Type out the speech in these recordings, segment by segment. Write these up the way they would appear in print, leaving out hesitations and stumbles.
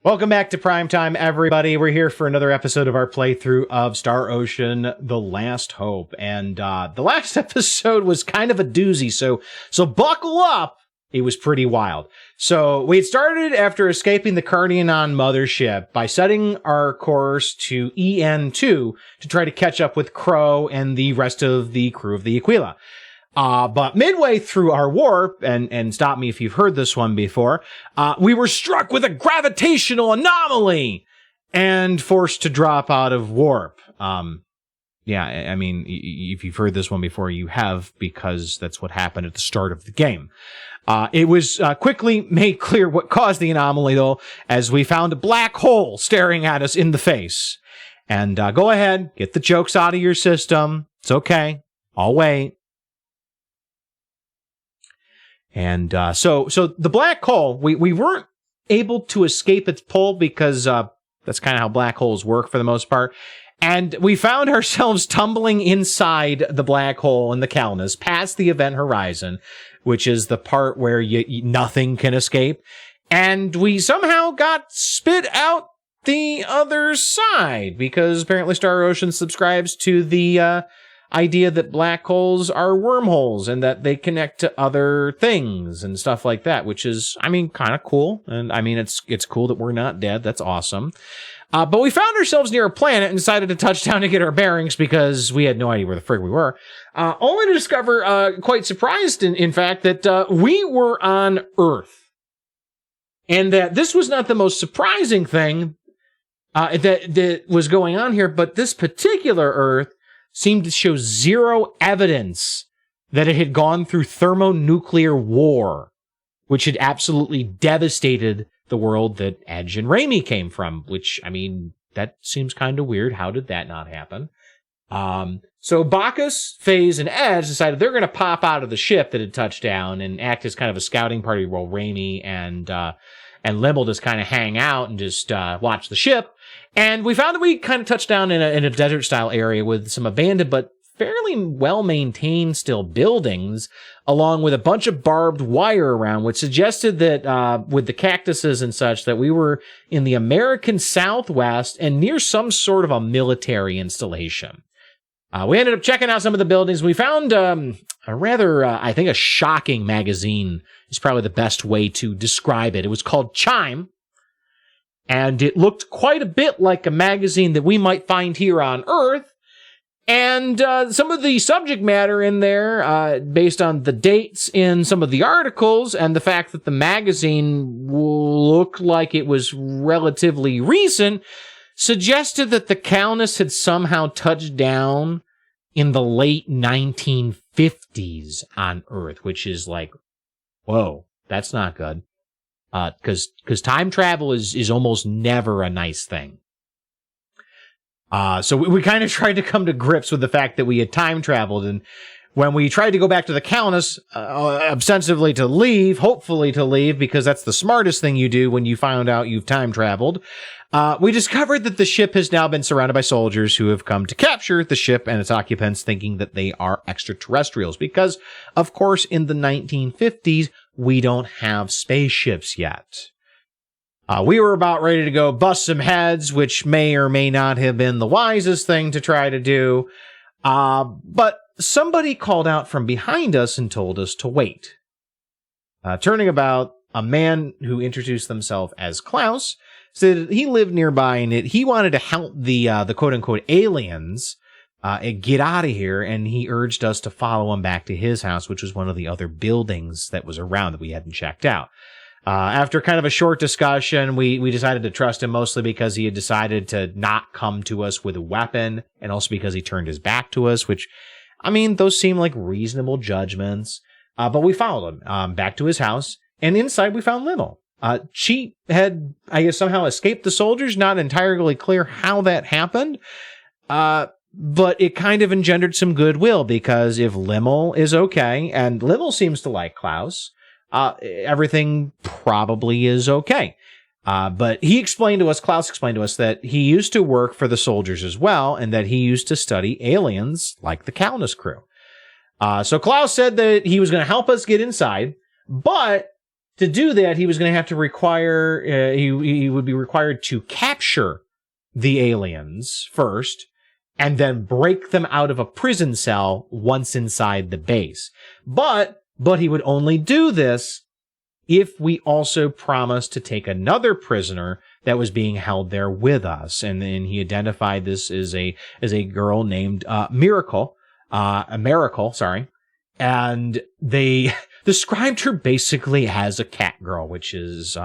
Welcome back to Primetime, everybody. We're here for another episode of our playthrough of Star Ocean: The Last Hope. And the last episode was kind of a doozy, so buckle up. It was pretty wild. So we had started after escaping the Cardianon mothership by setting our course to EN2 to try to catch up with Crow and the rest of the crew of the Aquila. But midway through our warp, and stop me if you've heard this one before, we were struck with a gravitational anomaly and forced to drop out of warp. Yeah, I mean, if you've heard this one before, you have, because that's what happened at the start of the game. It was quickly made clear what caused the anomaly, though, as we found a black hole staring at us in the face. And go ahead, get the jokes out of your system. It's okay. I'll wait. And so the black hole, we weren't able to escape its pull because that's kind of how black holes work for the most part. And we found ourselves tumbling inside the black hole in the Calnus, past the event horizon, which is the part where nothing can escape. And we somehow got spit out the other side, because apparently Star Ocean subscribes to the idea that black holes are wormholes and that they connect to other things and stuff like that, which is, I mean, kind of cool. And I mean, it's cool that we're not dead. That's awesome. But we found ourselves near a planet and decided to touch down to get our bearings because we had no idea where the frig we were. Only to discover, quite surprised, in fact, that we were on Earth. And that this was not the most surprising thing that was going on here, but this particular Earth seemed to show zero evidence that it had gone through thermonuclear war, which had absolutely devastated the world that Edge and Raimi came from, which, I mean, that seems kind of weird. How did that not happen? So Bacchus, FaZe, and Edge decided they're going to pop out of the ship that had touched down and act as kind of a scouting party while Raimi and Limmel just kind of hang out and just watch the ship. And we found that we kind of touched down in a desert-style area with some abandoned but fairly well-maintained still buildings, along with a bunch of barbed wire around, which suggested that with the cactuses and such, that we were in the American Southwest and near some sort of a military installation. We ended up checking out some of the buildings. We found a rather, I think, a shocking magazine is probably the best way to describe it. It was called Chime. And it looked quite a bit like a magazine that we might find here on Earth. And some of the subject matter in there, based on the dates in some of the articles and the fact that the magazine looked like it was relatively recent, suggested that the Calnus had somehow touched down in the late 1950s on Earth, which is like, whoa, that's not good. Because time travel is almost never a nice thing. So we kind of tried to come to grips with the fact that we had time traveled, and when we tried to go back to the Calnus, ostensibly to leave, hopefully to leave, because that's the smartest thing you do when you found out you've time traveled, we discovered that the ship has now been surrounded by soldiers who have come to capture the ship and its occupants, thinking that they are extraterrestrials, because, of course, in the 1950s, we don't have spaceships yet. We were about ready to go bust some heads, which may or may not have been the wisest thing to try to do. But somebody called out from behind us and told us to wait. Turning about, a man who introduced himself as Klaus said he lived nearby and he wanted to help the quote-unquote aliens get out of here, and he urged us to follow him back to his house, which was one of the other buildings that was around that we hadn't checked out. After kind of a short discussion, we decided to trust him, mostly because he had decided to not come to us with a weapon, and also because he turned his back to us, which, I mean, those seem like reasonable judgments. But we followed him back to his house, and inside we found Limmel. She had, I guess, somehow escaped the soldiers, not entirely clear how that happened. But it kind of engendered some goodwill, because if Limmel is okay, and Limmel seems to like Klaus, everything probably is okay. But Klaus explained to us that he used to work for the soldiers as well, and that he used to study aliens like the Calnus crew. So Klaus said that he was going to help us get inside, but to do that, he was going to have to require, he would be required to capture the aliens first, and then break them out of a prison cell once inside the base. But he would only do this if we also promised to take another prisoner that was being held there with us. And then he identified this as a girl named Miracle, sorry. And they described her basically as a cat girl, which is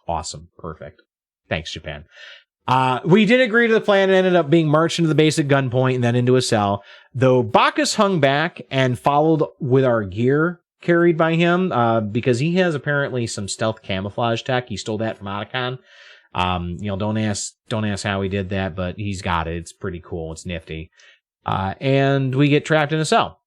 awesome. Perfect. Thanks, Japan. We did agree to the plan and ended up being marched into the base at gunpoint and then into a cell, though Bacchus hung back and followed with our gear carried by him, because he has apparently some stealth camouflage tech. He stole that from Otacon. Don't ask how he did that, but he's got it. It's pretty cool. It's nifty. And we get trapped in a cell.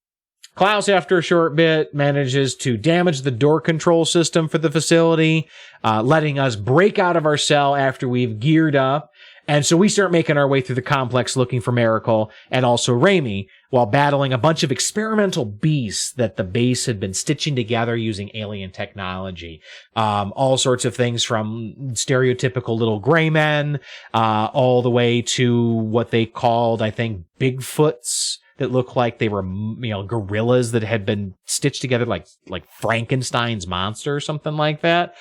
Klaus, after a short bit, manages to damage the door control system for the facility, letting us break out of our cell after we've geared up. And so we start making our way through the complex looking for Miracle and also Raimi, while battling a bunch of experimental beasts that the base had been stitching together using alien technology. All sorts of things from stereotypical little gray men, all the way to what they called, I think, Bigfoots, that looked like they were, gorillas that had been stitched together like Frankenstein's monster or something like that.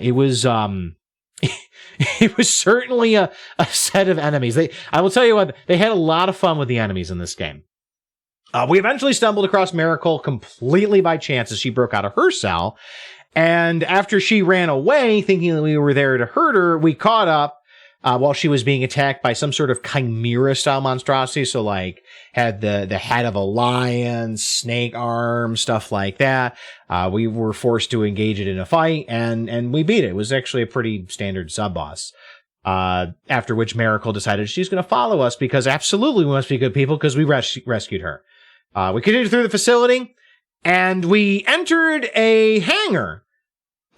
It was certainly a set of enemies. I will tell you what, they had a lot of fun with the enemies in this game. We eventually stumbled across Miracle completely by chance as she broke out of her cell. And after she ran away, thinking that we were there to hurt her, we caught up while she was being attacked by some sort of chimera-style monstrosity. So, had the head of a lion, snake arm, stuff like that. We were forced to engage it in a fight, and we beat it. It was actually a pretty standard sub-boss. After which Miracle decided she's going to follow us because absolutely we must be good people because we rescued her. We continued through the facility, and we entered a hangar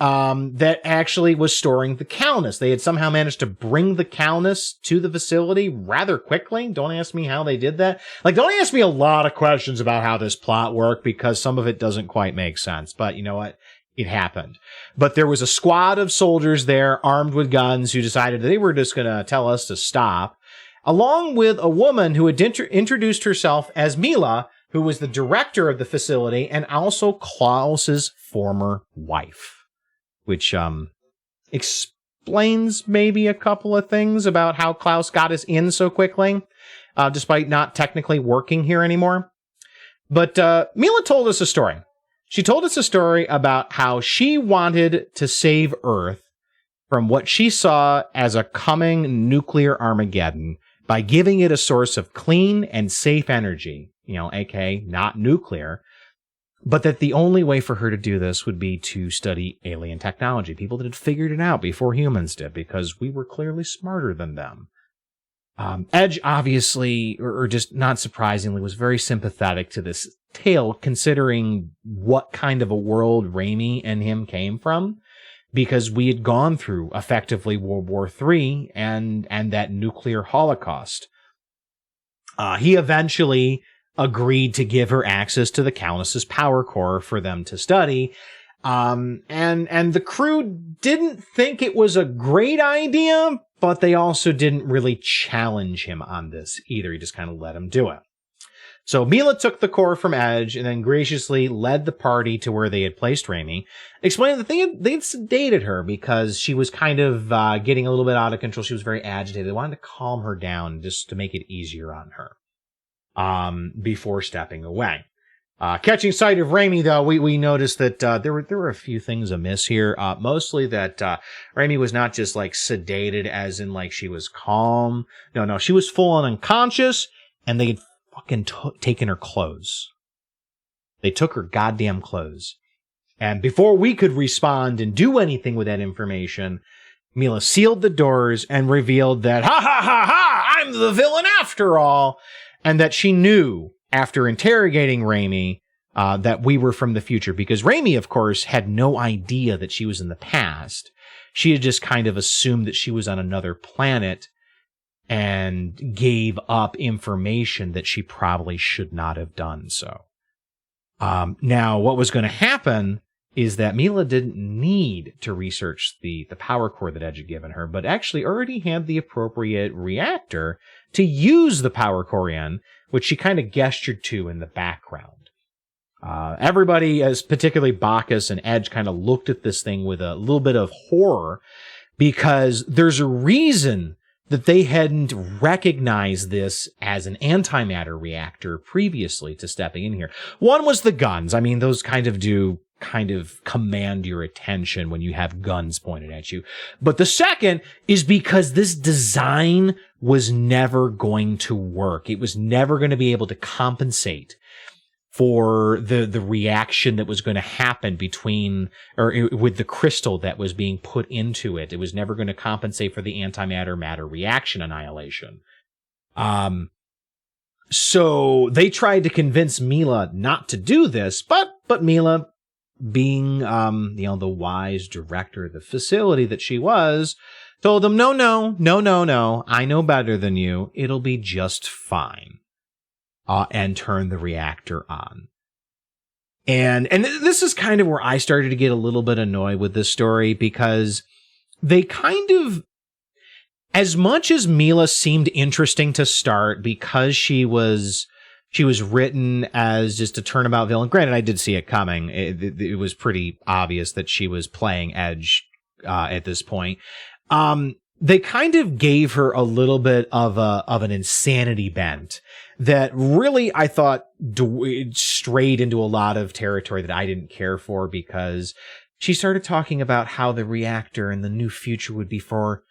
that actually was storing the Calnus. They had somehow managed to bring the Calnus to the facility rather quickly. Don't ask me how they did that. Don't ask me a lot of questions about how this plot worked because some of it doesn't quite make sense. But you know what? It happened. But there was a squad of soldiers there armed with guns who decided they were just going to tell us to stop, along with a woman who had introduced herself as Mila, who was the director of the facility and also Klaus's former wife. Which explains maybe a couple of things about how Klaus got us in so quickly, despite not technically working here anymore. But Mila told us a story. She told us a story about how she wanted to save Earth from what she saw as a coming nuclear Armageddon by giving it a source of clean and safe energy, aka not nuclear. But that the only way for her to do this would be to study alien technology, people that had figured it out before humans did, because we were clearly smarter than them. Edge, obviously, or just not surprisingly, was very sympathetic to this tale, considering what kind of a world Raimi and him came from, because we had gone through, effectively, World War III and that nuclear holocaust. He eventually agreed to give her access to the Calnus's power core for them to study. And the crew didn't think it was a great idea, but they also didn't really challenge him on this either. He just kind of let him do it. So Mila took the core from Edge and then graciously led the party to where they had placed Raimi, explaining that they'd sedated her because she was kind of getting a little bit out of control. She was very agitated. They wanted to calm her down just to make it easier on her. Before stepping away. Catching sight of Raimi, though, we noticed that there were a few things amiss here. Mostly that Raimi was not just sedated, as in she was calm. No, she was full on unconscious, and they had fucking taken her clothes. They took her goddamn clothes, and before we could respond and do anything with that information, Mila sealed the doors and revealed that I'm the villain after all. And that she knew, after interrogating Raimi, that we were from the future. Because Raimi, of course, had no idea that she was in the past. She had just kind of assumed that she was on another planet and gave up information that she probably should not have done so. Now, what was going to happen is that Mila didn't need to research the power core that Edge had given her, but actually already had the appropriate reactor to use the power core in, which she kind of gestured to in the background. Everybody, as particularly Bacchus and Edge, kind of looked at this thing with a little bit of horror, because there's a reason that they hadn't recognized this as an antimatter reactor previously to stepping in here. One was the guns. I mean, those kind of command your attention when you have guns pointed at you. But the second is because this design was never going to work. It was never going to be able to compensate for the reaction that was going to happen with the crystal that was being put into it. It was never going to compensate for the antimatter-matter reaction annihilation. So they tried to convince Mila not to do this, but Mila, being the wise director of the facility that she was, told them, no, I know better than you. It'll be just fine. And turn the reactor on. And this is kind of where I started to get a little bit annoyed with this story, because they kind of, as much as Mila seemed interesting to start because she was written as just a turnabout villain. Granted, I did see it coming. It was pretty obvious that she was playing Edge at this point. They kind of gave her a little bit of an insanity bent that really, I thought, strayed into a lot of territory that I didn't care for, because she started talking about how the reactor in the new future would be for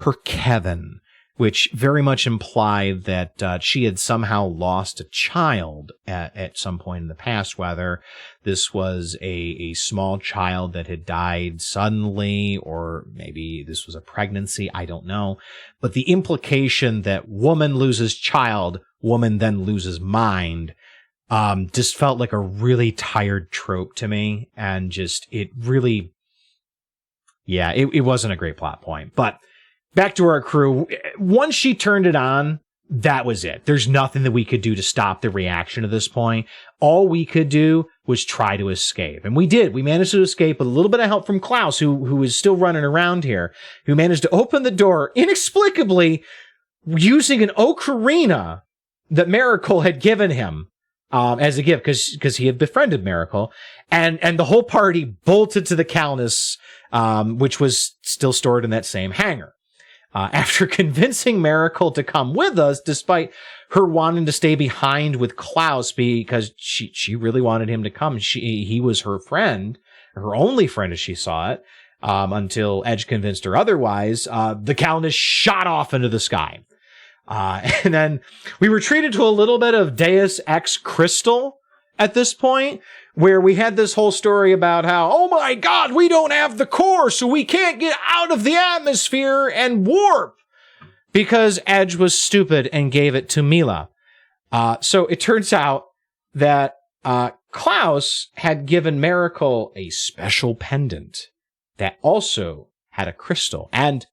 her Kevin, which very much implied that she had somehow lost a child at some point in the past, whether this was a small child that had died suddenly, or maybe this was a pregnancy, I don't know. But the implication that woman loses child, woman then loses mind, just felt like a really tired trope to me, and just, it really, yeah, it wasn't a great plot point. But back to our crew. Once she turned it on, that was it. There's nothing that we could do to stop the reaction at this point. All we could do was try to escape. And we did. We managed to escape with a little bit of help from Klaus, who is still running around here, who managed to open the door inexplicably using an ocarina that Miracle had given him as a gift, because he had befriended Miracle. And the whole party bolted to the Calnus, which was still stored in that same hangar. After convincing Miracle to come with us, despite her wanting to stay behind with Klaus because she really wanted him to come. He was her friend, her only friend as she saw it, until Edge convinced her otherwise. The Calnus shot off into the sky. And then we retreated to a little bit of Deus Ex Crystal at this point, where we had this whole story about how, oh my God, we don't have the core, so we can't get out of the atmosphere and warp, because Edge was stupid and gave it to Mila. So it turns out that Klaus had given Miracle a special pendant that also had a crystal. And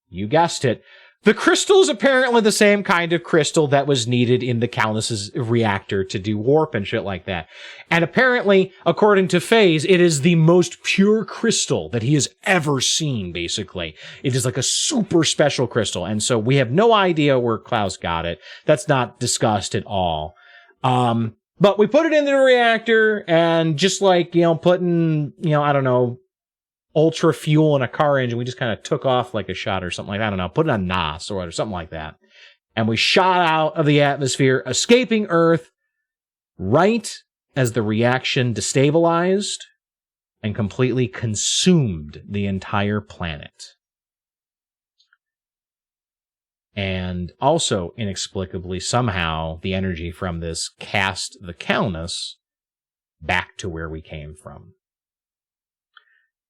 you guessed it, the crystal is apparently the same kind of crystal that was needed in the Calnus' reactor to do warp and shit like that. And apparently, according to FaZe, it is the most pure crystal that he has ever seen, basically. It is like a super special crystal. And so we have no idea where Klaus got it. That's not discussed at all. But we put it into the reactor, and just like, putting, I don't know, ultra fuel in a car engine, we just kind of took off like a shot or something like that. I don't know, put it on NOS or something like that. And we shot out of the atmosphere, escaping Earth right as the reaction destabilized and completely consumed the entire planet. And also, inexplicably, somehow, the energy from this cast the Calnus back to where we came from.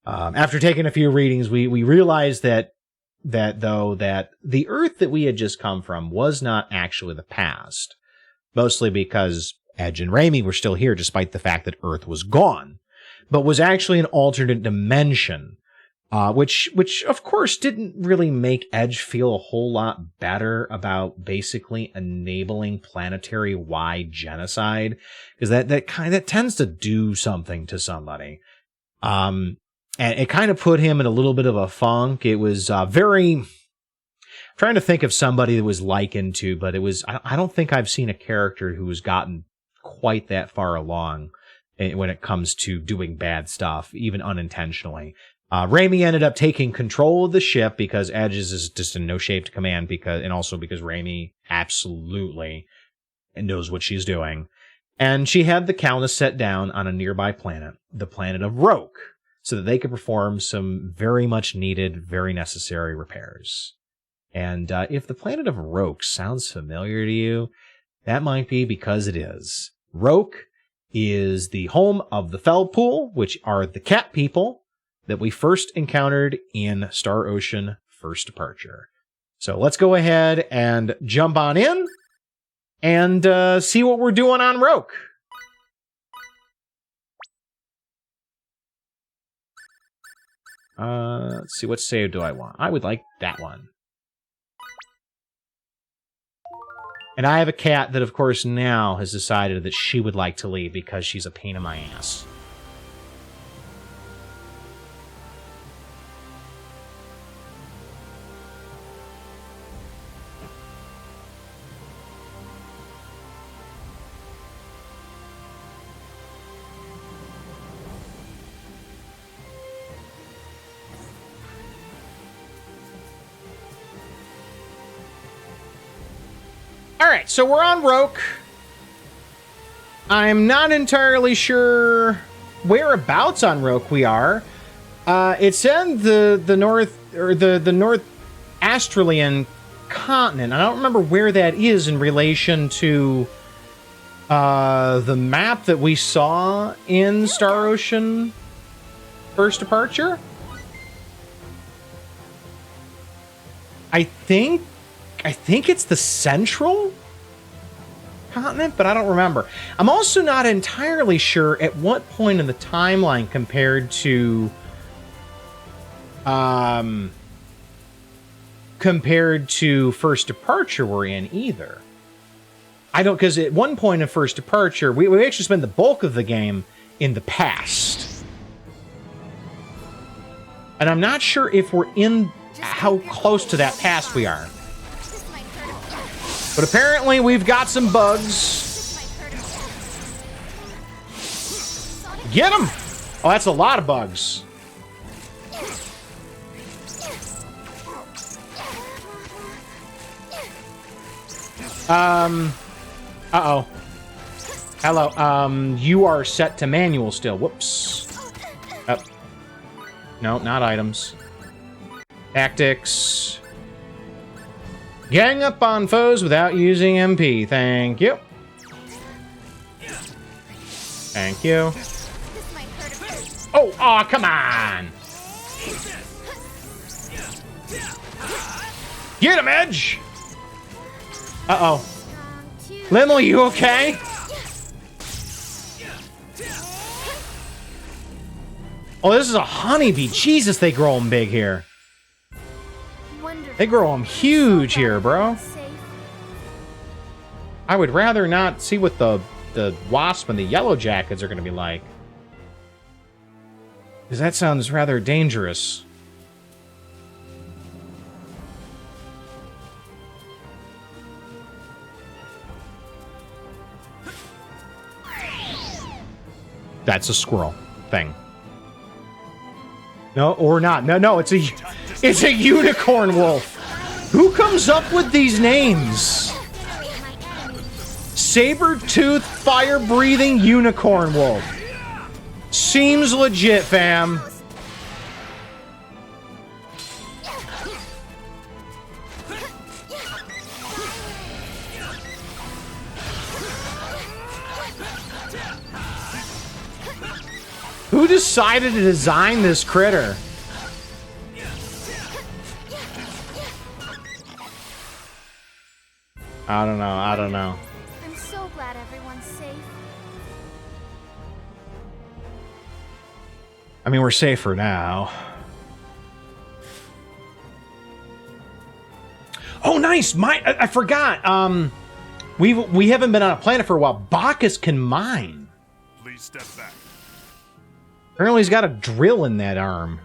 After taking a few readings, we realized that the Earth that we had just come from was not actually the past, mostly because Edge and Raimi were still here despite the fact that Earth was gone, but was actually an alternate dimension, which of course didn't really make Edge feel a whole lot better about basically enabling planetary-wide genocide, because that tends to do something to somebody. And it kind of put him in a little bit of a funk. It was very... I'm trying to think of somebody that was likened to, but it was... I don't think I've seen a character who has gotten quite that far along when it comes to doing bad stuff, even unintentionally. Raimi ended up taking control of the ship because Edge is just in no shape to command, and also because Raimi absolutely knows what she's doing. And she had the Countess set down on a nearby planet, the planet of Roak, so that they could perform some very much needed, very necessary repairs. And if the planet of Roak sounds familiar to you, that might be because it is. Roak is the home of the Feldpool, which are the cat people that we first encountered in Star Ocean First Departure. So let's go ahead and jump on in and see what we're doing on Roak. Let's see, what save do I want? I would like that one. And I have a cat that, of course, now has decided that she would like to leave because she's a pain in my ass. Alright, so we're on Roak. I'm not entirely sure whereabouts on Roak we are. It's in the north, or the North Australian continent. I don't remember where that is in relation to the map that we saw in Star Ocean First Departure. I think it's the central continent, but I don't remember. I'm also not entirely sure at what point in the timeline compared to First Departure we're in either. I don't, because at one point in First Departure, we actually spend the bulk of the game in the past. And I'm not sure if we're in how close to that past we are. But apparently we've got some bugs. Get them! Oh, that's a lot of bugs. Uh-oh. Hello. You are set to manual still. Whoops. Oh. No, not items. Tactics. Gang up on foes without using MP. Thank you. Thank you. Oh, aw, come on! Get him, Edge! Uh-oh. Limmel, you okay? Oh, this is a honeybee. Jesus, they grow them big here. They grow them huge here, bro. I would rather not see what the wasp and the yellow jackets are going to be like. Because that sounds rather dangerous. That's a squirrel thing. No, or not. No, it's a unicorn wolf. Who comes up with these names? Saber-toothed, fire-breathing unicorn wolf. Seems legit, fam. Who decided to design this critter? I don't know. I'm so glad everyone's safe. I mean, we're safer now. Oh, nice! I forgot. We haven't been on a planet for a while. Bacchus can mine. Please step back. Apparently he's got a drill in that arm.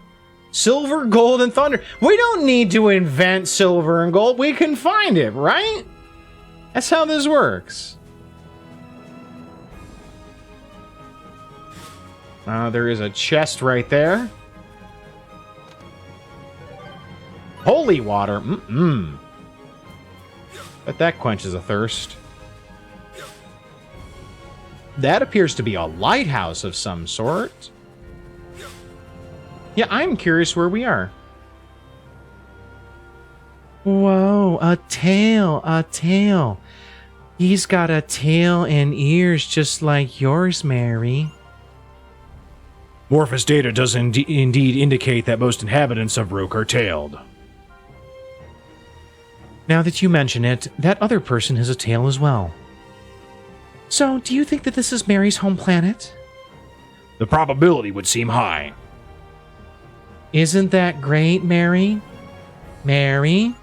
Silver, gold, and thunder. We don't need to invent silver and gold. We can find it, right? That's how this works. There is a chest right there. Holy water. Bet that quenches a thirst. That appears to be a lighthouse of some sort. Yeah, I'm curious where we are. Whoa, a tail, a tail. He's got a tail and ears just like yours, Mary. Morphous data does indeed indicate that most inhabitants of Roak are tailed. Now that you mention it, that other person has a tail as well. So, do you think that this is Mary's home planet? The probability would seem high. Isn't that great, Mary? Mary?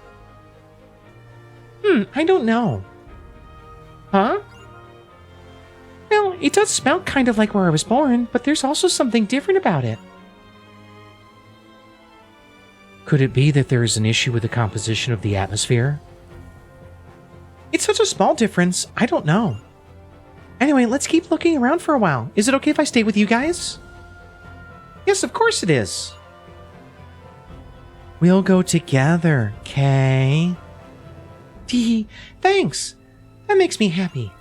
I don't know. Huh? Well, it does smell kind of like where I was born, but there's also something different about it. Could it be that there is an issue with the composition of the atmosphere? It's such a small difference, I don't know. Anyway, let's keep looking around for a while. Is it okay if I stay with you guys? Yes, of course it is. We'll go together, Kay. Tee, thanks. That makes me happy.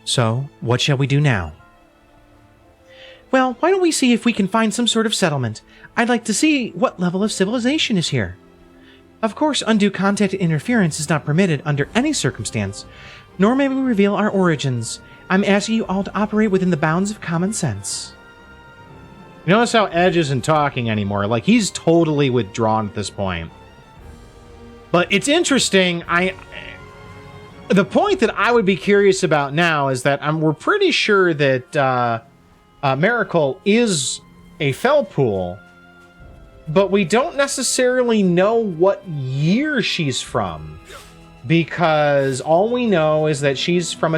So, what shall we do now? Well, why don't we see if we can find some sort of settlement? I'd like to see what level of civilization is here. Of course, undue contact and interference is not permitted under any circumstance, nor may we reveal our origins. I'm asking you all to operate within the bounds of common sense. You notice how Edge isn't talking anymore? Like, he's totally withdrawn at this point. But it's interesting, the point that I would be curious about now is that we're pretty sure that Miracle is a Felpool, but we don't necessarily know what year she's from, because all we know is that she's from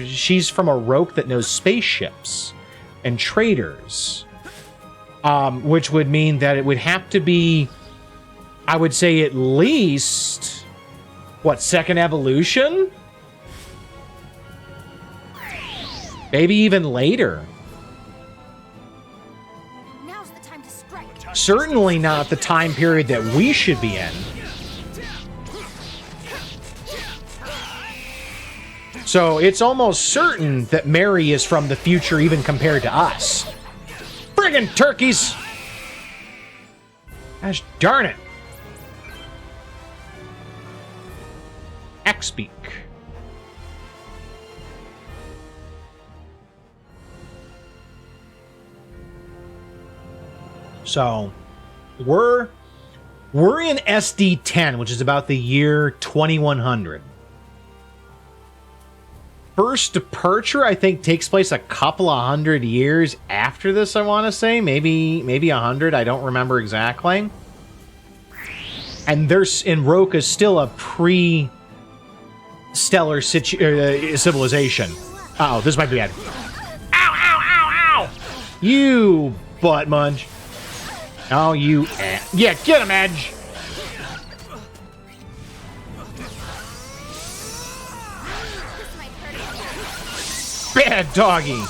she's from a Roak that knows spaceships and traders, which would mean that it would have to be, I would say, at least, what, second evolution? Maybe even later. Now's the time to strike. Certainly not the time period that we should be in. So it's almost certain that Mary is from the future even compared to us. Friggin' turkeys! Gosh darn it. X-Beak. So, we're in SD10, which is about the year 2100. First departure, I think, takes place a couple of hundred years after this, I want to say. Maybe 100, I don't remember exactly. And Roak is still a pre-stellar civilization. Uh-oh, this might be bad. Ow, ow, ow, ow! You butt munch. Oh, you... Yeah, get him, Edge! Bad doggy!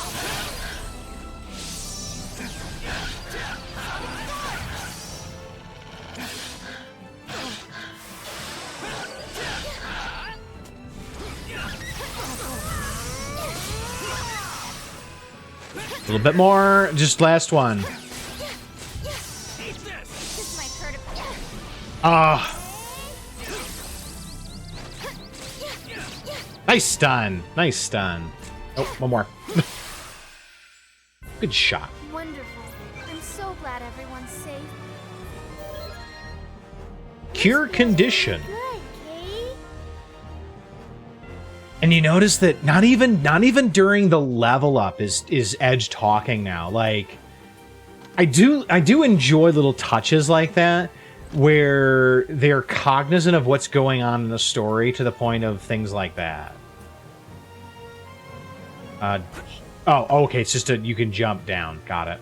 A little bit more. Just last one. Nice stun. Nice stun. Oh, one more. Good shot. Wonderful. I'm so glad everyone's safe. Cure condition. Good, Kate. And you notice that not even during the level up is Edge talking now. Like, I do enjoy little touches like that where they're cognizant of what's going on in the story to the point of things like that. Oh, okay. It's just you can jump down. Got it.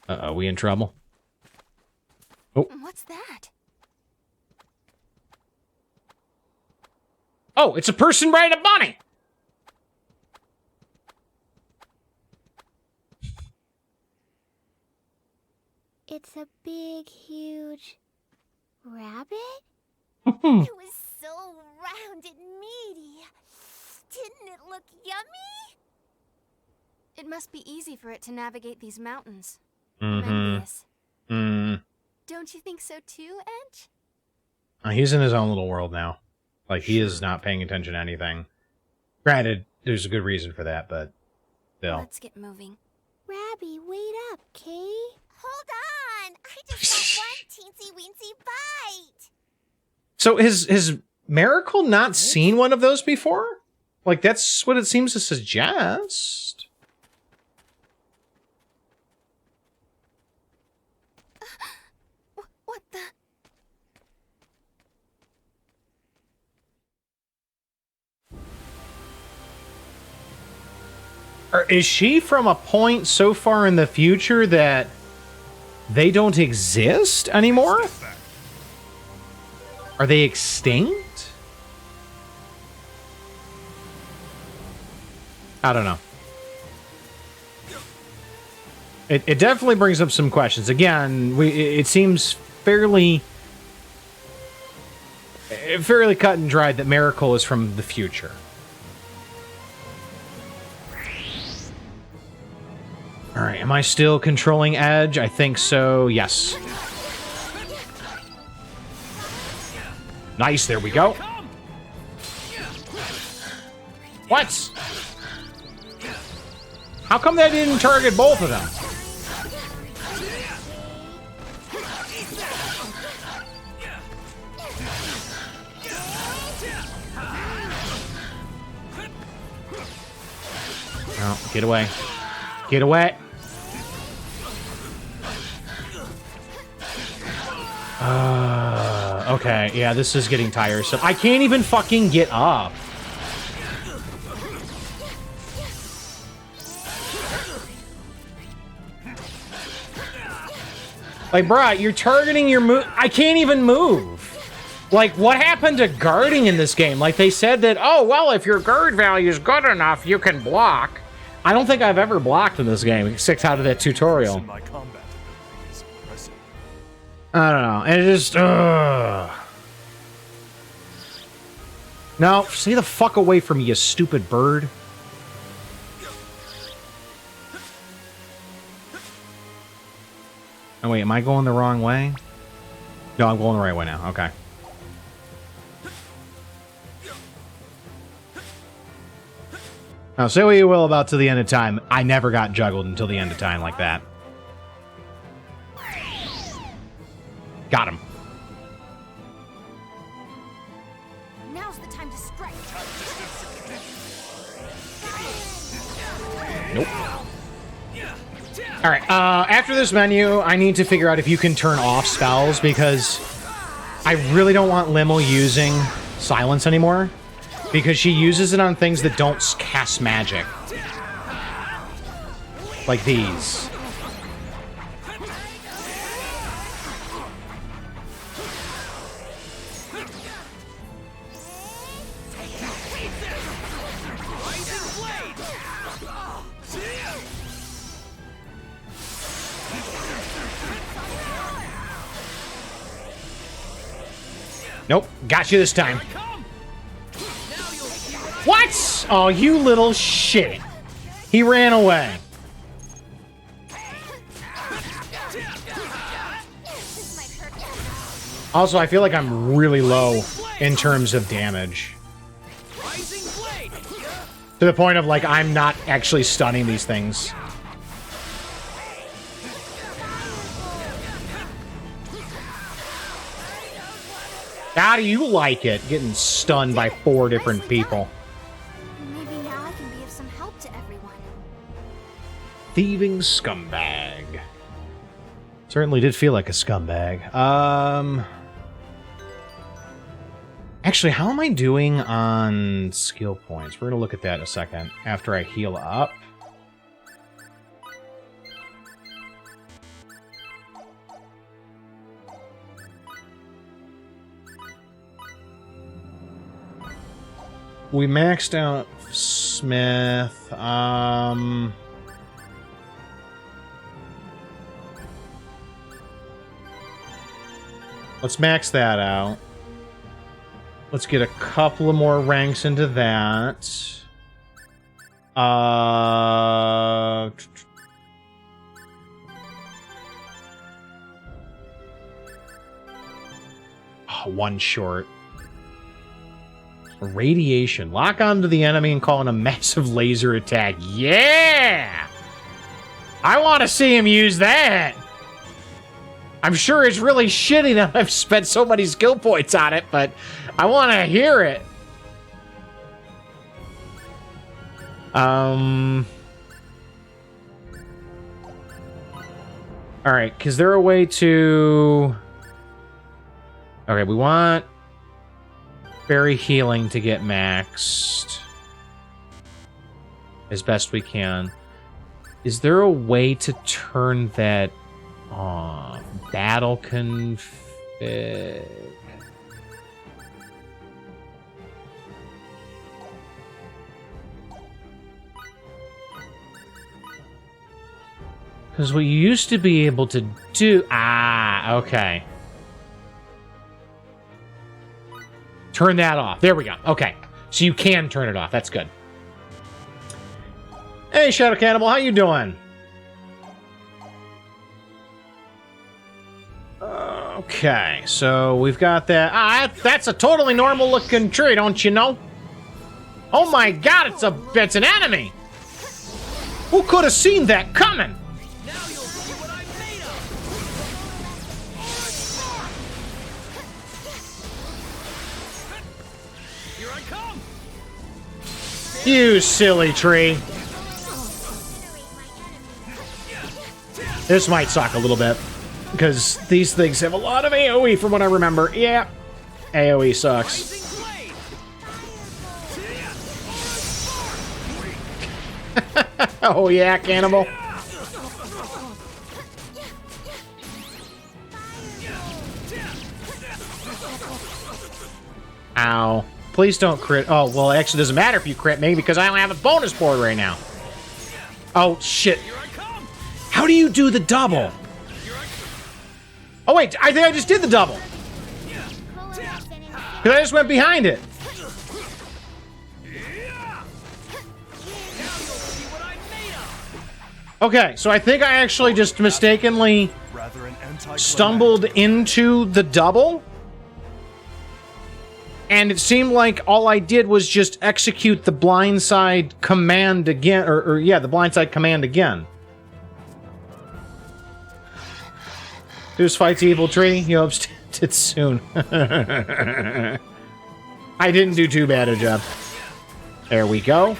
Uh-oh, we in trouble? What's that? Oh, it's a person riding a bunny! It's a big, huge rabbit? Hmm. It was so round and meaty. Didn't it look yummy? It must be easy for it to navigate these mountains. I'm envious. Don't you think so too, Edge? He's in his own little world now. Like, he is not paying attention to anything. Granted, there's a good reason for that, but still. Let's get moving. Rabby, wait up, Kay. Hold on! I just got one teensy weensy bite! So, has Miracle not seen one of those before? Like, that's what it seems to suggest. What the? Or is she from a point so far in the future that they don't exist anymore? Are they extinct? I don't know. It definitely brings up some questions. Again, it seems fairly cut and dried that Miracle is from the future. All right, am I still controlling Edge? I think so. Yes. Nice, there we go. What? How come that didn't target both of them? No, get away. Get away. Okay, yeah, this is getting tiresome. I can't even fucking get up. Like, bruh, you're targeting your move. I can't even move. Like, what happened to guarding in this game? Like, they said that, oh, well, if your guard value is good enough, you can block. I don't think I've ever blocked in this game, 6 out of that tutorial. I don't know. And it just, No, stay the fuck away from me, you stupid bird. Oh, wait, am I going the wrong way? No, I'm going the right way now. Okay. Now, say what you will about To the End of Time. I never got juggled until the end of time like that. Got him. Now's the time to strike. Nope. All right, after this menu, I need to figure out if you can turn off spells, because I really don't want Limo using silence anymore, because she uses it on things that don't cast magic. Like these. Nope, got you this time. What? Oh, you little shit. He ran away. Also, I feel like I'm really low in terms of damage. To the point of, like, I'm not actually stunning these things. How do you like it, getting stunned by 4 different people? Maybe now I can be of some help to everyone. Thieving scumbag. Certainly did feel like a scumbag. Actually, how am I doing on skill points? We're going to look at that in a second after I heal up. We maxed out Smith. Let's max that out. Let's get a couple of more ranks into that. One short. Radiation. Lock onto the enemy and call in a massive laser attack. Yeah! I want to see him use that! I'm sure it's really shitty that I've spent so many skill points on it, but I want to hear it. Alright, is there a way to... Okay, we want fairy healing to get maxed as best we can. Is there a way to turn that off? Battle config. Because we used to be able to do... Ah, okay. Turn that off. There we go. Okay. So you can turn it off. That's good. Hey, Shadow Cannibal. How you doing? Okay. So we've got that. Ah, that's a totally normal looking tree, don't you know? Oh my god, it's an enemy! Who could have seen that coming? Now you'll see what I'm made of! Here I come! You silly tree. This might suck a little bit, because these things have a lot of AoE from what I remember. Yeah, AoE sucks. Oh yeah, Cannibal. Ow. Please don't crit. Oh, well, it actually doesn't matter if you crit me because I don't have a bonus board right now. Oh, shit. How do you do the double? Oh, wait. I think I just did the double. Because I just went behind it. Okay, so I think I actually just mistakenly stumbled into the double. And it seemed like all I did was just execute the blindside command again. Or yeah, the blindside command again. Who's fights evil tree? You hope it's soon. I didn't do too bad a job. There we go.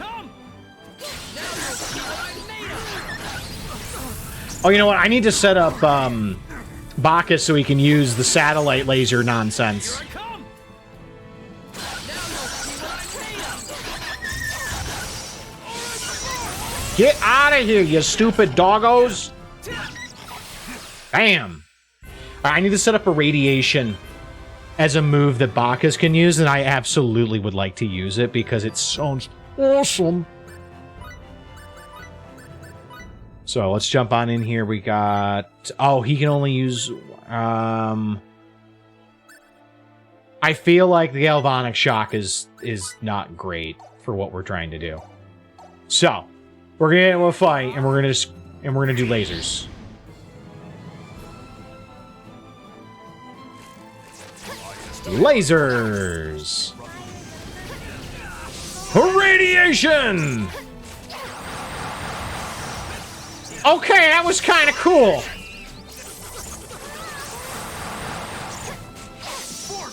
Oh, you know what? I need to set up Bacchus so he can use the satellite laser nonsense. Get out of here, you stupid doggos! Bam! I need to set up a radiation as a move that Bacchus can use, and I absolutely would like to use it because it sounds awesome. So let's jump on in here. We got... Oh, he can only use... I feel like the Galvanic Shock is not great for what we're trying to do. So, we're gonna get into a fight, and we're gonna do lasers. Lasers! Radiation! Okay, that was kind of cool.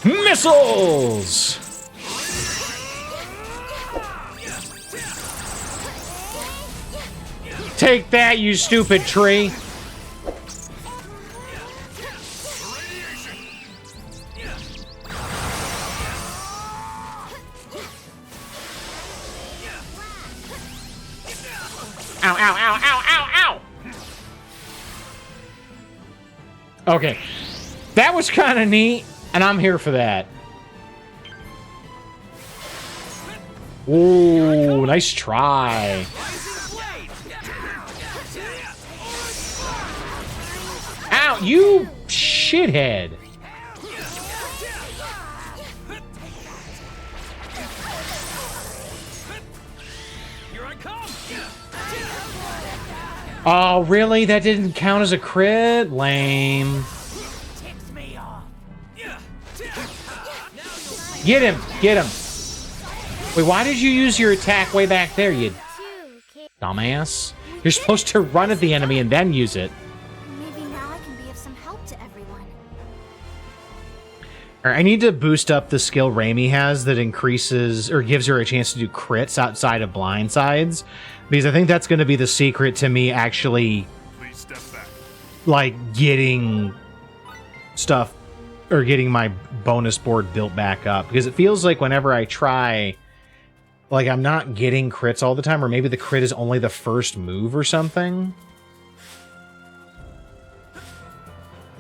Missiles! Take that, you stupid tree. ow, ow, ow, ow, ow! Okay. That was kind of neat, and I'm here for that. Ooh, nice try. Ow, you shithead. Oh, really? That didn't count as a crit? Lame. Get him! Get him! Wait, why did you use your attack way back there, you dumbass? You're supposed to run at the enemy and then use it. Maybe now I can be of some help to everyone. Alright, I need to boost up the skill Raimi has that increases or gives her a chance to do crits outside of blindsides. Because I think that's going to be the secret to me actually, like, getting stuff or getting my bonus board built back up. Because it feels like whenever I try, like, I'm not getting crits all the time, or maybe the crit is only the first move or something.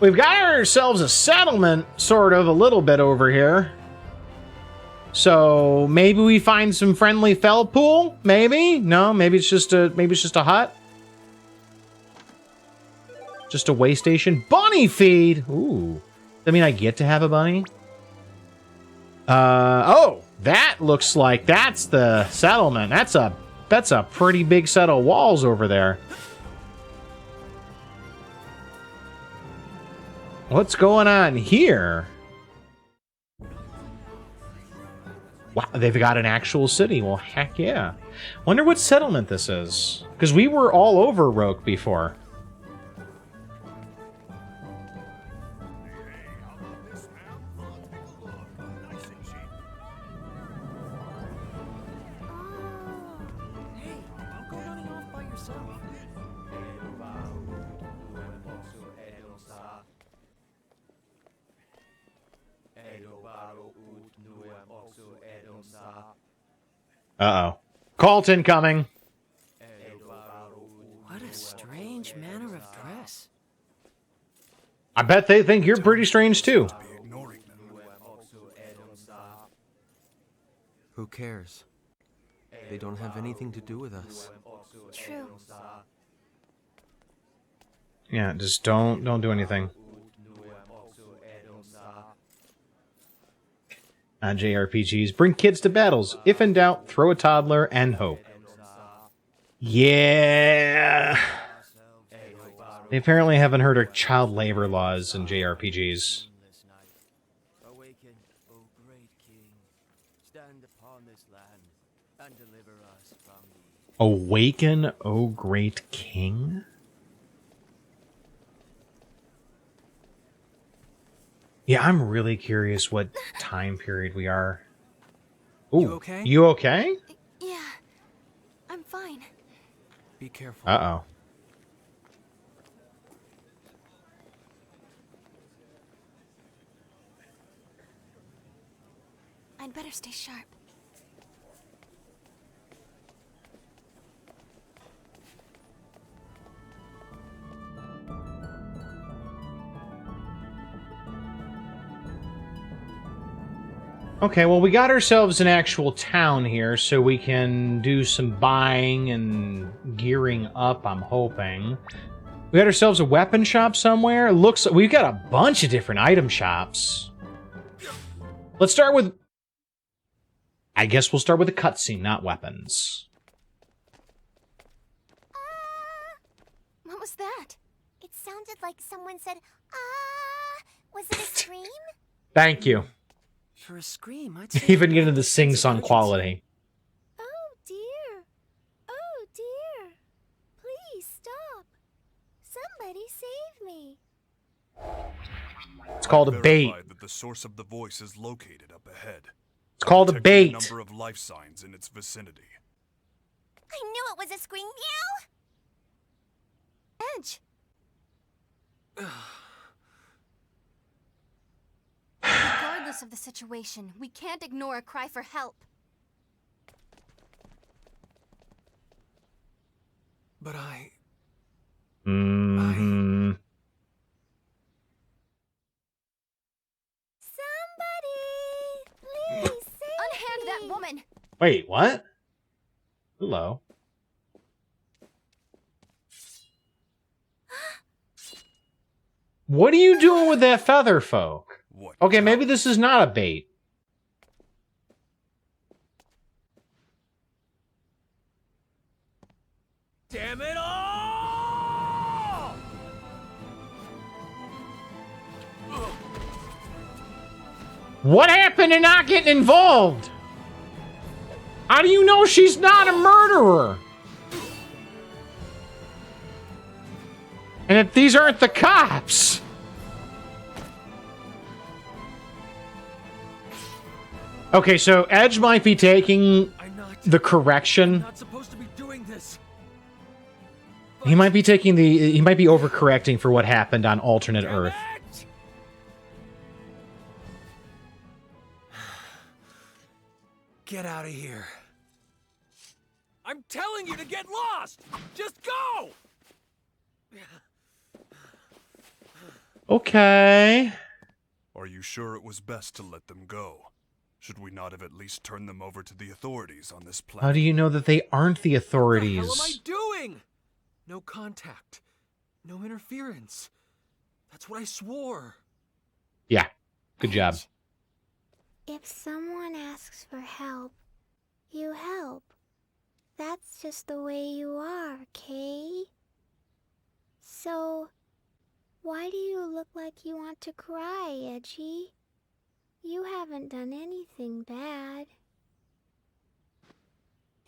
We've got ourselves a settlement, sort of, a little bit over here. So maybe we find some friendly fell pool? Maybe? No, maybe it's just a hut. Just a way station. Bunny feed! Ooh. Does that mean I get to have a bunny? Oh, that looks like that's the settlement. That's a pretty big set of walls over there. What's going on here? Wow, they've got an actual city. Well, heck yeah. Wonder what settlement this is. Because we were all over Roak before. Uh-oh. Colton coming. What a strange manner of dress. I bet they think you're pretty strange too. Who cares? They don't have anything to do with us. True. Yeah, just don't do anything. On JRPGs, bring kids to battles. If in doubt, throw a toddler and hope. Yeah. They apparently haven't heard of child labor laws in JRPGs. Awaken, O great king. Stand upon this land and deliver us from the... Awaken, O great king? Yeah, I'm really curious what time period we are. Ooh, You okay? You okay? Yeah, I'm fine. Be careful. Uh-oh. I'd better stay sharp. Okay, well, we got ourselves an actual town here, so we can do some buying and gearing up, I'm hoping. We got ourselves a weapon shop somewhere. Looks like we've got a bunch of different item shops. Let's start with... I guess we'll start with a cutscene, not weapons. What was that? It sounded like someone said, "Ah!" Was it a scream? Thank you. For a scream, I'd say... Even get into the sing-song quality. Oh dear. Oh dear. Please stop. Somebody save me. It's called a bait. Verified that the source of the voice is located up ahead. It's called a Detecting bait. Number of life signs in its vicinity. I knew it was a scream. Meow. Edge. Regardless of the situation, we can't ignore a cry for help. But I... Mm-hmm. Somebody, please save Unhand me. that woman! Wait, what? Hello. What are you doing with that featherfolk? What? Okay, maybe this is not a bait. Damn it all! What happened to not getting involved? How do you know she's not a murderer? And if these aren't the cops? Okay, so Edge might be taking I'm not. the correction. Not supposed to be doing this. He might be taking the... He might be overcorrecting for what happened on alternate Damn Earth. it! Get out of here. I'm telling you to get lost. Just go. Okay. Are you sure it was best to let them go? Should we not have at least turned them over to the authorities on this planet? How do you know that they aren't the What the hell am I authorities? doing? No contact. No interference. That's what I swore. Yeah, good job. If someone asks for help, you help. That's just the way you are, Kay. So, why do you look like you want to cry, Edgy? You haven't done anything bad.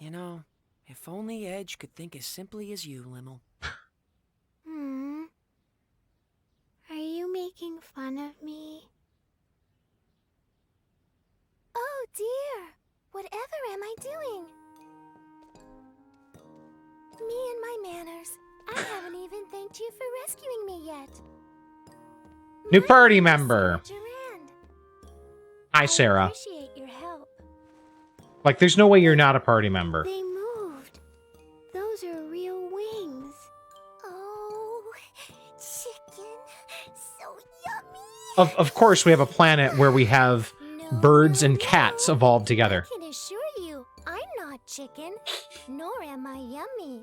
You know, if only Edge could think as simply as you, Limmel. Are you making fun of me? Oh dear! Whatever am I doing? Me and my manners. I haven't even thanked you for rescuing me yet. New My party name is member. Sarah Durand. Hi, I Sarah. appreciate your help. Like, there's no way you're not a party member. They moved. Those are real wings. Oh, chicken. So yummy. Of course, we have a planet where we have No, birds no, and cats no. evolved together. I can assure you, I'm not chicken, nor am I yummy.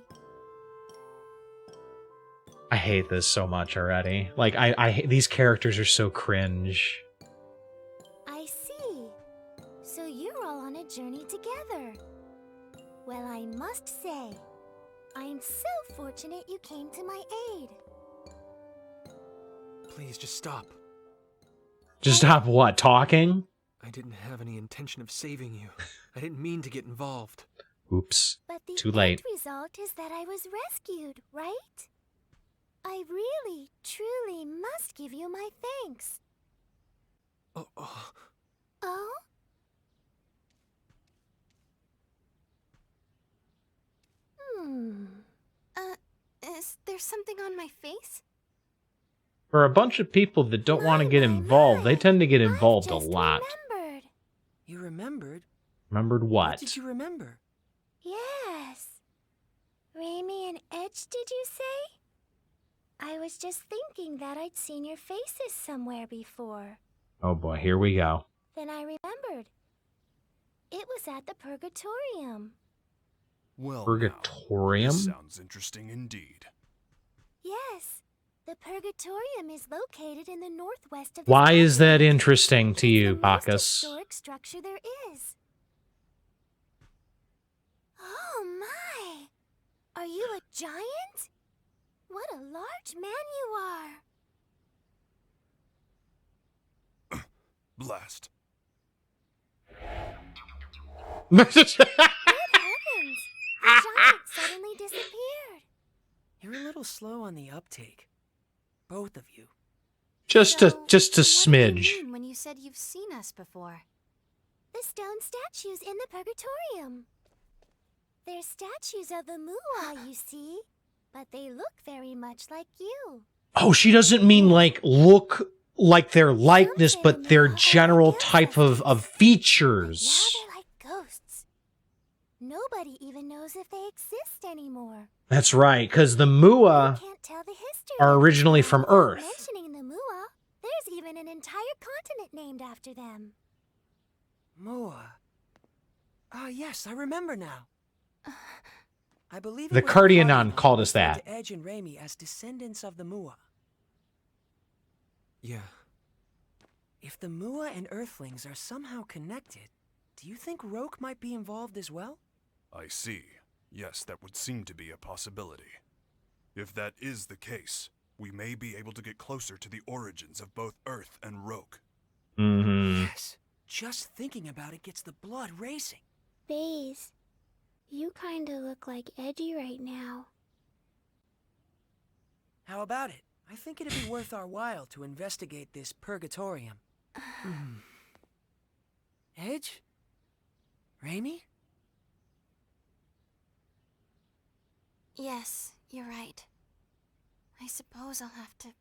I hate this so much already. Like, these characters are so cringe. I see. So you're all on a journey together. Well, I must say, I'm so fortunate you came to my aid. Please, just stop. Just stop what? Talking? I didn't have any intention of saving you. I didn't mean to get involved. Oops. But the Too late. end result is that I was rescued, right? I really, truly must give you my thanks. Oh, Oh? Is there something on my face? For a bunch of people that don't want to get involved, they tend to get involved a I just lot. remembered. You remembered? Remembered What what? did you remember? Yes. Raimi and Edge, did you say? I was just thinking that I'd seen your faces somewhere before. Oh boy, here we go. Then I remembered. It was at the Purgatorium. Well, Purgatorium? now, this sounds interesting indeed. Yes. The Purgatorium is located in the northwest of Why this is that continent. interesting to It's you, the most Bacchus? historic structure there is. Oh my! Are you a giant? What a large man you are! Blast. Good heavens! The giant suddenly disappeared. You're a little slow on the uptake. Both of you. just a What do you smidge. mean when you said you've seen us before? The stone statues in the Purgatorium. They're statues of the Muwa, you see. But they look very much like you. Oh, she doesn't mean like look like their likeness, but their general type of Now features. they're like ghosts. Nobody even knows if they exist anymore. That's right, because the Mua You can't tell the history are of originally them from without Earth. Mentioning the Mua, there's even an entire continent named after them. Mua. Ah, yes, I remember now. I believe The it was Cardionon Cardionon called who us referred that. to Edge and Raimi as descendants of the Mua. Yeah. If the Mua and Earthlings are somehow connected, do you think Roak might be involved as well? I see. Yes, that would seem to be a possibility. If that is the case, we may be able to get closer to the origins of both Earth and Roak. Mm-hmm. Yes. Just thinking about it gets the blood racing. Baze, you kinda look like Edgy right now. How about it? I think it'd be worth our while to investigate this purgatorium. Edge? Raimi? Yes, you're right. I suppose I'll have to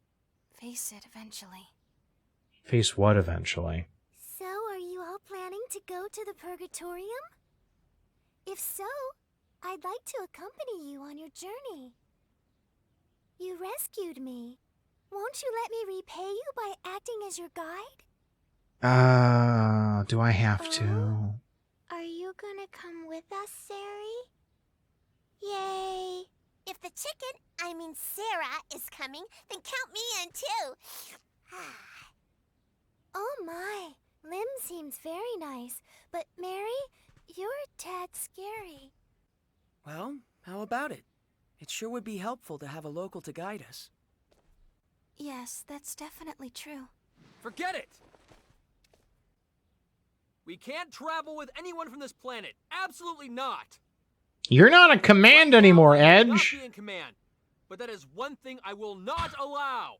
face it eventually. Face what eventually? So, are you all planning to go to the Purgatorium? If so, I'd like to accompany you on your journey. You rescued me. Won't you let me repay you by acting as your guide? Do I have to? Oh? Are you gonna come with us, Sari? Yay! If the chicken, I mean Sarah, is coming, then count me in too. Oh my, Lim seems very nice, but Mary, you're a tad scary. Well, how about it? It sure would be helpful to have a local to guide us. Yes, that's definitely true. Forget it! We can't travel with anyone from this planet. Absolutely not! You're not a command Right now, anymore, I will not Edge. be in command, but that is one thing I will not allow.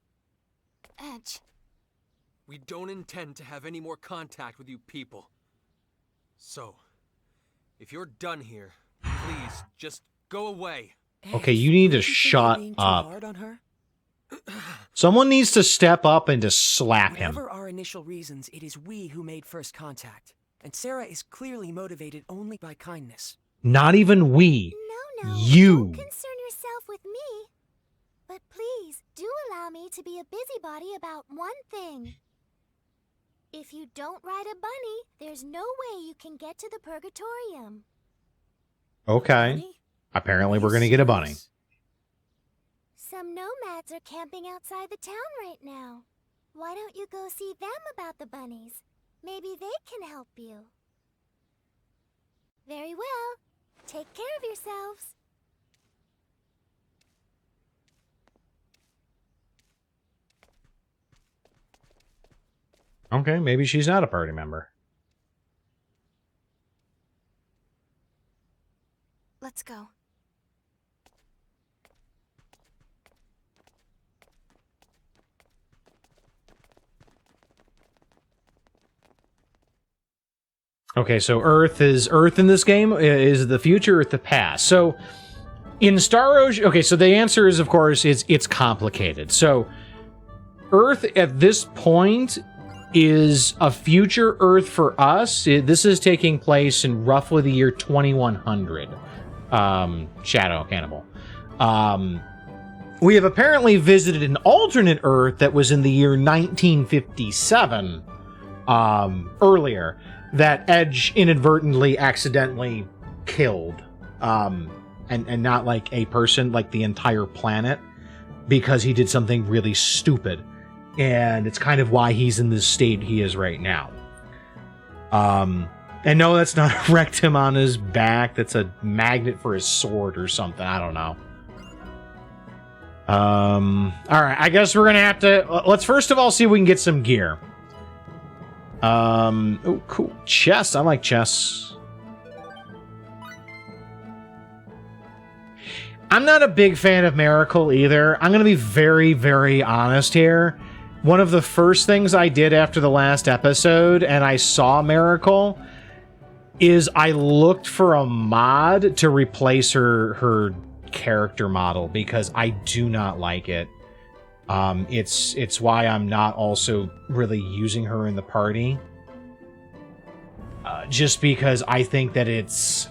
Edge. We don't intend to have any more contact with you people. So, if you're done here, please just go away. Okay, you need to Don't you think shut you're being too up. hard on her? Someone needs to step up and just slap him. Whatever our initial reasons, it is we who made first contact. And Sarah is clearly motivated only by kindness. Not even we. No, You. don't concern yourself with me. But please, do allow me to be a busybody about one thing. If you don't ride a bunny, there's no way you can get to the Purgatorium. Okay. Bunny? Apparently Are we're you gonna get a bunny. serious? Some nomads are camping outside the town right now. Why don't you go see them about the bunnies? Maybe they can help you. Very well. Take care of yourselves. Okay, maybe she's not a party member. Let's go. Okay, so Earth in this game is the future or the past. So in Star Ocean, okay, so the answer is of course it's complicated. So Earth at this point is a future Earth for us. This is taking place in roughly the year 2100. Shadow Cannibal. We have apparently visited an alternate Earth that was in the year 1957 earlier, that Edge inadvertently accidentally killed, and not like a person, like the entire planet, because he did something really stupid. And it's kind of why he's in this state he is right now. And no, that's not a rectum on his back. That's a magnet for his sword or something. I don't know. Alright, I guess we're gonna have to... Let's first of all see if we can get some gear. Oh, cool. Chess. I like chess. I'm not a big fan of Miracle either. I'm gonna be very, very honest here. One of the first things I did after the last episode, and I saw Miracle, is I looked for a mod to replace her character model, because I do not like it. It's why I'm not also really using her in the party. Just because I think that it's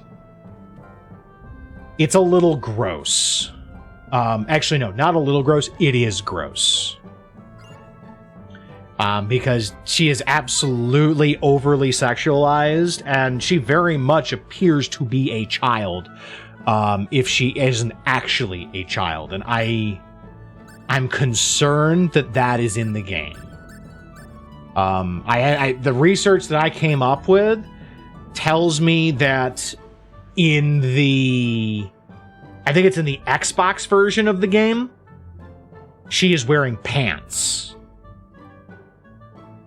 it's a little gross. Actually, no, not a little gross. It is gross. Because she is absolutely overly sexualized, and she very much appears to be a child, if she isn't actually a child. And I'm concerned that that is in the game. The research that I came up with tells me that in the, I think it's in the Xbox version of the game, she is wearing pants.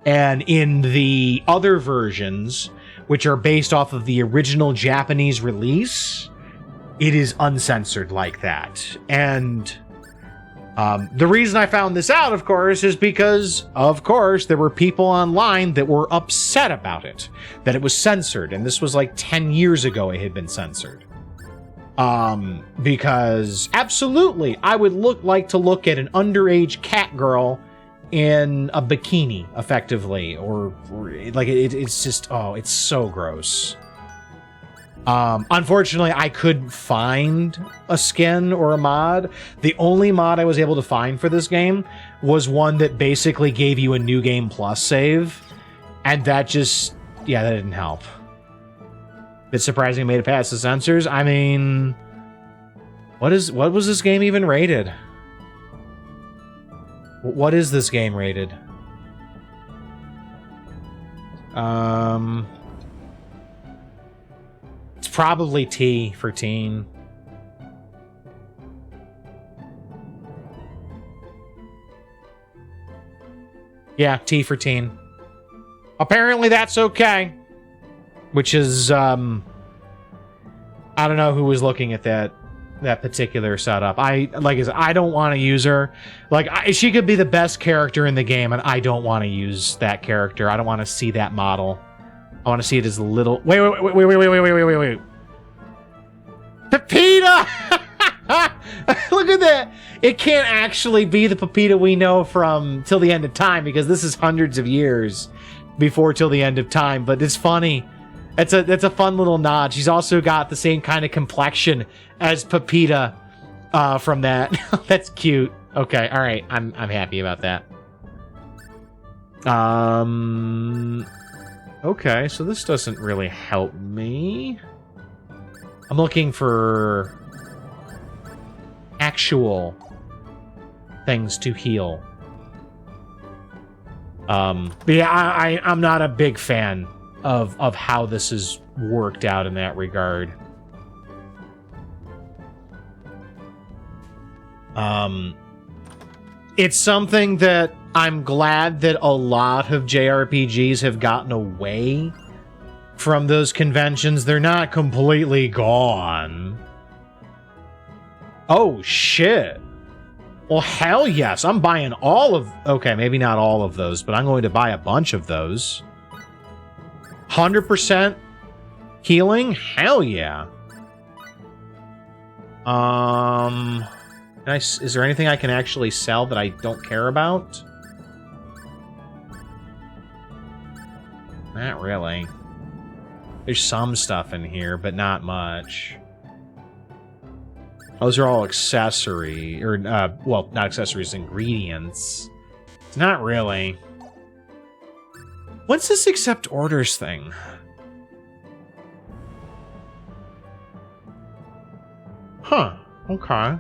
And in the other versions, which are based off of the original Japanese release, it is uncensored like that. And the reason I found this out, of course, is because, of course, there were people online that were upset about it, that it was censored. And this was like 10 years ago it had been censored. Because absolutely, I would like to look at an underage cat girl in a bikini, effectively, or like it's just, oh, it's so gross. Unfortunately, I couldn't find a skin or a mod. The only mod I was able to find for this game was one that basically gave you a New Game Plus save, and that just, yeah, that didn't help. It's surprising it made it past the censors. I mean, what was this game even rated? What is this game rated? It's probably T for teen. Yeah, T for teen. Apparently that's okay. Which is, I don't know who was looking at that particular setup. Like I said, I don't want to use her. Like, she could be the best character in the game, and I don't want to use that character. I don't want to see that model. I want to see it as a little... Wait. Pepita! Look at that! It can't actually be the Pepita we know from Till the End of Time, because this is hundreds of years before Till the End of Time, but it's funny. That's a fun little nod. She's also got the same kind of complexion as Pepita from that. That's cute. Okay, all right. I'm happy about that. Okay, so this doesn't really help me. I'm looking for actual things to heal. But yeah, I'm not a big fan of how this is worked out in that regard. It's something that I'm glad that a lot of JRPGs have gotten away from those conventions. They're not completely gone. Oh, shit. Well, hell yes. I'm buying all of... Okay, maybe not all of those, but I'm going to buy a bunch of those. 100% healing? Hell yeah. Is there anything I can actually sell that I don't care about? Not really. There's some stuff in here, but not much. Those are all accessory, or, well, not accessories, ingredients. It's not really. What's this accept orders thing? Huh, okay.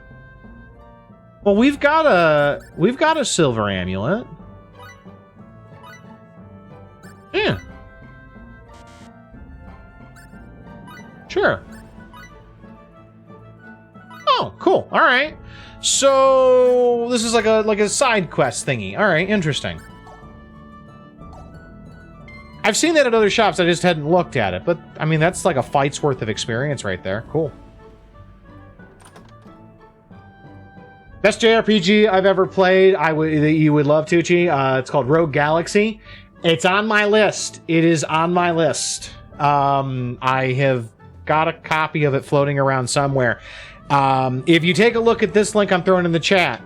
Well, we've got a silver amulet. Yeah. Sure. Oh, cool. All right. So this is like a side quest thingy. All right, interesting. I've seen that at other shops. I just hadn't looked at it, but I mean that's like a fight's worth of experience right there. Cool. Best JRPG I've ever played. That you would love, Tucci. It's called Rogue Galaxy. It's on my list. It is on my list. I have got a copy of it floating around somewhere. If you take a look at this link I'm throwing in the chat,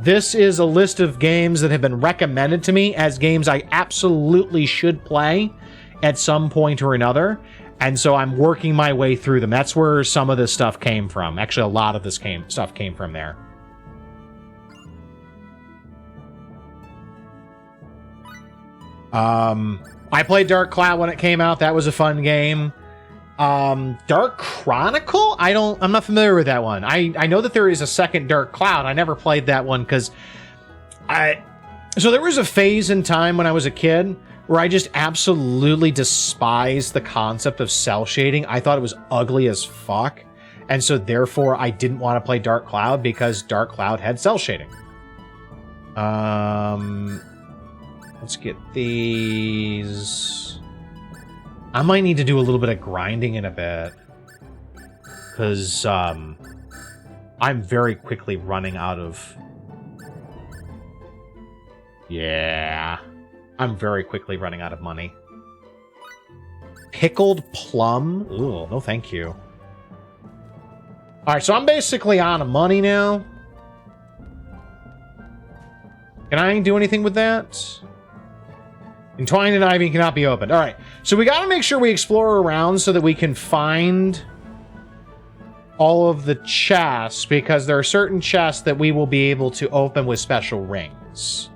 this is a list of games that have been recommended to me as games I absolutely should play at some point or another. And so I'm working my way through them. That's where some of this stuff came from. Actually, a lot of this stuff came from there. I played Dark Cloud when it came out. That was a fun game. Dark Chronicle? I'm not familiar with that one. I know that there is a second Dark Cloud. I never played that one because so there was a phase in time when I was a kid where I just absolutely despised the concept of cell shading. I thought it was ugly as fuck. And so therefore I didn't want to play Dark Cloud because Dark Cloud had cell shading. Let's get these. I might need to do a little bit of grinding in a bit. Because I'm very quickly running out of... Yeah. I'm very quickly running out of money. Pickled plum? Ooh, no thank you. Alright, so I'm basically out of money now. Can I do anything with that? Entwined and ivy cannot be opened. Alright, so we gotta make sure we explore around so that we can find all of the chests, because there are certain chests that we will be able to open with special rings.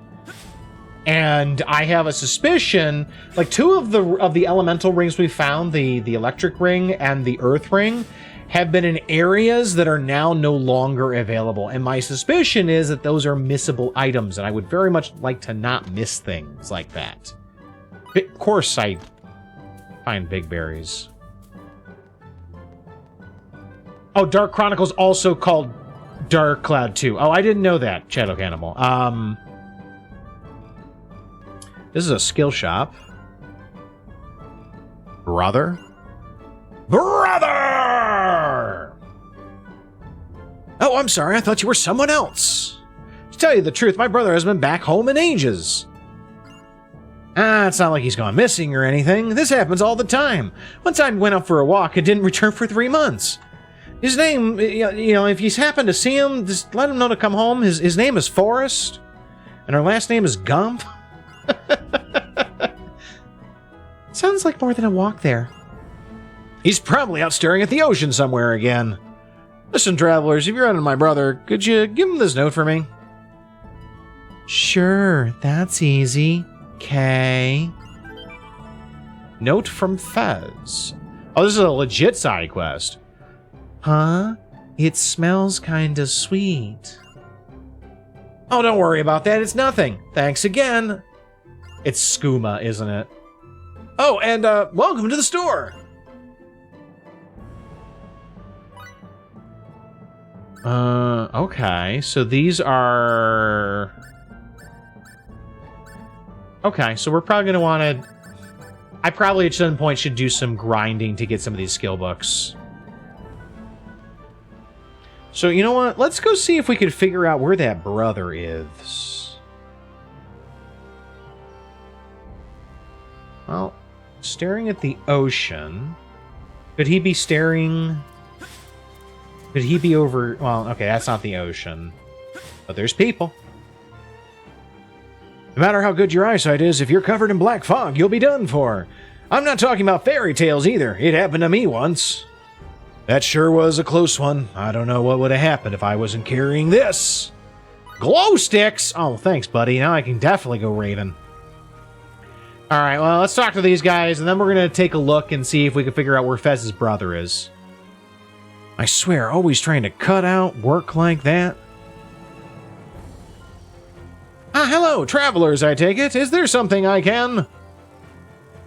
And I have a suspicion, like two of the elemental rings we found, the electric ring and the earth ring, have been in areas that are now no longer available. And my suspicion is that those are missable items, and I would very much like to not miss things like that. Of course I find big berries. Oh, Dark Chronicles also called Dark Cloud 2. Oh, I didn't know that, Shadow Cannibal. This is a skill shop. Brother? Brother! Oh, I'm sorry. I thought you were someone else. To tell you the truth, my brother has been back home in ages. It's not like he's gone missing or anything. This happens all the time. One time he went out for a walk and didn't return for 3 months. His name, you know, if you happen to see him, just let him know to come home. His name is Forrest, and her last name is Gump. Sounds like more than a walk there. He's probably out staring at the ocean somewhere again. Listen, travelers, if you're running my brother, could you give him this note for me? Sure, that's easy. Okay. Note from Fez. Oh, this is a legit side quest. Huh? It smells kinda sweet. Oh, don't worry about that. It's nothing. Thanks again. It's skooma, isn't it? Oh, and welcome to the store. Okay. So these are... Okay, so we're probably going to want to... I probably at some point should do some grinding to get some of these skill books. So, you know what? Let's go see if we can figure out where that brother is. Well, staring at the ocean. Could he be staring... Could he be over... Well, okay, that's not the ocean. But there's people. No matter how good your eyesight is, if you're covered in black fog, you'll be done for. I'm not talking about fairy tales either. It happened to me once. That sure was a close one. I don't know what would have happened if I wasn't carrying this. Glow sticks! Oh, thanks, buddy. Now I can definitely go Raven. Alright, well, let's talk to these guys, and then we're going to take a look and see if we can figure out where Fez's brother is. I swear, always trying to cut out work like that. Ah, hello, travelers, I take it. Is there something I can...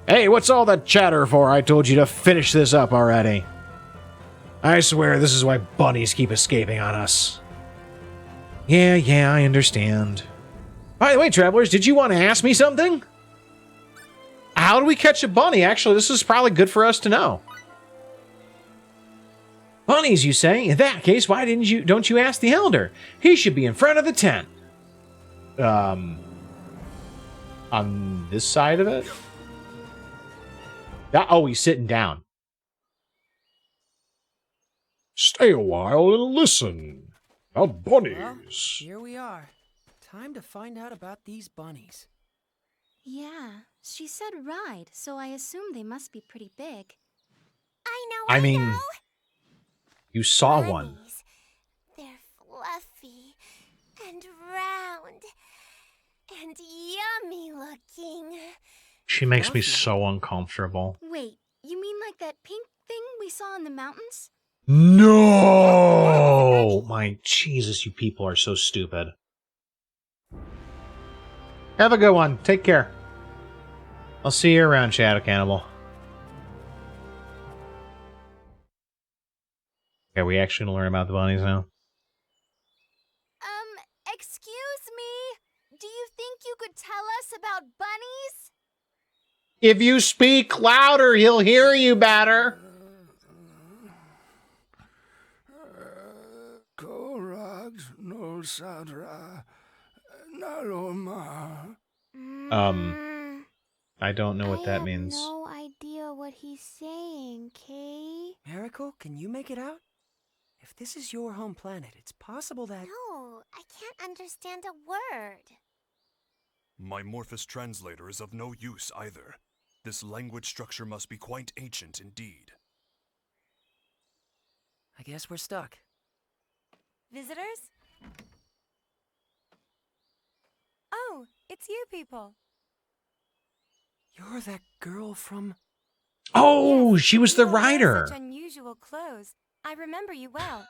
Hey, what's all that chatter for? I told you to finish this up already. I swear, this is why bunnies keep escaping on us. Yeah, I understand. By the way, travelers, did you want to ask me something? How do we catch a bunny? Actually, this is probably good for us to know. Bunnies, you say? In that case, why don't you ask the elder? He should be in front of the tent. On this side of it? Oh, he's sitting down. Stay a while and listen. About bunnies. Well, here we are. Time to find out about these bunnies. Yeah, she said ride, so I assume they must be pretty big. I mean, know. you saw one. Bunnies. They're fluffy and round and yummy looking. She makes me Fluffy? so uncomfortable. Wait, you mean like that pink thing we saw in the mountains? No! My Jesus, you people are so stupid. Have a good one. Take care. I'll see you around, Shadow Cannibal. Okay, we actually gonna learn about the bunnies now. Excuse me? Do you think you could tell us about bunnies? If you speak louder, he'll hear you better. Korax no sadra naloma. I don't know what that I means. have no idea what he's saying, Kay. Miracle, can you make it out? If this is your home planet, it's possible that... No, I can't understand a word. My Morphous translator is of no use either. This language structure must be quite ancient indeed. I guess we're stuck. Visitors? Oh, it's you people. You're that girl from... Oh, Yes, she was you the all wear writer. Such unusual clothes. I remember you well.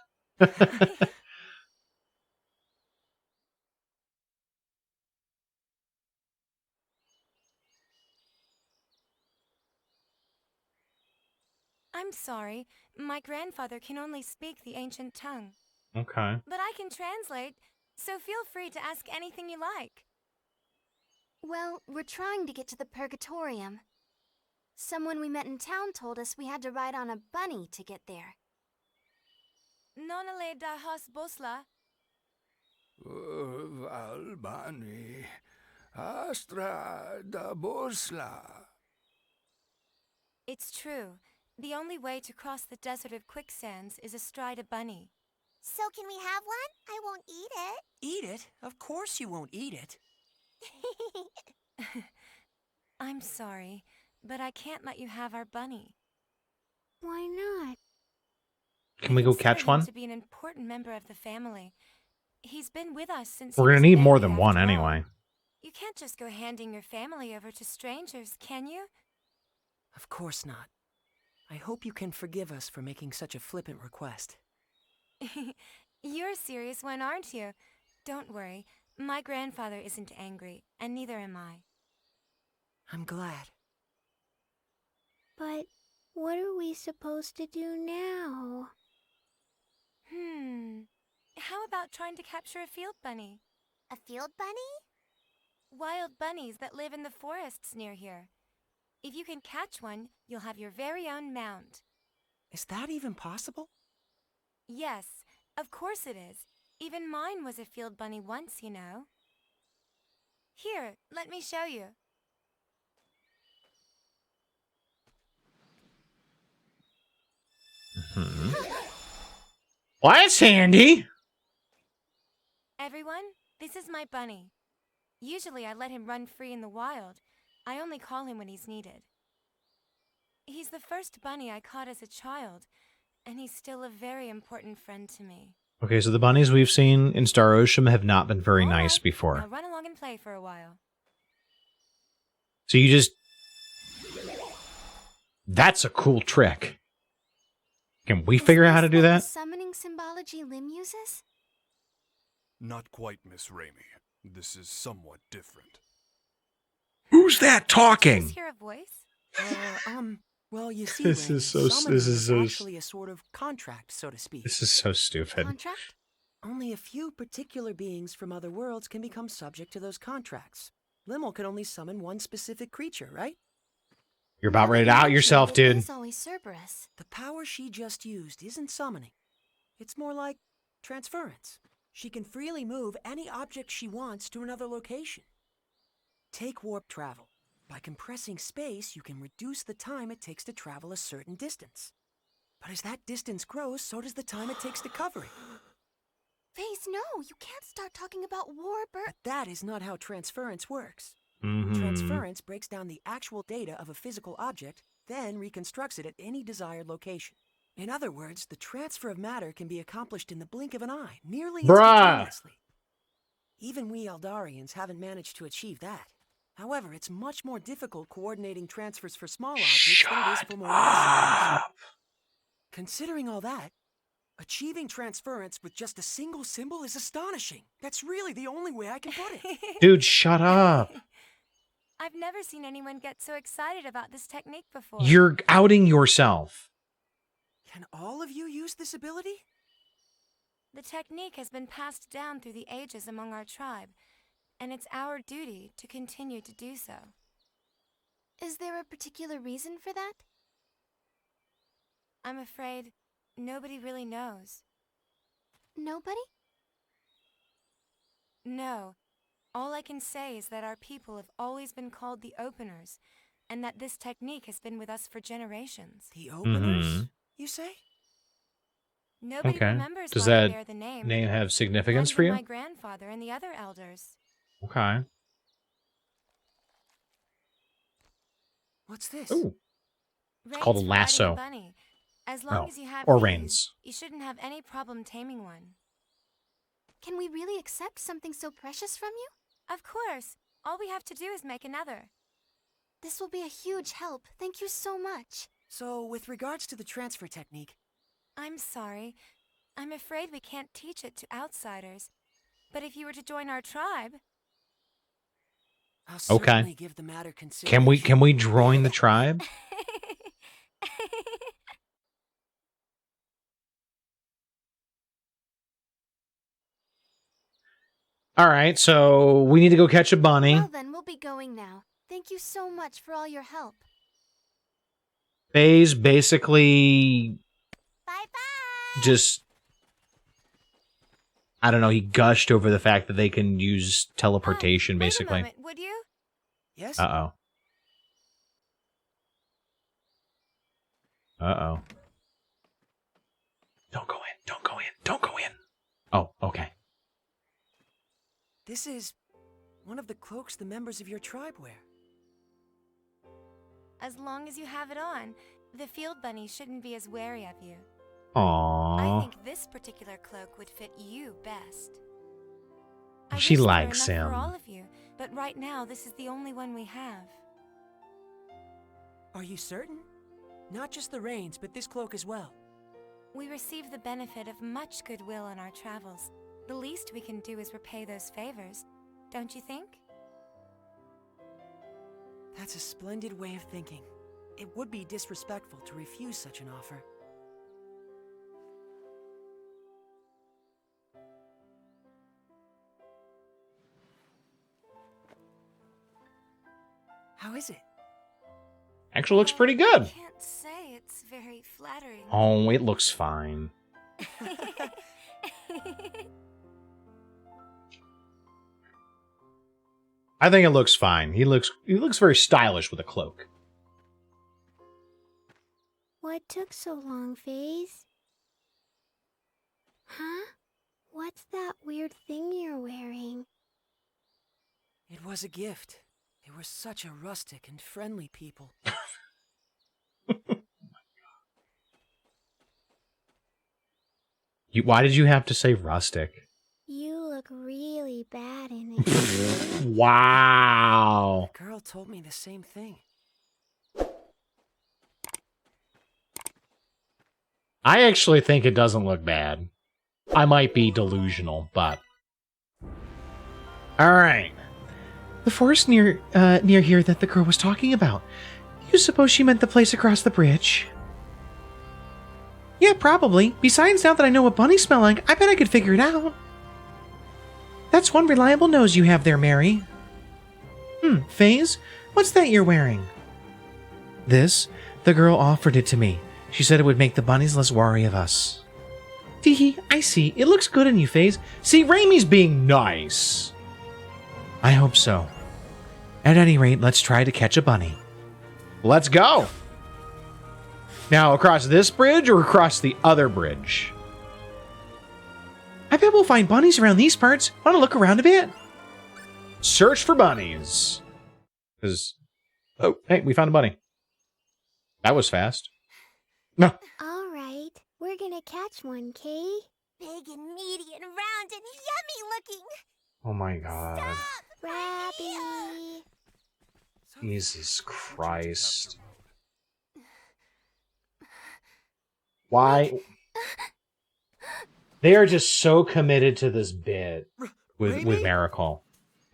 I'm sorry. My grandfather can only speak the ancient tongue. Okay. But I can translate, so feel free to ask anything you like. Well, we're trying to get to the Purgatorium. Someone we met in town told us we had to ride on a bunny to get there. Nonale da has bosla. Valbani astra da bosla. It's true. The only way to cross the desert of quicksands is astride a bunny. So can we have one? I won't eat it. Eat it? Of course you won't eat it. I'm sorry, but I can't let you have our bunny. Why not? Can we go Consider catch him one? to be an important member of the family. He's been with us since We're he gonna was need a more baby than one after all. anyway. You can't just go handing your family over to strangers, can you? Of course not. I hope you can forgive us for making such a flippant request. You're a serious one, aren't you? Don't worry. My grandfather isn't angry, and neither am I. I'm glad. But what are we supposed to do now? How about trying to capture a field bunny? A field bunny? Wild bunnies that live in the forests near here. If you can catch one, you'll have your very own mount. Is that even possible? Yes, of course it is. Even mine was a field bunny once, you know. Here, let me show you. Well, that's handy. Everyone, this is my bunny. Usually I let him run free in the wild. I only call him when he's needed. He's the first bunny I caught as a child, and he's still a very important friend to me. Okay, so the bunnies we've seen in Star Ocean have not been very All nice right, before. Now run along and play for a while. So you just... That's a cool trick. Can we figure out how to do that? The summoning symbology Lim uses? Not quite, Miss Raimi. This is somewhat different. Who's that Did you talking? just hear a voice? Well, you see, This Rainey, is so- summoning this is so- actually a sort of contract, so to speak. This is so stupid. Contract? Only a few particular beings from other worlds can become subject to those contracts. Limmel can only summon one specific creature, right? You're about ready to out yourself, dude. It's always Cerberus. The power she just used isn't summoning. It's more like transference. She can freely move any object she wants to another location. Take warp travel. By compressing space, you can reduce the time it takes to travel a certain distance. But as that distance grows, so does the time it takes to cover it. Phase, no, you can't start talking about warp or... But that is not how transference works. Mm-hmm. Transference breaks down the actual data of a physical object then reconstructs it at any desired location. In other words, the transfer of matter can be accomplished in the blink of an eye, nearly instantaneously. Even we Eldarians haven't managed to achieve that. However, it's much more difficult coordinating transfers for small objects than it is for more massive ones. Considering all that, achieving transference with just a single symbol is astonishing. That's really the only way I can put it. Dude, shut up. I've never seen anyone get so excited about this technique before. You're outing yourself. Can all of you use this ability? The technique has been passed down through the ages among our tribe, and it's our duty to continue to do so. Is there a particular reason for that? I'm afraid nobody really knows. Nobody? No. All I can say is that our people have always been called the Openers, and that this technique has been with us for generations. The Openers, you say? Nobody Okay. remembers Does why they that bear the name. name have significance Not for even you? my grandfather and the other elders. Okay. What's this? Ooh. It's called a for riding lasso. bunny. As long Oh, as you have or these, reins. you shouldn't have any problem taming one. Can we really accept something so precious from you? Of course. All we have to do is make another. This will be a huge help. Thank you so much. So, with regards to the transfer technique, I'm sorry. I'm afraid we can't teach it to outsiders. But if you were to join our tribe... I'll Okay. certainly give the matter consideration. Can we join the tribe? All right, so we need to go catch a bunny. Well then, we'll be going now. Thank you so much for all your help. Faye's basically Bye-bye. just, I don't know, he gushed over the fact that they can use teleportation, Wait a basically. moment, would you? Yes? Uh-oh. Uh-oh. Don't go in, don't go in, don't go in. Oh, okay. This is one of the cloaks the members of your tribe wear. As long as you have it on, the field bunny shouldn't be as wary of you. Aww. I think this particular cloak would fit you best. I She wish there were likes enough him. for all of you, but right now this is the only one we have. Are you certain? Not just the reins, but this cloak as well. We receive the benefit of much goodwill on our travels. The least we can do is repay those favors, don't you think? That's a splendid way of thinking. It would be disrespectful to refuse such an offer. How is it? Actually looks pretty good. I can't say it's very flattering. Oh, it looks fine. I think it looks fine. He looks very stylish with a cloak. What took so long, Faze? Huh? What's that weird thing you're wearing? It was a gift. They were such a rustic and friendly people. Why did you have to say rustic? You look really bad in it. Wow. The girl told me the same thing. I actually think it doesn't look bad. I might be delusional, but... Alright. The forest near here that the girl was talking about. You suppose she meant the place across the bridge? Yeah, probably. Besides, now that I know what bunnies smell like, I bet I could figure it out. That's one reliable nose you have there, Mary. Faze, what's that you're wearing? This? The girl offered it to me. She said it would make the bunnies less wary of us. Teehee, I see. It looks good on you, Faze. See, Raimi's being nice. I hope so. At any rate, let's try to catch a bunny. Let's go! Now, across this bridge or across the other bridge? I bet we'll find bunnies around these parts. Want to look around a bit? Search for bunnies. Oh, hey, we found a bunny. That was fast. No. All right, we're gonna catch one, Kay. Big and meaty and round and yummy looking. Oh my god. Stop! Rabby. Jesus Christ. Why? They are just so committed to this bit with Miracle.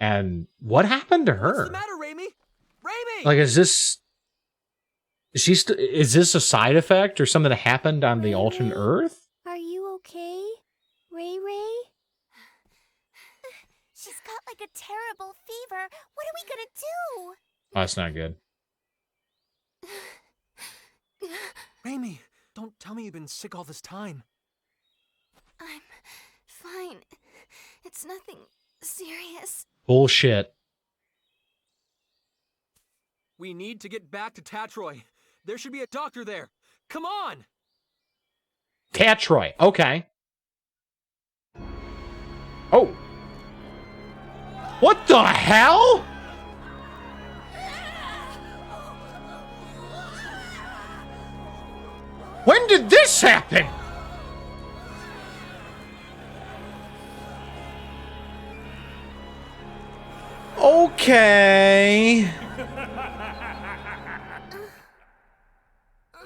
And what happened to her? What's the matter, Raimi? Raimi! Like, is this a side effect or something that happened on the alternate Earth? Are you okay, Ray Ray? She's got like a terrible fever. What are we gonna do? Oh, that's not good. Raimi, don't tell me you've been sick all this time. I'm fine. It's nothing serious. Bullshit. We need to get back to Tatroi. There should be a doctor there. Come on! Tatroi. Okay. Oh. What the hell? When did this happen? Okay.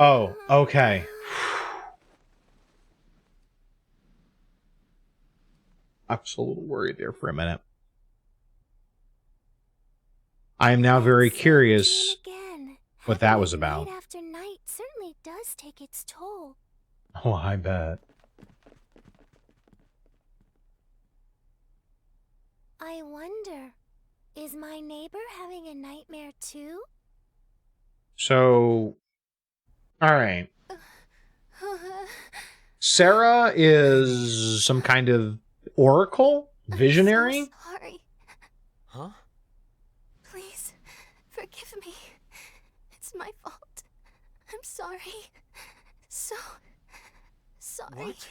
Oh, okay. I was a little worried there for a minute. I am now very curious what that was about. Night after night certainly does take its toll. Oh, I bet. I wonder, is my neighbor having a nightmare too? So, all right. Sarah is some kind of oracle? Visionary? I'm so sorry. Huh? Please, forgive me. It's my fault. I'm sorry. So sorry. What?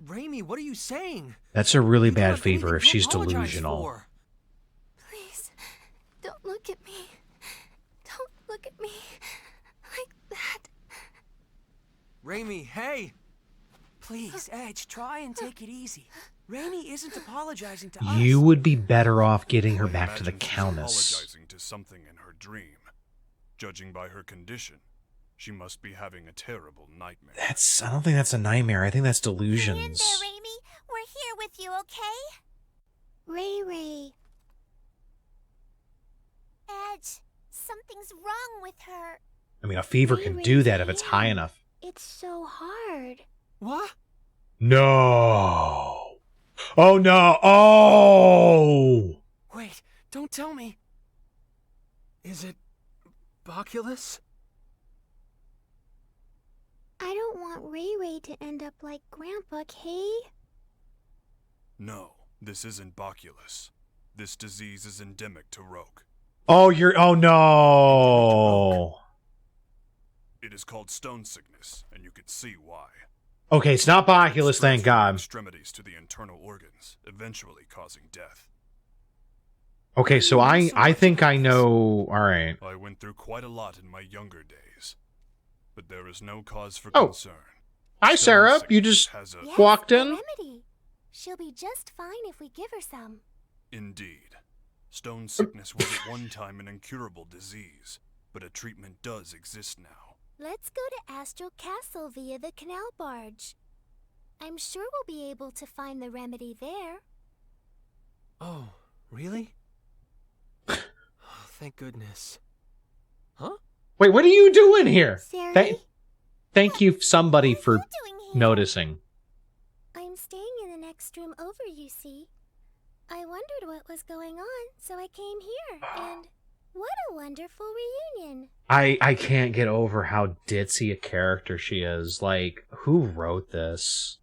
Raimi, what are you saying? That's a really You don't bad have anything fever if to she's apologize delusional. for. Please, don't look at me. Don't look at me like that. Raimi, hey! Please, Edge, try and take it easy. Raimi isn't apologizing to us. You would be better off getting her I back to the imagine she's Countess. apologizing to something in her dream. Judging by her condition, she must be having a terrible nightmare. I don't think that's a nightmare. I think that's Hang in delusions. there, Raimi. We're here with you, okay? Ray Ray. Edge, something's wrong with her. I mean, a fever can do that if it's high enough. It's so hard. What? No. Oh, no. Oh! Wait, don't tell me. Is it Boculus? I don't want Ray Ray to end up like Grandpa, Kay. No, this isn't Boculus. This disease is endemic to Roak. Oh, oh, no. It is called stone sickness, and you can see why. Okay, it's not Boculus, thank Spreads from God. extremities to the internal organs, eventually causing death. Okay, so I think I know. All right. I went through quite a lot in my younger days, but there is no cause for Oh. concern. Hi, Stone Sarah. You sickness just has a Yes, walked the in? remedy. She'll be just fine if we give her some. Indeed. Stone sickness was at one time an incurable disease, but a treatment does exist now. Let's go to Astral Castle via the canal barge. I'm sure we'll be able to find the remedy there. Oh, really? Oh, thank goodness. Huh? Wait, what are you doing here? Sari? Thank you, somebody, for What are you doing here? noticing. I'm staying in the next room over, you see. I wondered what was going on, so I came here, and what a wonderful reunion. I can't get over how ditzy a character she is. Like, who wrote this?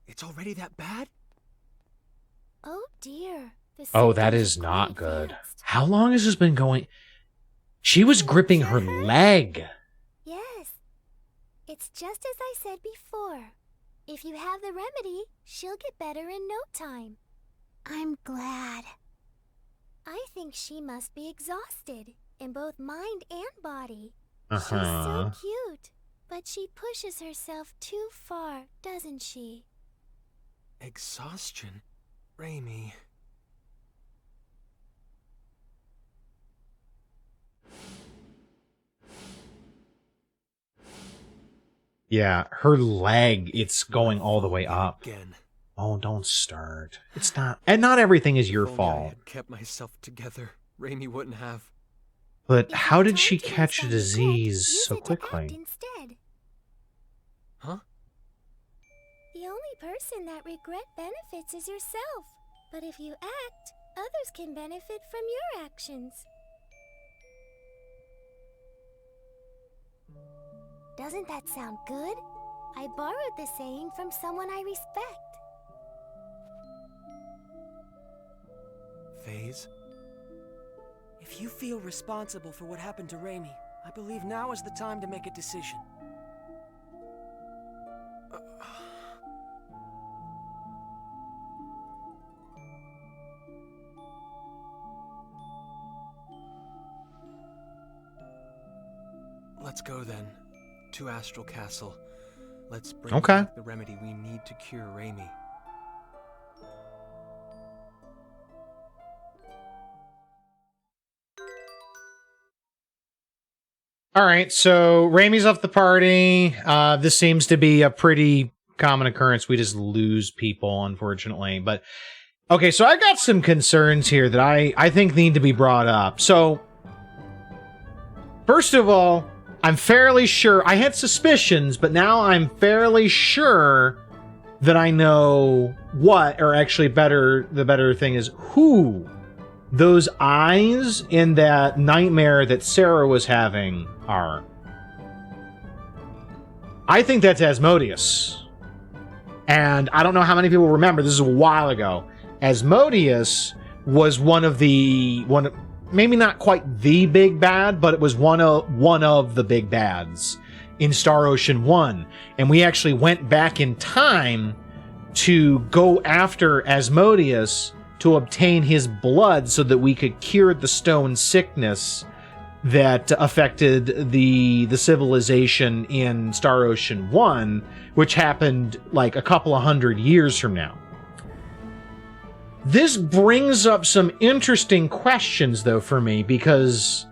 It's already that bad? Oh dear. The Oh, that symptoms is are not quite good. advanced. How long has this been going? She was gripping her leg. Yes. It's just as I said before. If you have the remedy, she'll get better in no time. I'm glad. I think she must be exhausted in both mind and body. She's so cute, but she pushes herself too far, doesn't she? Exhaustion? Raimi. Yeah, her leg, it's going all the way up. Again. Oh, don't start. It's not, and not everything is your If only I fault. had kept myself together, Raimi wouldn't have. But If how you're did she tired to catch a rest on your tech, disease use so it to act quickly? instead. Huh? The only person that regret benefits is yourself. But if you act, others can benefit from your actions. Doesn't that sound good? I borrowed the saying from someone I respect. Phase? If you feel responsible for what happened to Raimi, I believe now is the time to make a decision. Let's go then. To Astral Castle. Let's bring Okay. back the remedy we need to cure Raimi. All right, so Raimi's off the party. This seems to be a pretty common occurrence. We just lose people, unfortunately. But okay, so I got some concerns here that I think need to be brought up. So, first of all, I'm fairly sure I had suspicions, but now I'm fairly sure that I know what, or actually the better thing is who those eyes in that nightmare that Sarah was having are. I think that's Asmodeus. And I don't know how many people remember, this is a while ago. Asmodeus was maybe not quite the big bad, but it was one of the big bads in Star Ocean 1. And we actually went back in time to go after Asmodeus to obtain his blood so that we could cure the stone sickness that affected the civilization in Star Ocean 1, which happened like a couple of 100 years from now. This brings up some interesting questions, though, for me, because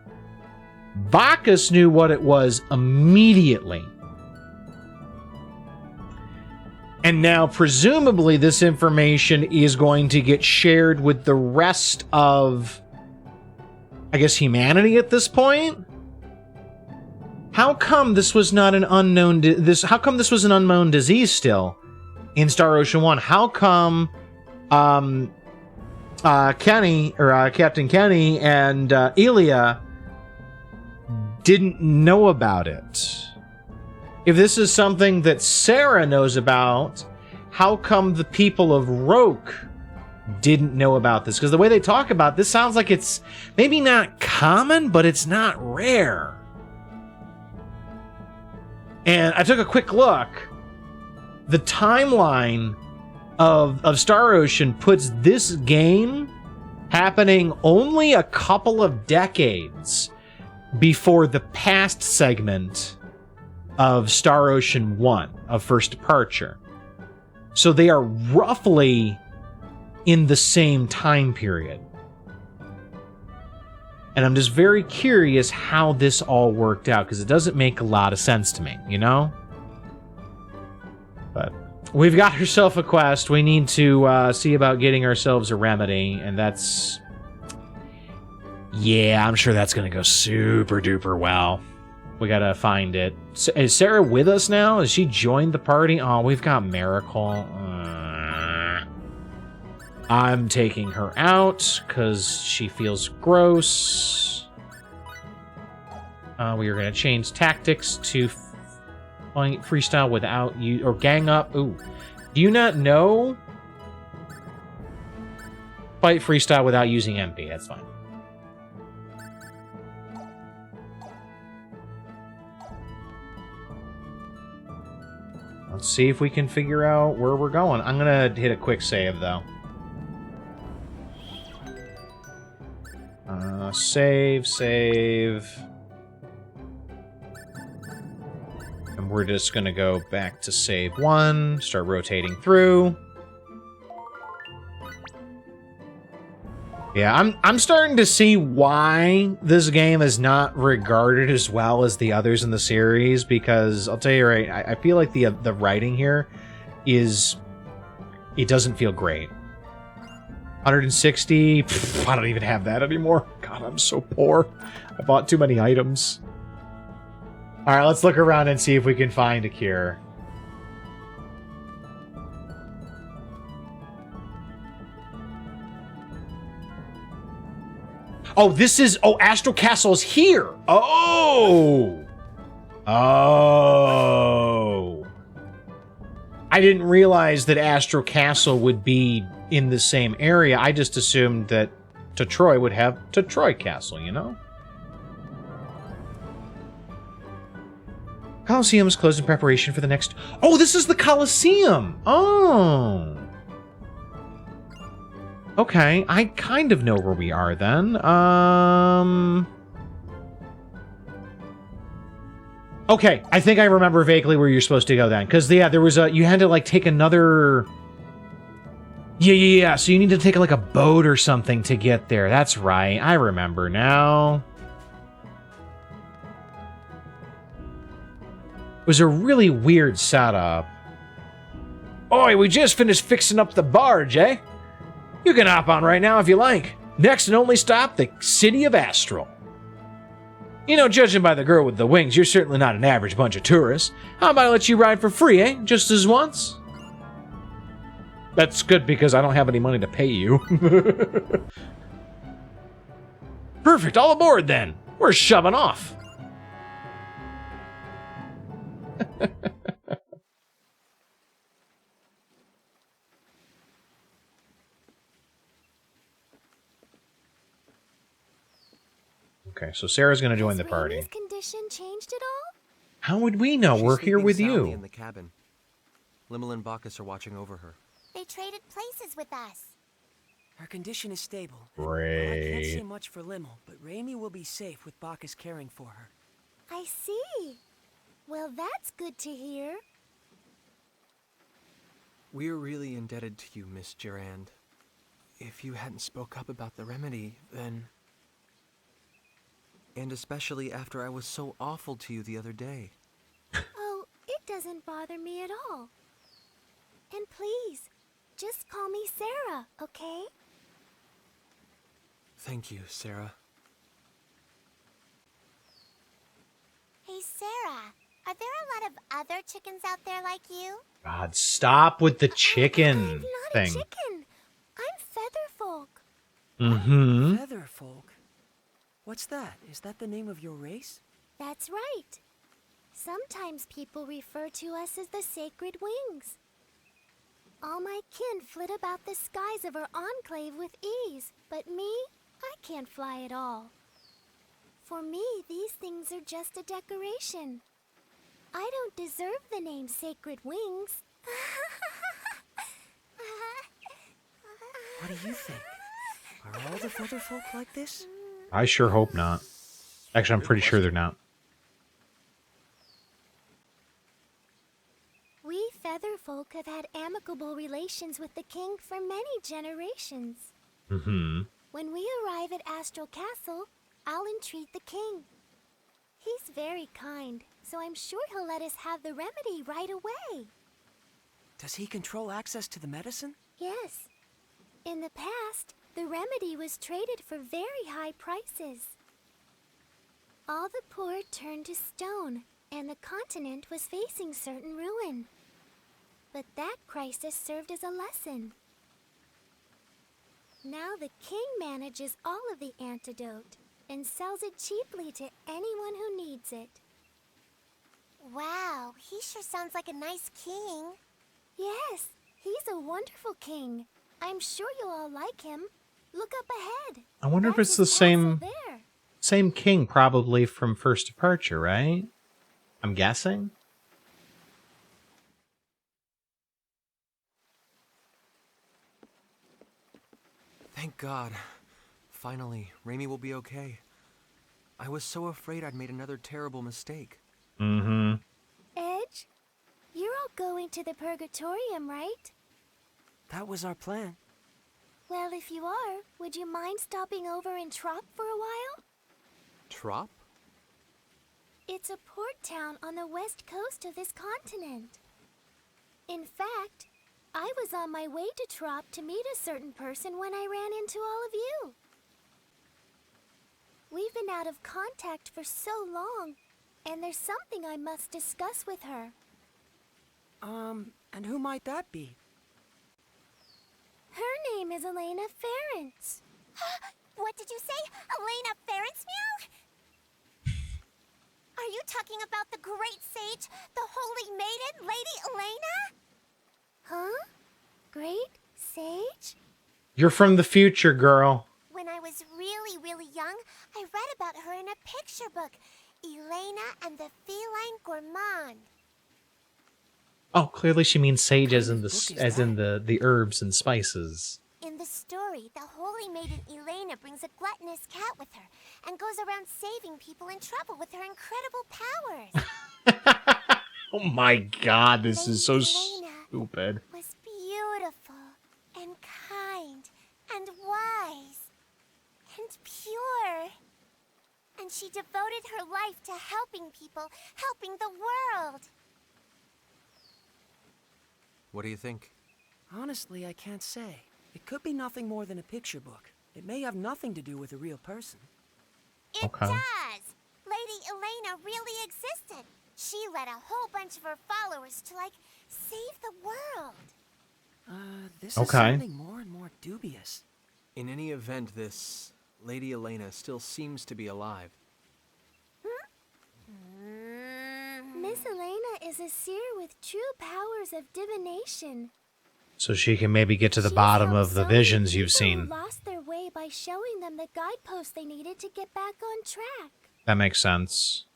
Bacchus knew what it was immediately. And now, presumably, this information is going to get shared with the rest of, I guess, humanity at this point? How come this was not an unknown... How come this was an unknown disease still in Star Ocean 1? How come Kenny, or Captain Kenny and Elia didn't know about it? If this is something that Sarah knows about, how come the people of Roak didn't know about this? Because the way they talk about this sounds like it's maybe not common, but it's not rare. And I took a quick look. The timeline of Star Ocean puts this game happening only a couple of decades before the past segment of Star Ocean 1, of First Departure. So they are roughly in the same time period. And I'm just very curious how this all worked out, because it doesn't make a lot of sense to me, you know? But we've got ourselves a quest. We need to see about getting ourselves a remedy, and that's... Yeah, I'm sure that's going to go super duper well. We gotta find it. Is Sarah with us now? Has she joined the party? Oh, we've got Miracle. I'm taking her out because she feels gross. We are gonna change tactics to freestyle without you, or gang up. Ooh, do you not know? Fight freestyle without using MP. That's fine. Let's see if we can figure out where we're going. I'm gonna hit a quick save, though. Save. And we're just gonna go back to save 1, start rotating through. Yeah, I'm starting to see why this game is not regarded as well as the others in the series, because I'll tell you right, I feel like the writing here is, it doesn't feel great. 160, I don't even have that anymore. God, I'm so poor. I bought too many items. All right, let's look around and see if we can find a cure. Oh, this is... Oh, Astral Castle's here! Oh! Oh! I didn't realize that Astral Castle would be in the same area. I just assumed that Tatroi would have Tatroi Castle, you know? Colosseum is closed in preparation for the next... Oh, this is the Colosseum! Oh! Okay, I kind of know where we are then. Okay, I think I remember vaguely where you're supposed to go then. Because, yeah, there was a... You had to, like, take another... Yeah. So you need to take, like, a boat or something to get there. That's right. I remember now. It was a really weird setup. Oi, we just finished fixing up the barge, eh? You can hop on right now if you like. Next and only stop, the city of Astral. You know, judging by the girl with the wings, you're certainly not an average bunch of tourists. How about I let you ride for free, eh? Just this once? That's good because I don't have any money to pay you. Perfect, all aboard then. We're shoving off. Okay, so Sarah's going to join the party. Has Rainey's condition changed at all? How would we know? We're here with soundly you. in the cabin. Limmel and Bacchus are watching over her. They traded places with us. Her condition is stable. Great. Well, I can't say much for Limmel, but Raimi will be safe with Bacchus caring for her. I see. Well, that's good to hear. We're really indebted to you, Miss Gerand. If you hadn't spoke up about the remedy, then... And especially after I was so awful to you the other day. Oh, it doesn't bother me at all. And please, just call me Sarah, okay? Thank you, Sarah. Hey, Sarah, are there a lot of other chickens out there like you? God, stop with the chicken I'm not thing. a chicken. I'm featherfolk. Mm-hmm. Featherfolk? What's that? Is that the name of your race? That's right. Sometimes people refer to us as the Sacred Wings. All my kin flit about the skies of our enclave with ease, but me, I can't fly at all. For me, these things are just a decoration. I don't deserve the name Sacred Wings. What do you think? Are all the featherfolk like this? I sure hope not. Actually, I'm pretty sure they're not. We featherfolk have had amicable relations with the king for many generations. Mm-hmm. When we arrive at Astral Castle, I'll entreat the king. He's very kind, so I'm sure he'll let us have the remedy right away. Does he control access to the medicine? Yes. In the past, the remedy was traded for very high prices. All the poor turned to stone, and the continent was facing certain ruin. But that crisis served as a lesson. Now the king manages all of the antidote and sells it cheaply to anyone who needs it. Wow, he sure sounds like a nice king. Yes, he's a wonderful king. I'm sure you'll all like him. Look up ahead. I wonder if That's it's the his castle same there. same king, probably from First Departure, right? I'm guessing. Thank God. Finally, Raimi will be okay. I was so afraid I'd made another terrible mistake. Mm-hmm. Edge, you're all going to the Purgatorium, right? That was our plan. Well, if you are, would you mind stopping over in Trop for a while? Trop? It's a port town on the west coast of this continent. In fact, I was on my way to Trop to meet a certain person when I ran into all of you. We've been out of contact for so long, and there's something I must discuss with her. And who might that be? Her name is Elena Ference. What did you say? Elena Ference, meow? Are you talking about the great sage, the holy maiden, Lady Elena? Huh? Great sage? You're from the future, girl. When I was really, really young, I read about her in a picture book, Elena and the Feline Gourmand. Oh, clearly she means sage What as in kind of book is the in the herbs and spices. In the story, the holy maiden Elena brings a gluttonous cat with her and goes around saving people in trouble with her incredible powers. Oh my god, this is so Lady Elena stupid. was beautiful and kind and wise and pure. And she devoted her life to helping people, helping the world. What do you think? Honestly, I can't say. It could be nothing more than a picture book. It may have nothing to do with a real person. It Okay. does. Lady Elena really existed. She led a whole bunch of her followers to, save the world. This is Okay. sounding more and more dubious. In any event, this Lady Elena still seems to be alive. Miss Elena is a seer with true powers of divination. So she can maybe get to the She's bottom helped of the so many visions you've people who seen. lost their way by showing them the guideposts they needed to get back on track. That makes sense.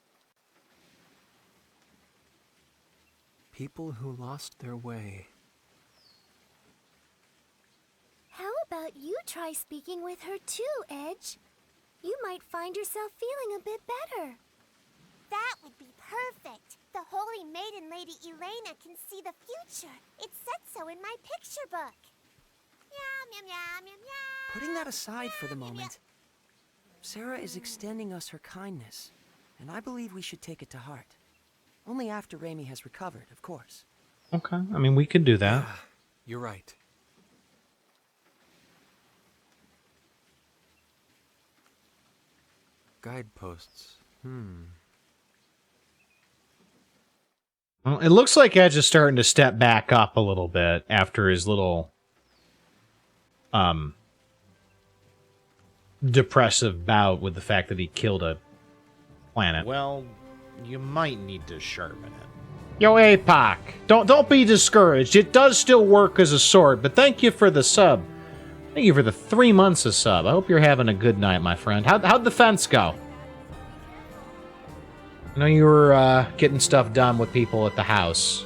People who lost their way. How about you try speaking with her too, Edge? You might find yourself feeling a bit better. That would be perfect. The holy maiden Lady Elena can see the future. It said so in my picture book. Meow, meow, meow, meow, meow. Putting that aside for the Meow, meow, meow. moment, Sarah is extending us her kindness, and I believe we should take it to heart. Only after Raimi has recovered, of course. Okay, I mean, we could do that. You're right. Guideposts. Well, it looks like Edge is starting to step back up a little bit after his little depressive bout with the fact that he killed a planet. Well, you might need to sharpen it. Yo, APOC, don't be discouraged. It does still work as a sword, but thank you for the sub. Thank you for the 3 months of sub. I hope you're having a good night, my friend. How'd the fence go? I know you were getting stuff done with people at the house.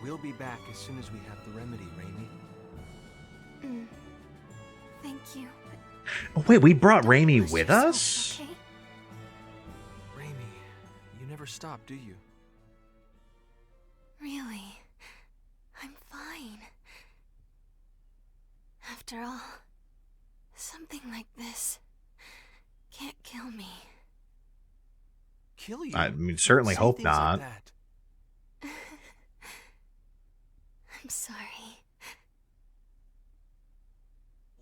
We'll be back as soon as we have the remedy, Raimi. Thank you. Oh, wait, we brought Don't Raimi push with yourself, us? Okay? Raimi, you never stop, do you? Really? I'm fine. After all, something like this can't kill me. Kill you? I mean, certainly Say hope things like not. that. I'm sorry.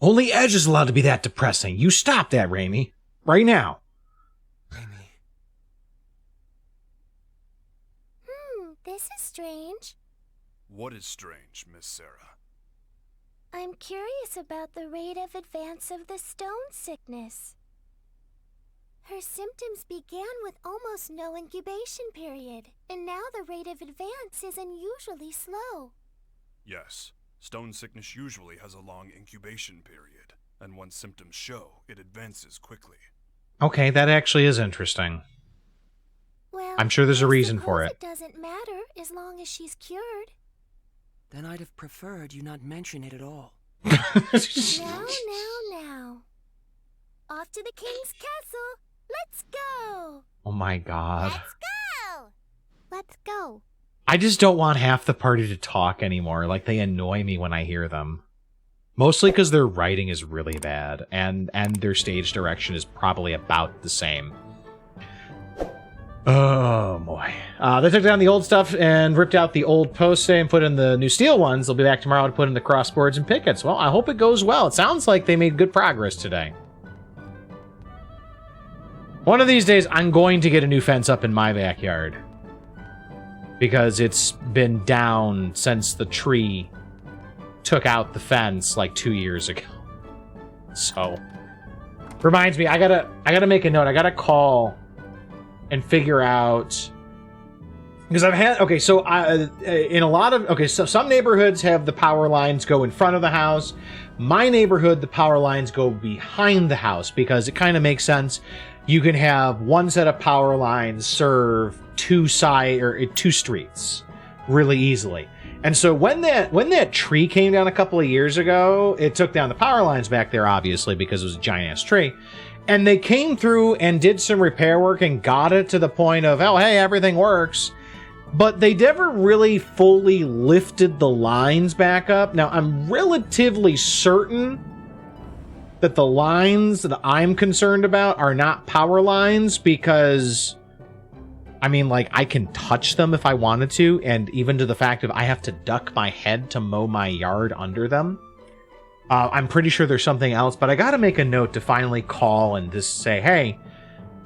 Only Edge is allowed to be that depressing. You stop that, Raimi. Right now. Raimi, This is strange. What is strange, Miss Sarah? I'm curious about the rate of advance of the stone sickness. Her symptoms began with almost no incubation period, and now the rate of advance is unusually slow. Yes, stone sickness usually has a long incubation period, and once symptoms show, it advances quickly. Okay, that actually is interesting. Well, I'm sure there's a reason for Suppose it. it doesn't matter as long as she's cured. Then I'd have preferred you not mention it at all. Now. Off to the king's castle. Let's go. Oh my god. Let's go! Let's go. I just don't want half the party to talk anymore. Like, they annoy me when I hear them. Mostly because their writing is really bad, and their stage direction is probably about the same. Oh boy. They took down the old stuff and ripped out the old posts and put in the new steel ones. They'll be back tomorrow to put in the crossboards and pickets. Well, I hope it goes well. It sounds like they made good progress today. One of these days, I'm going to get a new fence up in my backyard. Because it's been down since the tree took out the fence like 2 years ago. So, reminds me, I gotta make a note. I gotta call and figure out, because I've had, okay, so in a lot of, okay, so some neighborhoods have the power lines go in front of the house. My neighborhood, the power lines go behind the house because it kind of makes sense. You can have one set of power lines serve two streets really easily. And so when that tree came down a couple of years ago, it took down the power lines back there, obviously, because it was a giant ass tree. And they came through and did some repair work and got it to the point of, oh, hey, everything works. But they never really fully lifted the lines back up. Now, I'm relatively certain that the lines that I'm concerned about are not power lines because, I mean, like, I can touch them if I wanted to, and even to the fact of I have to duck my head to mow my yard under them. I'm pretty sure there's something else, but I gotta make a note to finally call and just say, hey,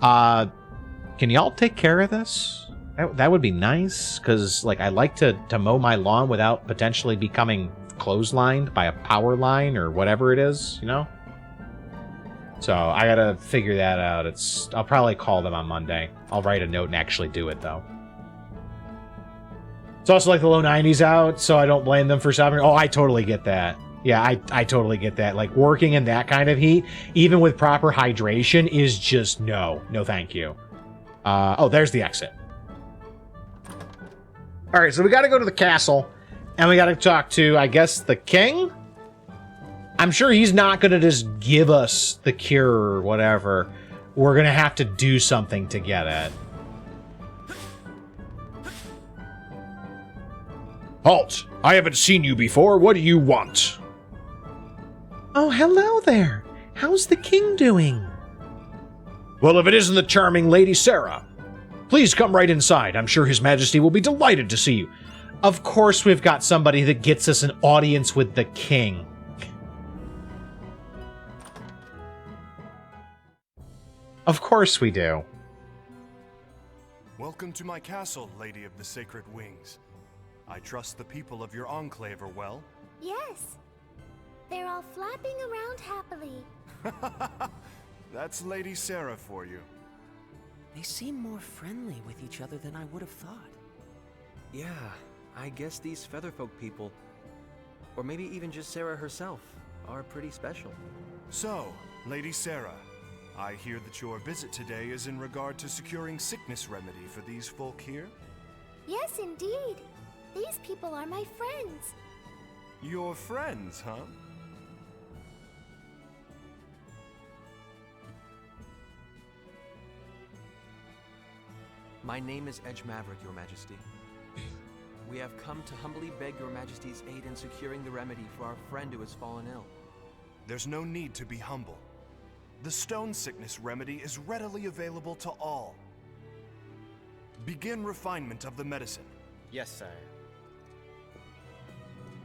can y'all take care of this? That would be nice, because, like, I like to mow my lawn without potentially becoming clotheslined by a power line or whatever it is, you know? So I gotta figure that out. I'll probably call them on Monday. I'll write a note and actually do it, though. It's also like the low 90s out, so I don't blame them for stopping. Oh, I totally get that. Yeah, I totally get that. Like, working in that kind of heat, even with proper hydration, is just no thank you. Oh, there's the exit. All right, so we got to go to the castle, and we got to talk to, I guess, the king? I'm sure he's not going to just give us the cure or whatever. We're going to have to do something to get it. Halt! I haven't seen you before. What do you want? Oh, hello there. How's the king doing? Well, if it isn't the charming Lady Sarah, please come right inside. I'm sure His Majesty will be delighted to see you. Of course we've got somebody that gets us an audience with the king. Of course we do. Welcome to my castle, Lady of the Sacred Wings. I trust the people of your enclave are well. Yes. They're all flapping around happily. That's Lady Sarah for you. They seem more friendly with each other than I would have thought. Yeah, I guess these featherfolk people, or maybe even just Sarah herself, are pretty special. So, Lady Sarah, I hear that your visit today is in regard to securing sickness remedy for these folk here? Yes, indeed. These people are my friends. Your friends, huh? My name is Edge Maverick, Your Majesty. We have come to humbly beg Your Majesty's aid in securing the remedy for our friend who has fallen ill. There's no need to be humble. The stone sickness remedy is readily available to all. Begin refinement of the medicine. Yes, sire.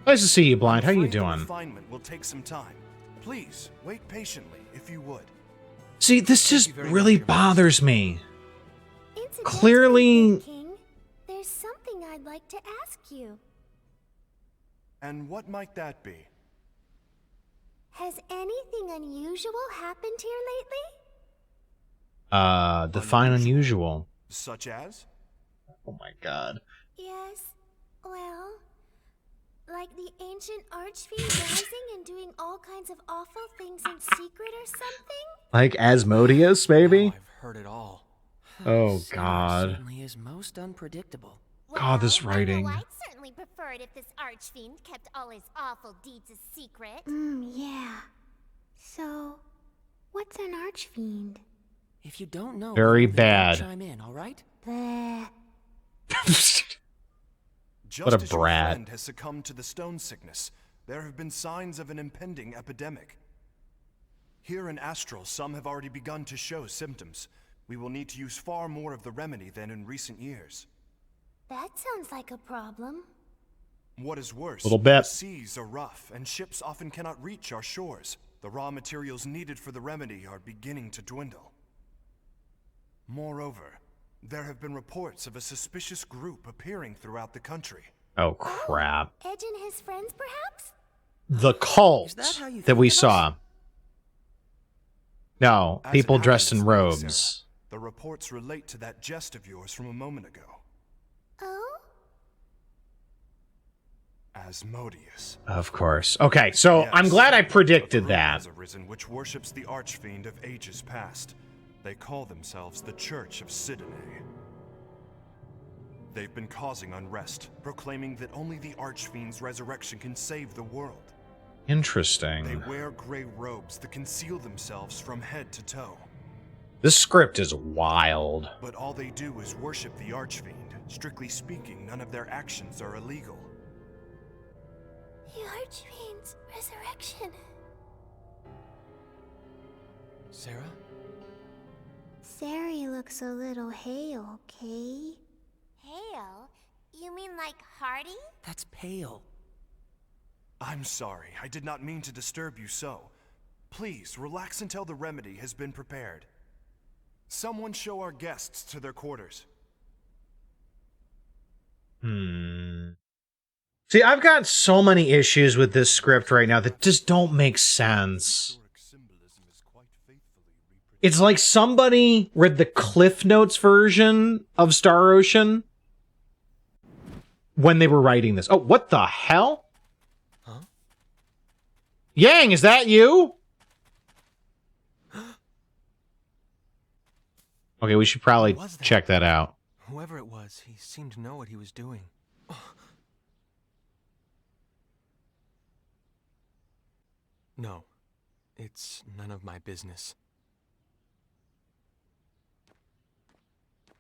Nice to see you, Blind. How you The doing? refinement will take some time. Please, wait patiently, if you would. See, this just really bothers me. Incidentally, Clearly... King, there's something I'd like to ask you. And what might that be? Has anything unusual happened here lately? Define unusual. Such as? Oh my god. Yes, well, like the ancient archfiend rising and doing all kinds of awful things in secret or something? Like Asmodeus, maybe? Oh, I've heard it all. Oh, Sarah God. certainly is most unpredictable. God, this Well, I know writing. I'd certainly prefer it if this archfiend kept all his awful deeds a secret. Yeah. So, what's an archfiend? If you don't know, Very then don't bad. chime in, all right? Bleh. Just What a as your brat. friend has succumbed to the stone sickness, there have been signs of an impending epidemic. Here in Astral, some have already begun to show symptoms. We will need to use far more of the remedy than in recent years. That sounds like a problem. What is worse, Little bit. the seas are rough, and ships often cannot reach our shores. The raw materials needed for the remedy are beginning to dwindle. Moreover, there have been reports of a suspicious group appearing throughout the country. Oh, crap. Edge and his friends, perhaps? The cult Is that how you that think we of us? saw. No, As people it dressed in happens, Lady robes. Sarah, the reports relate to that jest of yours from a moment ago. Oh? Asmodeus. Of course. Okay, so Yes, I'm glad I a predicted group that. has arisen which worships the archfiend of ages past. They call themselves the Church of Sidene. They've been causing unrest, proclaiming that only the archfiend's resurrection can save the world. They Interesting. wear gray robes that conceal themselves from head to toe. This script is wild. But all they do is worship the archfiend. Strictly speaking, none of their actions are illegal. The archfiend's resurrection. Sarah? Sari looks a little hale, Kay. Hale? You mean like Hardy? That's pale. I'm sorry, I did not mean to disturb you so. Please, relax until the remedy has been prepared. Someone show our guests to their quarters. See, I've got so many issues with this script right now that just don't make sense. It's like somebody read the Cliff Notes version of Star Ocean when they were writing this. Oh, what the hell? Huh? Yang, is that you? Okay, we should probably What was that? check that out. Whoever it was, he seemed to know what he was doing. No, it's none of my business.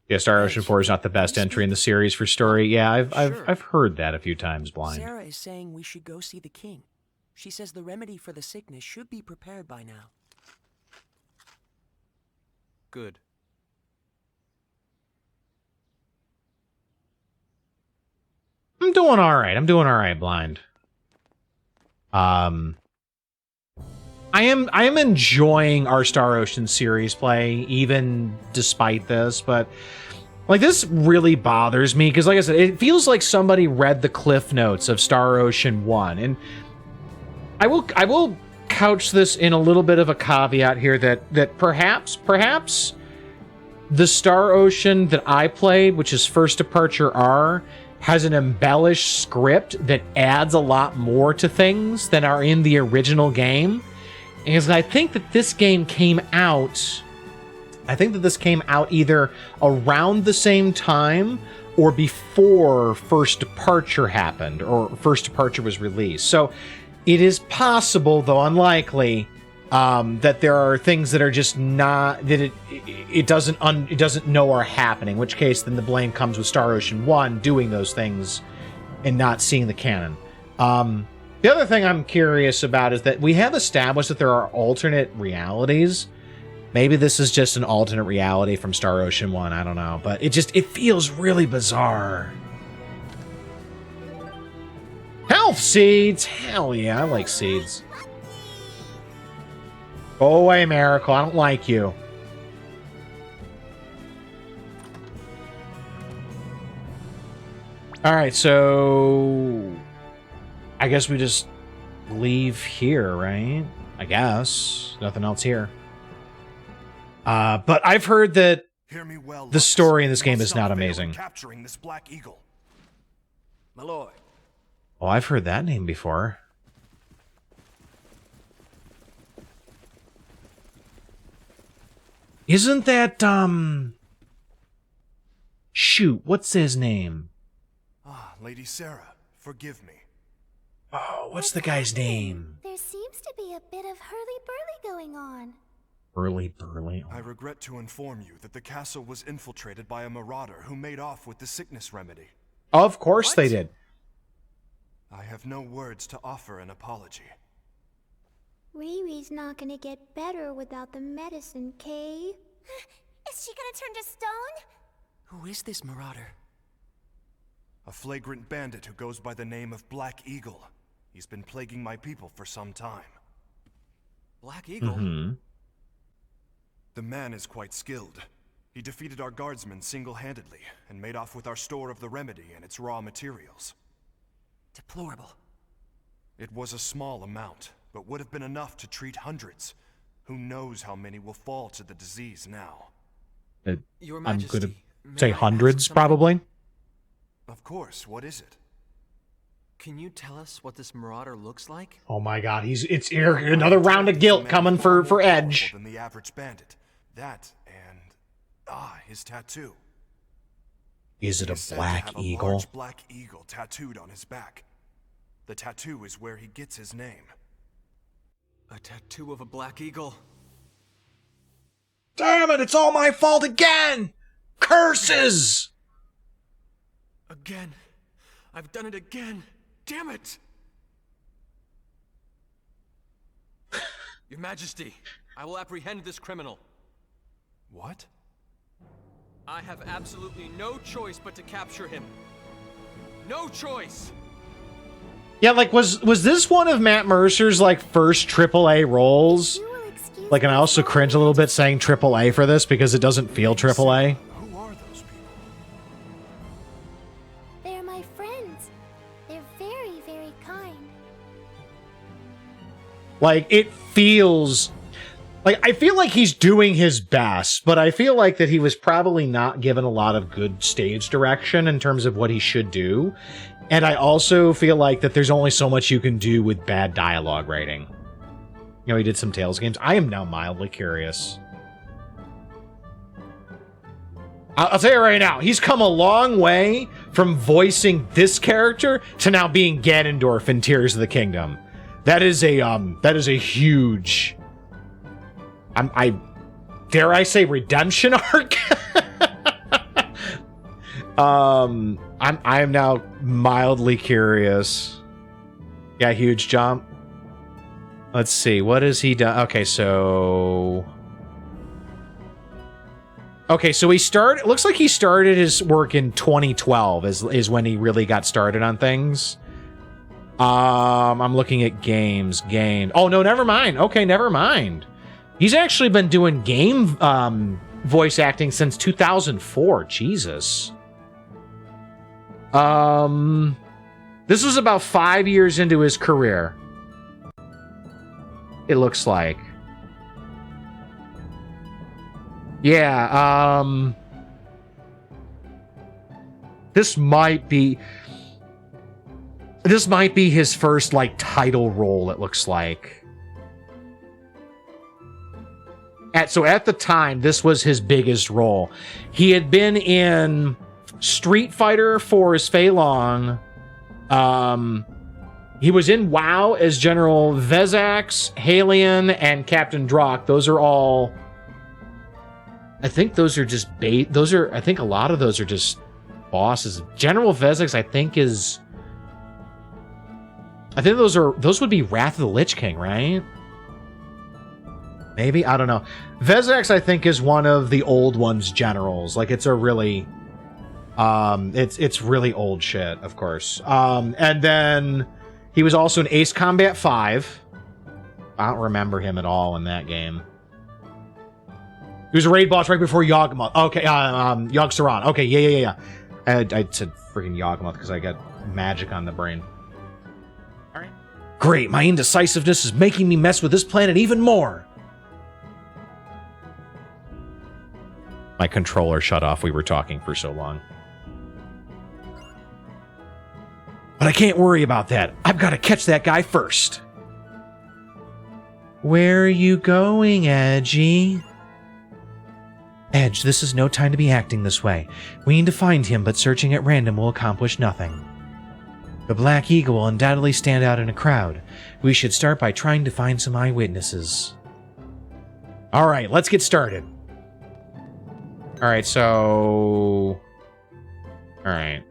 Yeah, Star Ocean 4 is not the best entry in the series for story. Yeah, Sure. I've heard that a few times, Blind. Sarah is saying we should go see the king. She says the remedy for the sickness should be prepared by now. Good. I'm doing all right, Blind. I am enjoying our Star Ocean series play, even despite this, but like this really bothers me because, like I said, it feels like somebody read the Cliff Notes of Star Ocean 1, and I will couch this in a little bit of a caveat here that perhaps the Star Ocean that I played, which is First Departure R, has an embellished script that adds a lot more to things than are in the original game. Because I think that this game came out... I think that this came out either around the same time or before First Departure happened, or First Departure was released. So it is possible, though unlikely, that there are things that are just not... that it doesn't know are happening, in which case then the blame comes with Star Ocean 1 doing those things and not seeing the canon. The other thing I'm curious about is that we have established that there are alternate realities. Maybe this is just an alternate reality from Star Ocean 1, I don't know. But it feels really bizarre. Health seeds! Hell yeah, I like seeds. Go away, Miracle, I don't like you. Alright, so... I guess we just leave here, right? I guess. Nothing else here. But I've heard that Hear me well, the story in this game Lux. is not Must fail in amazing. Capturing this Black Eagle. My lord, Oh, I've heard that name before. Isn't that, Shoot, what's his name? Ah, Lady Sarah, forgive me. Oh, what's the guy's name? There seems to be a bit of hurly-burly going on. Burly. I regret to inform you that the castle was infiltrated by a marauder who made off with the sickness remedy. Of course they did. I have no words to offer an apology. Riri's not gonna get better without the medicine, Kay. Is she gonna turn to stone? Who is this marauder? A flagrant bandit who goes by the name of Black Eagle. He's been plaguing my people for some time. Black Eagle? Mm-hmm. The man is quite skilled. He defeated our guardsmen single-handedly and made off with our store of the remedy and its raw materials. Deplorable. It was a small amount, but would have been enough to treat hundreds. Who knows how many will fall to the disease now? Your I'm Majesty, gonna may say I ask hundreds, something? probably. Of course, what is it? Can you tell us what this marauder looks like? Oh my god, it's here. Another round of guilt coming for Edge. Than the average bandit. That and his tattoo. Is it He a is said to black have a eagle? large black eagle tattooed on his back. The tattoo is where he gets his name. A tattoo of a black eagle? Damn it, it's all my fault again! Curses! Again. I've done it again. Damn it! Your Majesty, I will apprehend this criminal. What? I have absolutely no choice but to capture him. No choice! Yeah, like, was this one of Matt Mercer's, like, first AAA roles? Like, and I also cringe a little bit saying AAA for this because it doesn't feel AAA. Who are those people? They're my friends. They're very, very kind. Like, it feels... Like, I feel like he's doing his best, but I feel like that he was probably not given a lot of good stage direction in terms of what he should do. And I also feel like that there's only so much you can do with bad dialogue writing. You know, he did some Tales games. I am now mildly curious. I'll tell you right now, he's come a long way from voicing this character to now being Ganondorf in Tears of the Kingdom. That is a huge... I dare I say redemption arc? I am now mildly curious. Yeah, huge jump. Let's see, what has he done? Okay, so he started, it looks like he started his work in 2012 is when he really got started on things. I'm looking at games. Oh no, never mind. Okay, never mind. He's actually been doing game voice acting since 2004. Jesus. This was about 5 years into his career. It looks like. Yeah, this might be his first, like, title role, it looks like. So at the time, this was his biggest role. He had been in Street Fighter for his Fei Long. He was in WoW as General Vezax, Halion, and Captain Drock. Those are all... I think those are just I think a lot of those are just bosses. General Vezax, I think those would be Wrath of the Lich King, right? Maybe? I don't know. Vezax, I think, is one of the old ones generals. Like, it's a really... it's really old shit, of course. And then he was also in Ace Combat 5. I don't remember him at all in that game. He was a raid boss right before Yawgmoth. Okay, Yogg-Saron. Okay, yeah. I said freaking Yawgmoth because I got magic on the brain. All right. Great, my indecisiveness is making me mess with this planet even more. My controller shut off. We were talking for so long. But I can't worry about that. I've got to catch that guy first. Where are you going, Edgy? Edge, this is no time to be acting this way. We need to find him, but searching at random will accomplish nothing. The Black Eagle will undoubtedly stand out in a crowd. We should start by trying to find some eyewitnesses. Alright, let's get started. Alright, so... Alright.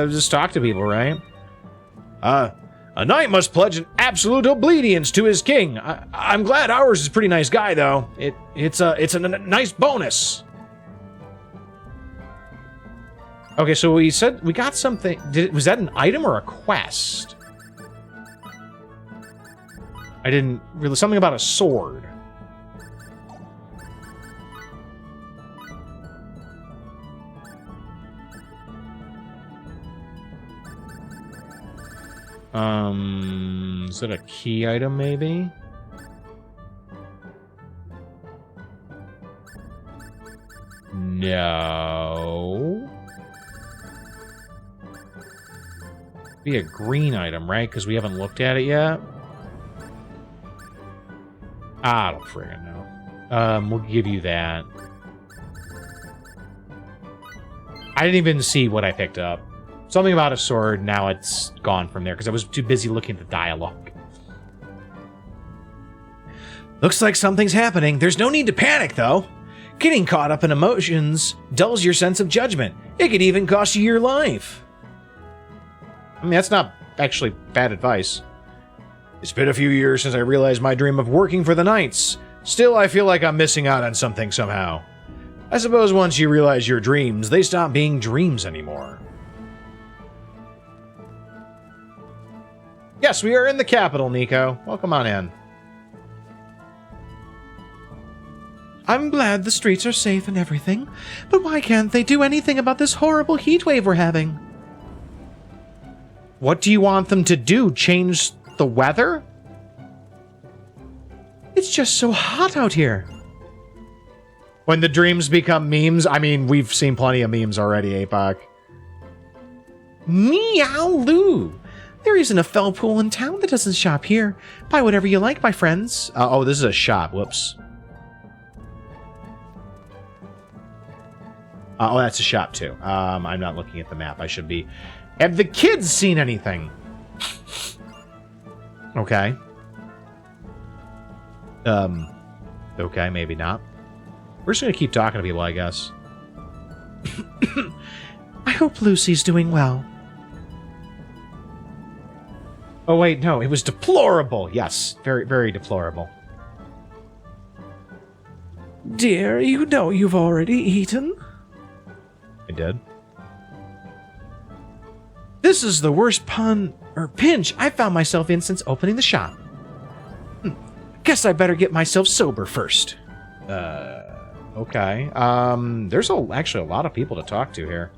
Just talk to people, right? A knight must pledge an absolute obedience to his king. I'm glad ours is a pretty nice guy, though. It's a nice bonus. Okay, so we said we got something. Was that an item or a quest? I didn't really. Something about a sword. Is it a key item, maybe? No. Be a green item, right? Because we haven't looked at it yet. I don't friggin' know. We'll give you that. I didn't even see what I picked up. Something about a sword, now it's gone from there, because I was too busy looking at the dialogue. Looks like something's happening. There's no need to panic, though. Getting caught up in emotions dulls your sense of judgment. It could even cost you your life. I mean, that's not actually bad advice. It's been a few years since I realized my dream of working for the Knights. Still, I feel like I'm missing out on something somehow. I suppose once you realize your dreams, they stop being dreams anymore. Yes, we are in the capital, Nico. Welcome on in. I'm glad the streets are safe and everything, but why can't they do anything about this horrible heat wave we're having? What do you want them to do? Change the weather? It's just so hot out here. When the dreams become memes? I mean, we've seen plenty of memes already, APOC. Meow-loo! There isn't a fell pool in town that doesn't shop here. Buy whatever you like, my friends. Oh, this is a shop. Whoops. Oh, that's a shop, too. I'm not looking at the map. I should be... Have the kids seen anything? Okay. Okay, maybe not. We're just gonna keep talking to people, I guess. I hope Lucy's doing well. Oh, wait, no, it was deplorable. Yes, very, very deplorable. Dear, you know you've already eaten. I did. This is the worst pinch I found myself in since opening the shop. Guess I better get myself sober first. Okay. There's actually a lot of people to talk to here.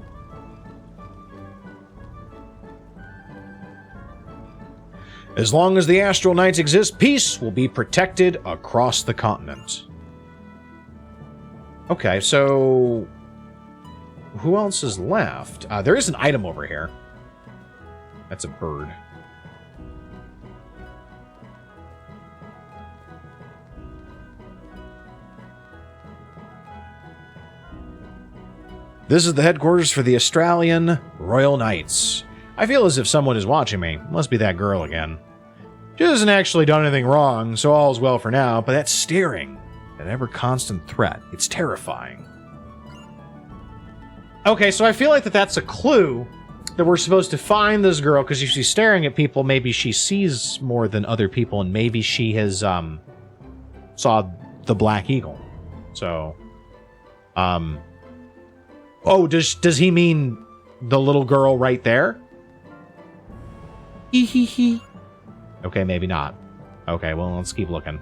As long as the Astral Knights exist, peace will be protected across the continent. Okay, so... Who else is left? There is an item over here. That's a bird. This is the headquarters for the Australian Royal Knights. I feel as if someone is watching me. Must be that girl again. She hasn't actually done anything wrong, so all's well for now, but that staring, that ever-constant threat, it's terrifying. Okay, so I feel like that's a clue that we're supposed to find this girl, because if she's staring at people, maybe she sees more than other people, and maybe she has, saw the Black Eagle. So, oh, does he mean the little girl right there? Hee hee hee. Okay, maybe not. Okay, well, let's keep looking.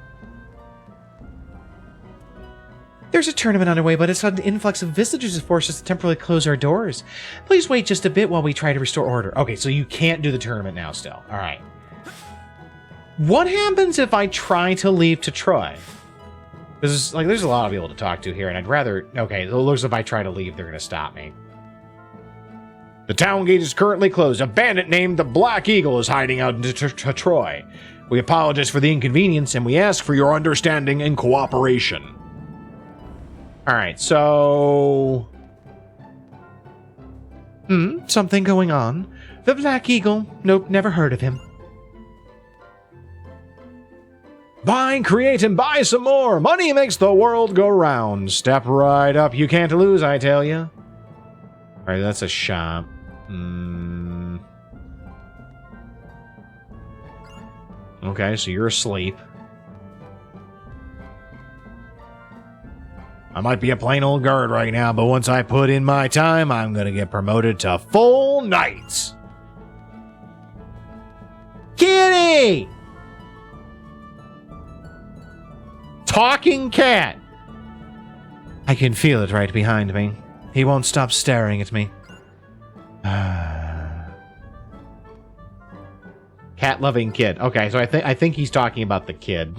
There's a tournament underway, but a sudden influx of visitors has forced us to temporarily close our doors. Please wait just a bit while we try to restore order. Okay, so you can't do the tournament now still. All right. What happens if I try to leave Tatroi? Because, like, there's a lot of people to talk to here, and I'd rather... Okay, it looks like if I try to leave, they're going to stop me. The town gate is currently closed. A bandit named the Black Eagle is hiding out in Tatroi. We apologize for the inconvenience, and we ask for your understanding and cooperation. Alright, so... Something going on. The Black Eagle. Nope, never heard of him. Buy, create, and buy some more. Money makes the world go round. Step right up. You can't lose, I tell you. Alright, that's a shop. Okay, so you're asleep. I might be a plain old guard right now, but once I put in my time, I'm gonna get promoted to full knight. Kitty! Talking cat! I can feel it right behind me. He won't stop staring at me. Cat-loving kid. Okay, so I think he's talking about the kid.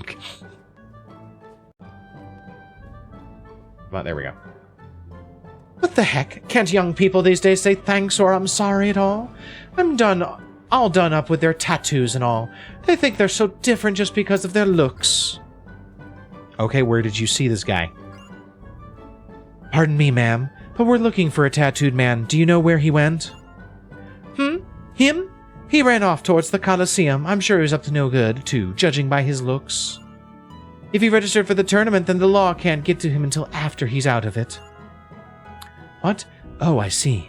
Well, there we go. What the heck? Can't young people these days say thanks or I'm sorry at all? I'm all done up with their tattoos and all. They think they're so different just because of their looks. Okay, where did you see this guy? Pardon me, ma'am, but we're looking for a tattooed man. Do you know where he went? Him? He ran off towards the Colosseum. I'm sure he was up to no good, too, judging by his looks. If he registered for the tournament, then the law can't get to him until after he's out of it. What? Oh, I see.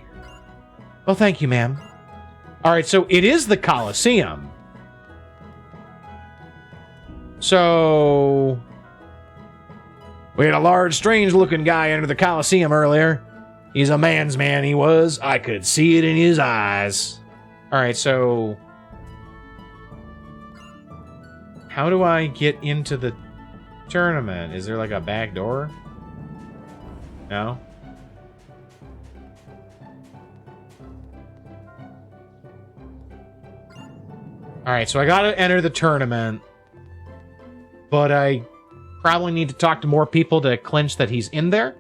Well, thank you, ma'am. Alright, so it is the Colosseum. So... We had a large, strange-looking guy enter the Colosseum earlier. He's a man's man, he was. I could see it in his eyes. Alright, so... How do I get into the tournament? Is there like a back door? No? Alright, so I gotta enter the tournament. But I probably need to talk to more people to clinch that he's in there.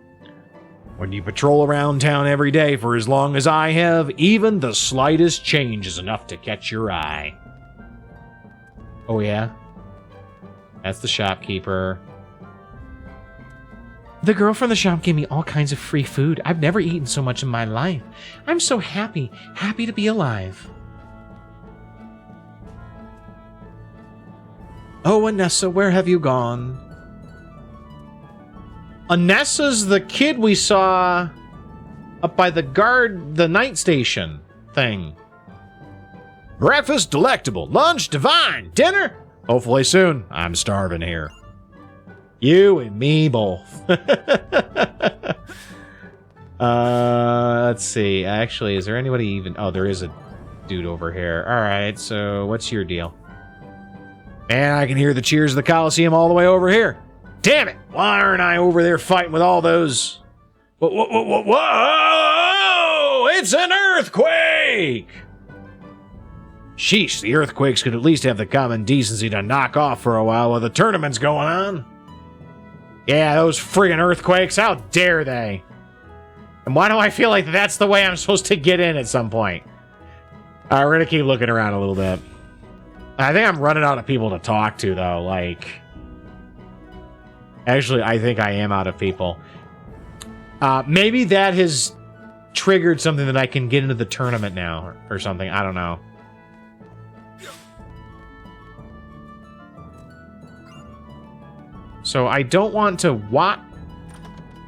When you patrol around town every day for as long as I have, even the slightest change is enough to catch your eye. Oh yeah? That's the shopkeeper. The girl from the shop gave me all kinds of free food. I've never eaten so much in my life. I'm so happy to be alive. Oh, Anessa, where have you gone? Anessa's the kid we saw up by the night station thing. Breakfast delectable, lunch divine, dinner hopefully soon. I'm starving here. You and me both. Let's see. Actually, is there anybody even... Oh, there is a dude over here. All right, so what's your deal? And I can hear the cheers of the Colosseum all the way over here. Damn it! Why aren't I over there fighting with all those... Whoa! It's an earthquake! Sheesh, the earthquakes could at least have the common decency to knock off for a while the tournament's going on. Yeah, those friggin' earthquakes, how dare they? And why do I feel like that's the way I'm supposed to get in at some point? All right, we're gonna keep looking around a little bit. I think I'm running out of people to talk to, though, like... Actually, I think I am out of people. Maybe that has triggered something that I can get into the tournament now, or something, I don't know. So I don't want to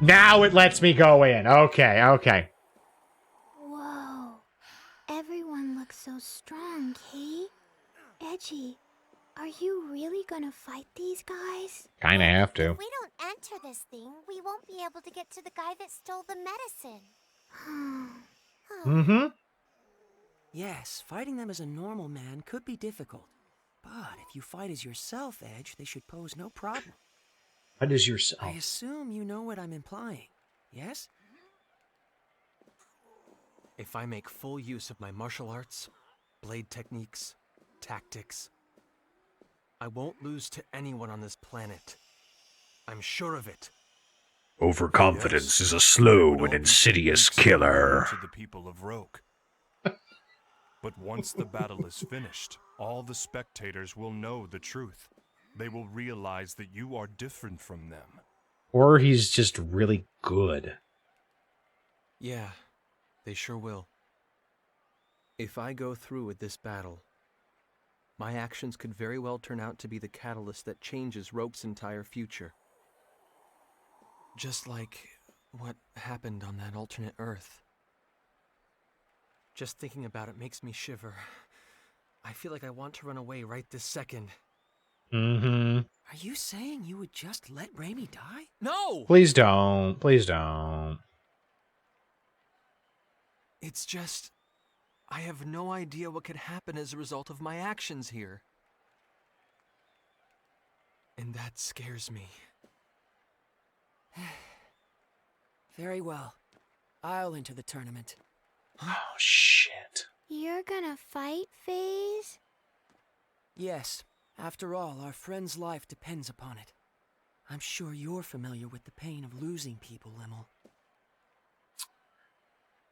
Now it lets me go in. Okay, okay. Whoa. Everyone looks so strong, Kate. Edgy, are you really gonna fight these guys? Kinda have to. If we don't enter this thing, we won't be able to get to the guy that stole the medicine. Mm-hmm. Yes, fighting them as a normal man could be difficult. But if you fight as yourself, Edge, they should pose no problem. What is yourself? I assume you know what I'm implying, yes? If I make full use of my martial arts, blade techniques, tactics, I won't lose to anyone on this planet. I'm sure of it. Overconfidence is a slow and insidious killer. To the people of Roak. But once the battle is finished, All the spectators will know the truth. They will realize that you are different from them. Or he's just really good. Yeah, they sure will. If I go through with this battle, my actions could very well turn out to be the catalyst that changes Roak's entire future. Just like what happened on that alternate Earth. Just thinking about it makes me shiver. I feel like I want to run away right this second. Mm-hmm. Are you saying you would just let Raimi die? No! Please don't. Please don't. It's just... I have no idea what could happen as a result of my actions here. And that scares me. Very well. I'll enter the tournament. Oh, shit. You're gonna fight, FaZe? Yes. After all, our friend's life depends upon it. I'm sure you're familiar with the pain of losing people, Lemel.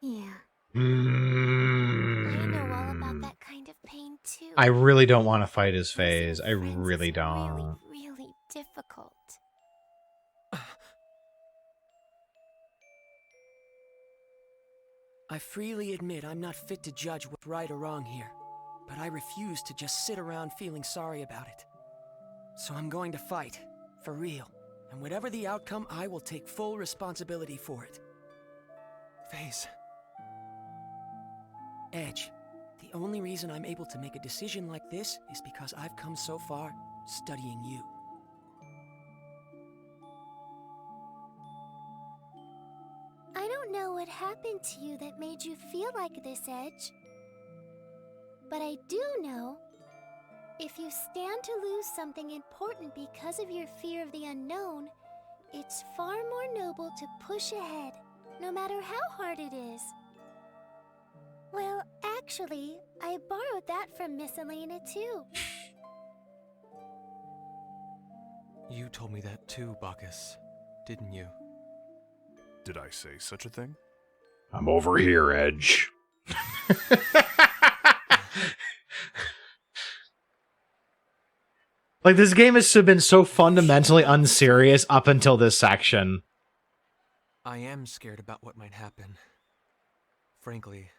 Yeah. I Mm. know all about that kind of pain, too. I really don't want to fight his Losing phase. I friends really is don't. Really, really difficult. I freely admit I'm not fit to judge what's right or wrong here, but I refuse to just sit around feeling sorry about it. So I'm going to fight, for real, and whatever the outcome, I will take full responsibility for it. FaZe. Edge, the only reason I'm able to make a decision like this is because I've come so far studying you. I don't know what happened to you that made you feel like this, Edge. But I do know, if you stand to lose something important because of your fear of the unknown, it's far more noble to push ahead, no matter how hard it is. Well, actually, I borrowed that from Miss Elena, too. You told me that too, Bacchus, didn't you? Did I say such a thing? I'm over here, Edge. Like, this game has been so fundamentally unserious up until this section. I am scared about what might happen. Frankly,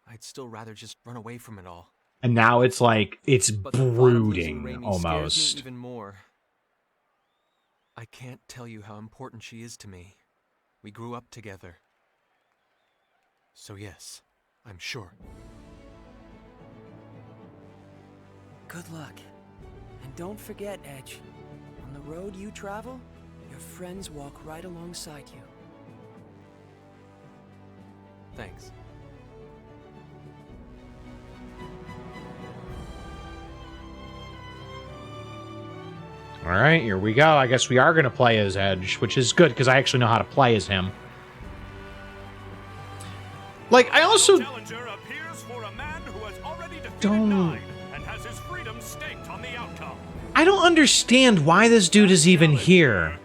I'd still rather just run away from it all. And now it's like, it's But the thought of losing brooding, Raimi scares almost. me even more. I can't tell you how important she is to me. We grew up together. So yes, I'm sure. Good luck. And don't forget, Edge, on the road you travel, your friends walk right alongside you. Thanks. All right, here we go. I guess we are going to play as Edge, which is good because I actually know how to play as him. Like, I also Challenger appears for a man who has already defeated don't. 9 and has his freedom staked on the outcome. I don't understand why this dude is even here.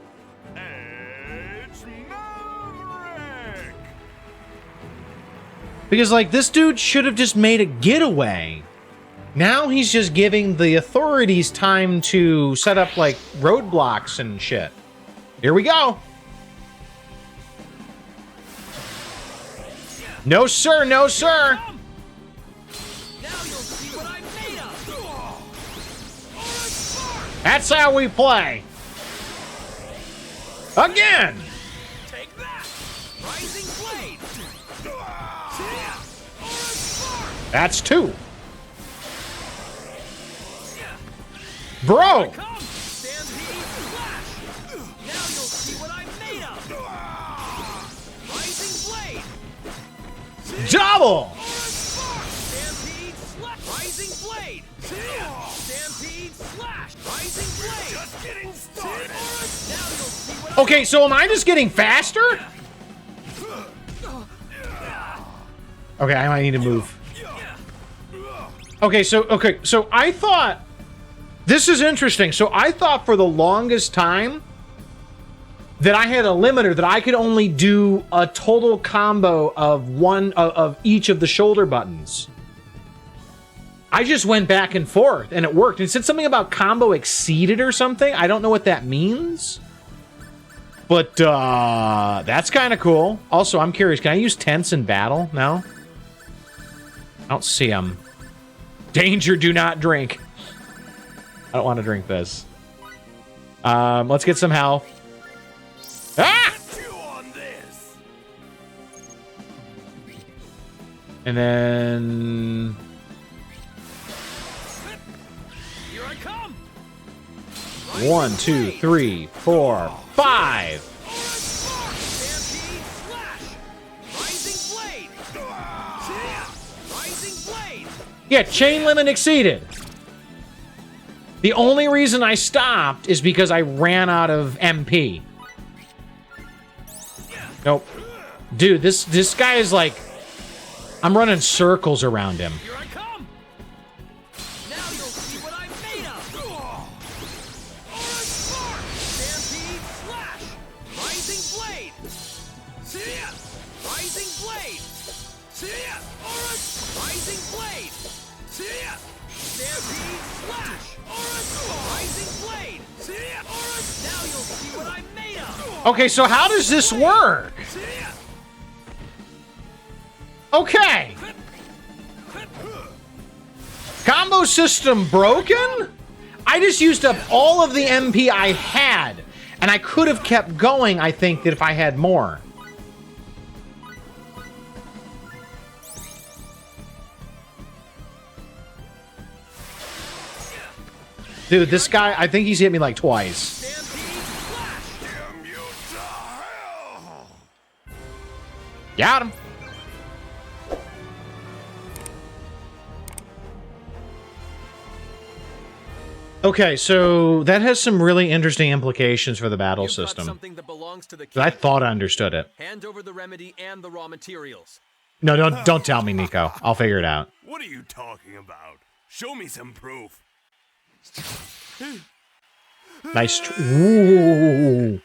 Edge Maverick. Because, like, this dude should have just made a getaway. Now he's just giving the authorities time to set up, like, roadblocks and shit. Here we go. No, sir. No, sir. Now you'll see what I'm made of! That's how we play. Again. Take that! Rising Blade! That's 2. Bro. Come! Stampede Slash! Now you'll see what I'm made of! Rising Blade! Double. Stampede Slash! Rising Blade! Stampede Slash! Rising Blade! Just getting started. Now you'll see what Okay, so am I just getting faster? Okay, I might need to move. Okay, so I thought this is interesting. So I thought for the longest time that I had a limiter that I could only do a total combo of one of each of the shoulder buttons. I just went back and forth, and it worked. It said something about combo exceeded or something. I don't know what that means. But, that's kind of cool. Also, I'm curious, can I use tents in battle now? I don't see them. Danger, do not drink. I don't want to drink this. Let's get some health. Ah! And then... Here I come. 1, 2, 3, 4, 5. Yeah, chain limit exceeded. The only reason I stopped is because I ran out of MP. Nope. Dude, this guy is like... I'm running circles around him. Here I come. Now you'll see what I'm made of. Aura Spark! Stampede Slash! Rising Blade! See ya! Rising Blade! See ya! Aura Rising Blade! See ya! Stampede Slash! Aura Rising Blade! See ya! Aura Now you'll see what I'm made of. Okay, so how does this work? See ya! Okay. Combo system broken? I just used up all of the MP I had, and I could have kept going, I think, that if I had more. Dude, this guy, I think he's hit me like twice. Got him. Okay, so that has some really interesting implications for the battle system. Something that belongs to the I king. thought I understood it. Hand over the remedy and the raw materials. No, don't tell me, Nico. I'll figure it out. What are you talking about? Show me some proof. Nice. Ooh.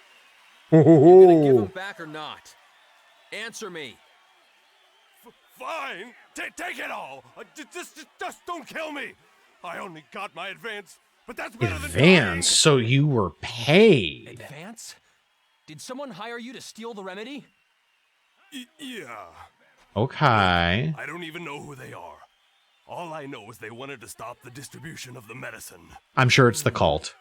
You gonna give him back or not? Answer me. Fine. Take it all. Just don't kill me. I only got my advance. But that's better than Advance, so you were paid. Advance? Did someone hire you to steal the remedy? Yeah. Okay. I don't even know who they are. All I know is they wanted to stop the distribution of the medicine. I'm sure it's the cult.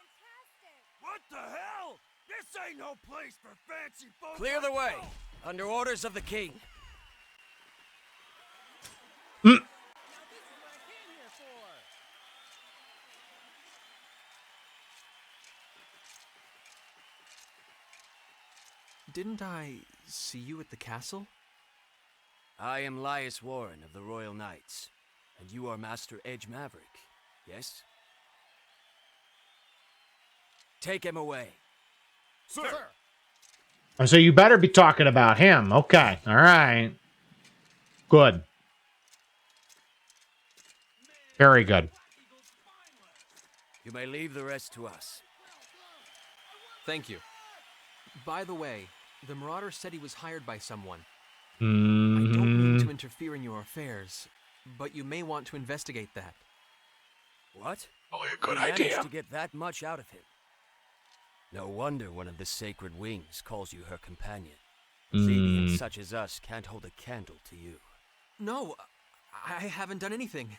What the hell? This ain't no place for fancy folks. Clear the way. Under orders of the king. Didn't I see you at the castle? I am Lias Warren of the Royal Knights, and you are Master Edge Maverick, yes? Take him away. Sir! So you better be talking about him. Okay, all right. Good. Very good. You may leave the rest to us. Thank you. By the way, the Marauder said he was hired by someone. I Mm-hmm. don't mean to interfere in your affairs, but you may want to investigate that. What? Oh, a good idea. Managed to get that much out of him. No wonder one of the sacred wings calls you her companion. Zebians such as us can't hold a candle to you. No, I haven't done anything.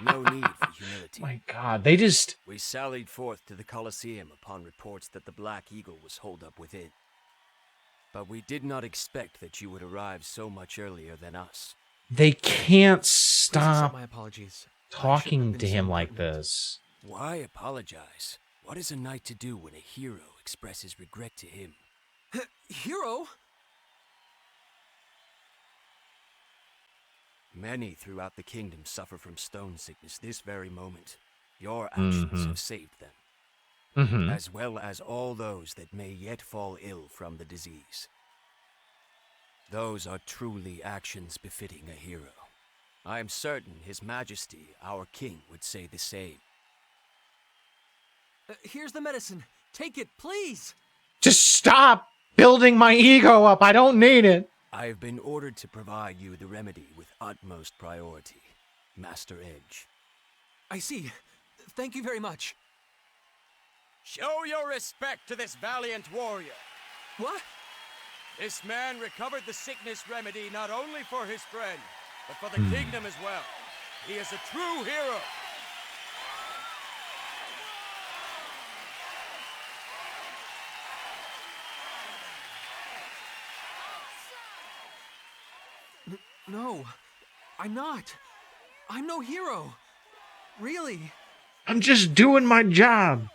No need for humility. My God, they just... We sallied forth to the Colosseum upon reports that the Black Eagle was holed up within. But we did not expect that you would arrive so much earlier than us. They can't Please accept stop my apologies. talking to him like this. Why apologize? What is a knight to do when a hero expresses regret to him? Hero? Many throughout the kingdom suffer from stone sickness this very moment. Your actions have saved them. As well as all those that may yet fall ill from the disease. Those are truly actions befitting a hero. I am certain His Majesty, our king, would say the same. Here's the medicine. Take it, please. Just stop building my ego up. I don't need it. I have been ordered to provide you the remedy with utmost priority, Master Edge. I see. Thank you very much. Show your respect to this valiant warrior. What? This man recovered the sickness remedy not only for his friend, but for the kingdom as well. He is a true hero. No, I'm not. I'm no hero. Really. I'm just doing my job.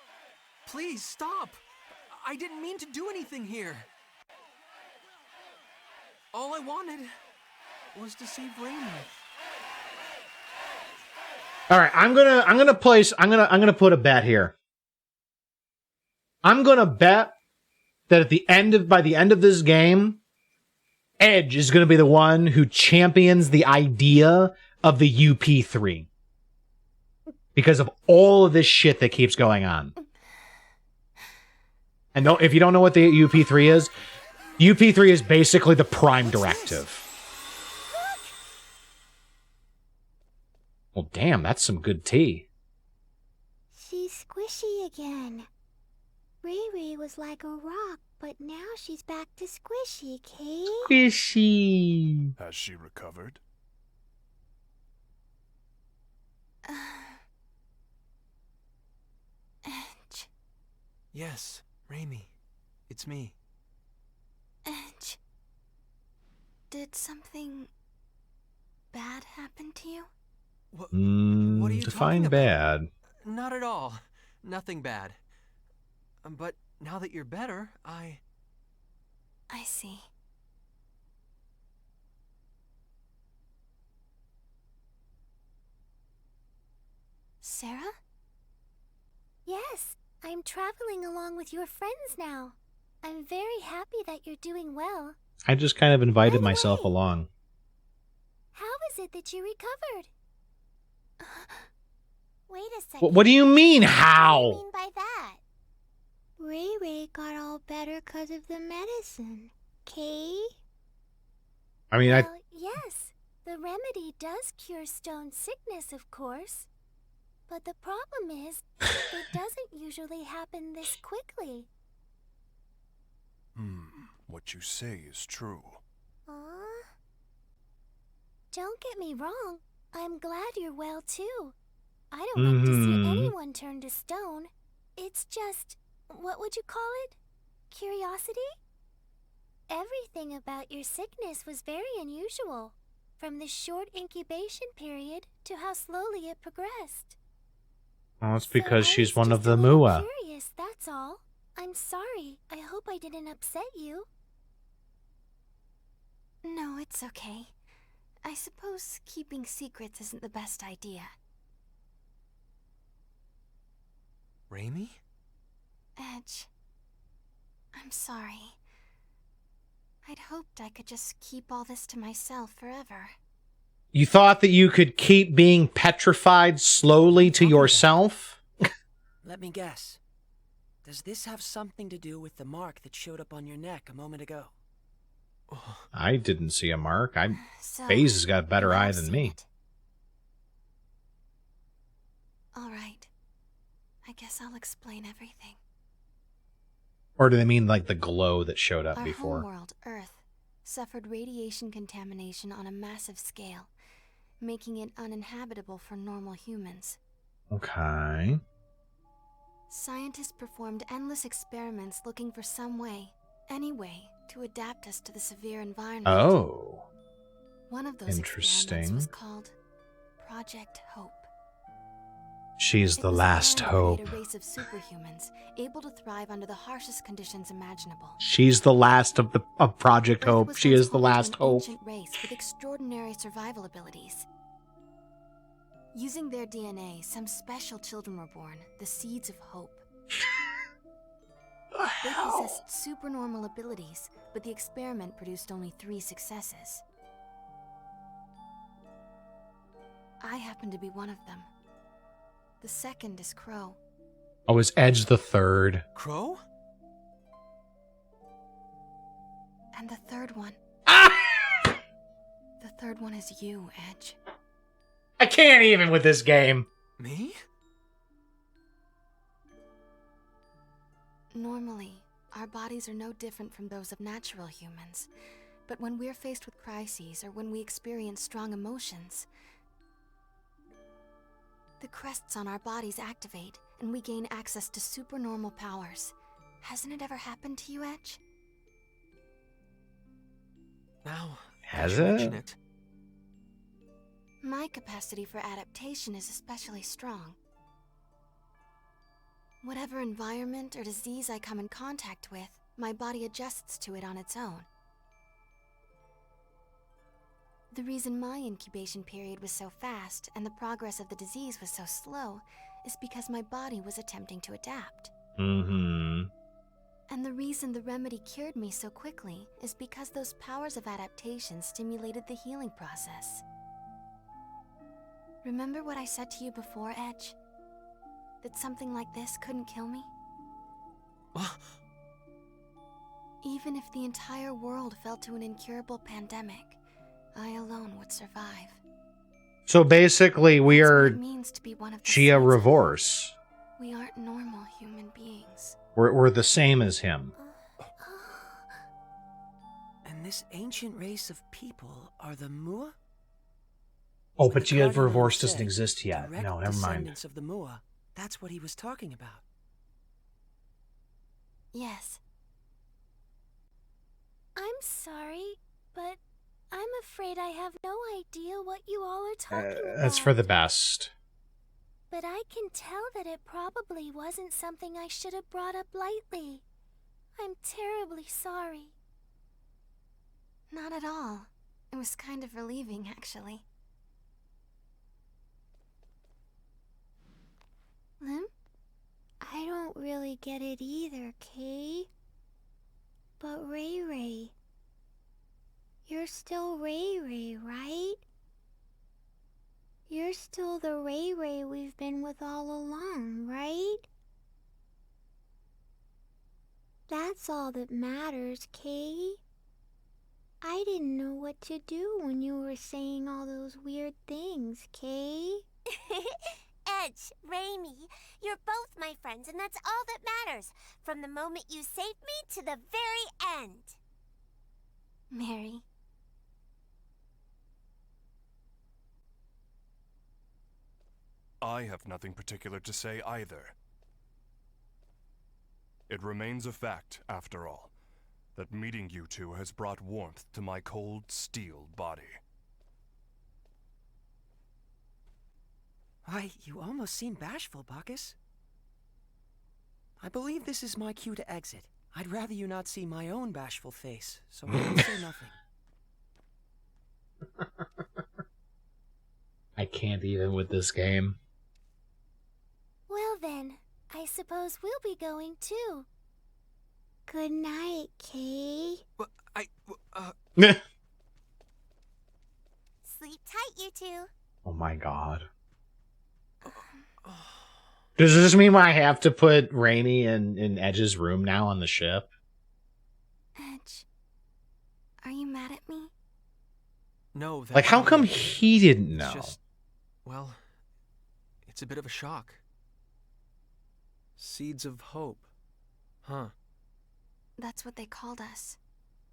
Please stop. I didn't mean to do anything here. All I wanted was to save Raymond. All right, I'm gonna put a bet here. I'm gonna bet that by the end of this game, Edge is gonna be the one who champions the idea of the UP3 because of all of this shit that keeps going on. And if you don't know what the UP3 is, UP3 is basically the Prime Directive. Well, damn, that's some good tea. She's squishy again. Riri was like a rock, but now she's back to squishy, Kate. Squishy. Has she recovered? Edge. Yes, Raimi. It's me. Edge. Did something bad happen to you? What are you Define talking bad. about? Not at all. Nothing bad. But now that you're better, I see. Sarah? Yes, I'm traveling along with your friends now. I'm very happy that you're doing well. I just kind of invited By the myself way, along. How is it that you recovered? Wait a second. What do you mean, What do how? you mean by that? Ray got all better because of the medicine. Kay? I mean, Well, yes, the remedy does cure stone sickness, of course. But the problem is, it doesn't usually happen this quickly. What you say is true. Don't get me wrong. I'm glad you're well, too. I don't like to see anyone turn to stone. It's just, what would you call it? Curiosity? Everything about your sickness was very unusual. From the short incubation period to how slowly it progressed. Well, it's because So I she's was one of just the a little Mua. Curious, that's all. I'm sorry. I hope I didn't upset you. No, it's okay. I suppose keeping secrets isn't the best idea. Raimi? Edge. I'm sorry. I'd hoped I could just keep all this to myself forever. You thought that you could keep being petrified slowly to yourself? Let me guess. Does this have something to do with the mark that showed up on your neck a moment ago? I didn't see a mark. So, FaZe has got a better you've eye seen than me. it. All right. I guess I'll explain everything. Or do they mean like the glow that showed up Our before? homeworld, Earth, suffered radiation contamination on a massive scale, making it uninhabitable for normal humans. Okay. Scientists performed endless experiments looking for some way, any way, to adapt us to the severe environment. Oh. One of those experiments Interesting. was called Project Hope. She's It the was last planned to hope. create a race of superhumans, able to thrive under the harshest conditions imaginable. She's the last of Project Earth Hope. was She once is the home to last an hope. ancient race with extraordinary survival abilities. Using their DNA, some special children were born, the seeds of hope. They possessed supernormal abilities, but the experiment produced only 3 successes. I happen to be one of them. The second is Crow. Oh, is Edge the third? Crow? And the third one. The third one is you, Edge. I can't even with this game. Me? Normally, our bodies are no different from those of natural humans. But when we're faced with crises or when we experience strong emotions, the crests on our bodies activate and we gain access to supernormal powers. Hasn't it ever happened to you, Edge? Now, Has that you it? mention it. My capacity for adaptation is especially strong. Whatever environment or disease I come in contact with, my body adjusts to it on its own. The reason my incubation period was so fast and the progress of the disease was so slow is because my body was attempting to adapt. Mm-hmm. And the reason the remedy cured me so quickly is because those powers of adaptation stimulated the healing process. Remember what I said to you before, Edge? That something like this couldn't kill me? Even if the entire world fell to an incurable pandemic, I alone would survive. So basically, we That's what are it means to be one of the Gia sons of Revorse. We aren't normal human beings. We're the same as him. And this ancient race of people are the Mua? Oh, When but the Gia Cardinal Revorse said doesn't exist yet. direct No, never mind. descendants of the Mua, that's what he was talking about. Yes. I'm sorry, but I'm afraid I have no idea what you all are talking about. That's for the best. But I can tell that it probably wasn't something I should have brought up lightly. I'm terribly sorry. Not at all. It was kind of relieving, actually. Lim? I don't really get it either, Kay. But Ray Ray, you're still Ray Ray, right? You're still the Ray Ray we've been with all along, right? That's all that matters, Kay. I didn't know what to do when you were saying all those weird things, Kay. Edge, Raimi, you're both my friends, and that's all that matters. From the moment you saved me to the very end. Mary. I have nothing particular to say either. It remains a fact, after all, that meeting you two has brought warmth to my cold steel body. Why, you almost seem bashful, Bacchus. I believe this is my cue to exit. I'd rather you not see my own bashful face, so I will say nothing. I can't even with this game. Well then, I suppose we'll be going too. Good night, Kay. Sleep tight, you two. Oh my god. Does this mean I have to put Rainy in Edge's room now on the ship? Edge, are you mad at me? No, that's Like, how not come it. he didn't know? It's just, well, it's a bit of a shock. Seeds of hope. Huh. That's what they called us.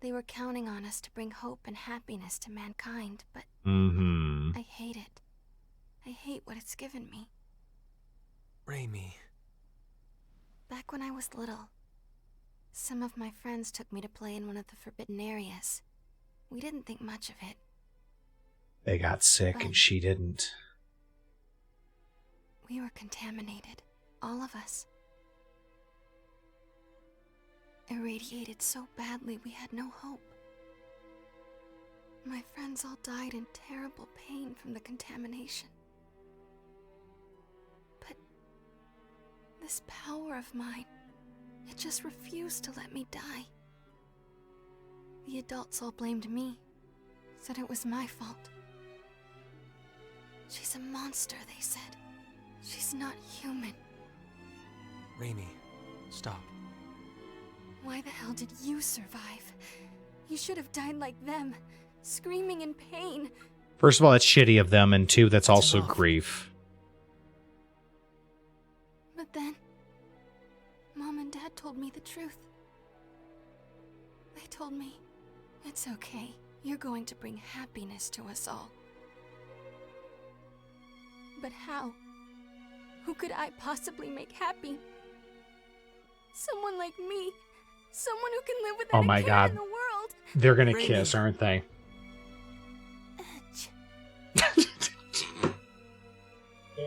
They were counting on us to bring hope and happiness to mankind, but Mm-hmm. I hate it. I hate what it's given me. Raimi. Back when I was little, some of my friends took me to play in one of the forbidden areas. We didn't think much of it. They got sick and she didn't. We were contaminated, all of us. Irradiated so badly we had no hope. My friends all died in terrible pain from the contamination. But this power of mine, it just refused to let me die. The adults all blamed me, said it was my fault. She's a monster, they said. She's not human. Raimi, stop. Why the hell did you survive? You should have died like them, screaming in pain. First of all, that's shitty of them, and two, that's also grief. But then, Mom and Dad told me the truth. They told me, it's okay. You're going to bring happiness to us all. But how? Who could I possibly make happy? Someone like me. Someone who can live without Oh my a care God. in the world. They're gonna Rainy. kiss, aren't they?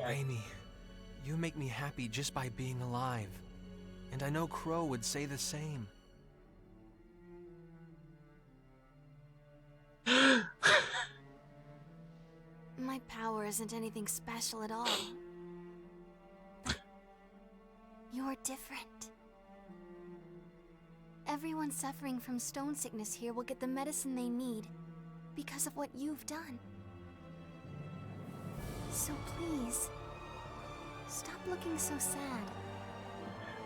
Rainy, you make me happy just by being alive. And I know Crow would say the same. My power isn't anything special at all. But you're different. Everyone suffering from stone sickness here will get the medicine they need because of what you've done. So please, stop looking so sad.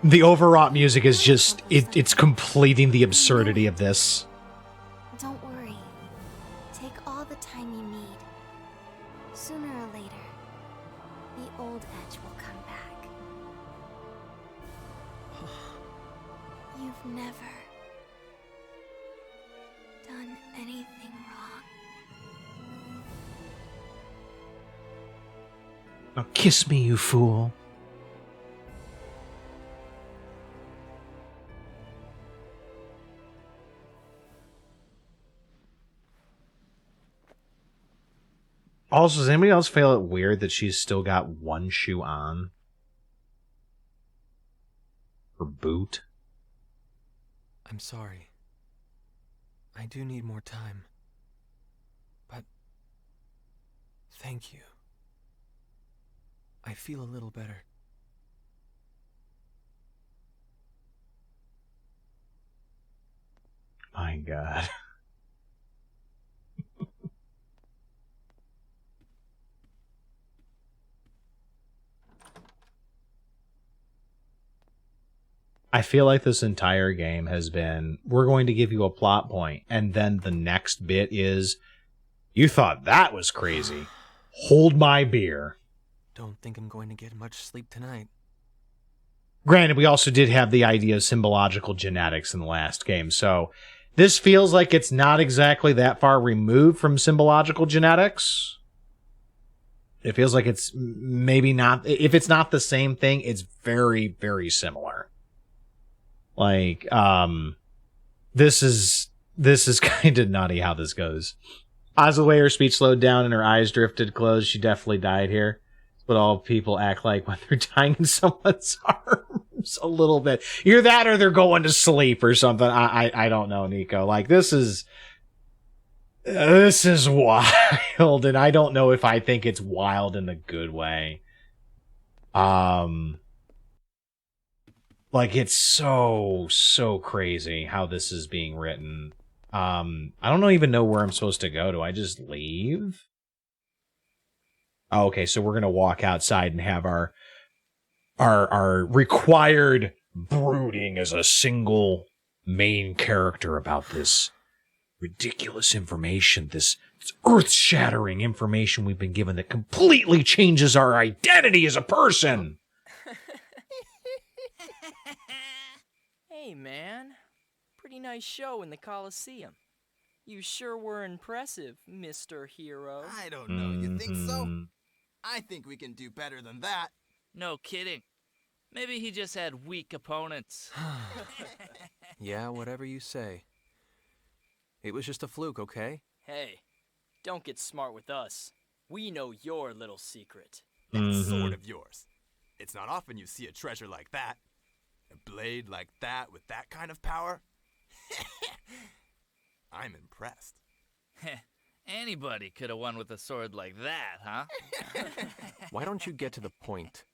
The overwrought music is just, it's completing the absurdity of this. Don't worry. Take all the time you need. Sooner or later, the old edge will come back. You've never done anything wrong. Now kiss me, you fool. Also, does anybody else feel it weird that she's still got one shoe on? Her boot? I'm sorry. I do need more time. But thank you. I feel a little better. My God. I feel like this entire game has been, we're going to give you a plot point, and then the next bit is, you thought that was crazy. Hold my beer. Don't think I'm going to get much sleep tonight. Granted, we also did have the idea of symbological genetics in the last game, so this feels like it's not exactly that far removed from symbological genetics. It feels like it's maybe not, if it's not the same thing, it's very, very similar. Like, this is kind of nutty how this goes. As the way her speech slowed down and her eyes drifted closed, she definitely died here. That's what all people act like when they're dying in someone's arms. A little bit. Either that or they're going to sleep or something. I don't know, Nico. Like, this is wild, and I don't know if I think it's wild in a good way. Like, it's so crazy how this is being written. I don't even know where I'm supposed to go. Do I just leave? Oh, okay, so we're gonna walk outside and have our required brooding as a single main character about this ridiculous information, this earth-shattering information we've been given that completely changes our identity as a person. Hey, man. Pretty nice show in the Coliseum. You sure were impressive, Mr. Hero. I don't know. You think so? I think we can do better than that. No kidding. Maybe he just had weak opponents. Yeah, whatever you say. It was just a fluke, okay? Hey, don't get smart with us. We know your little secret. That sword of yours. It's not often you see a treasure like that. A blade like that with that kind of power? I'm impressed. Anybody could have won with a sword like that, huh? Why don't you get to the point?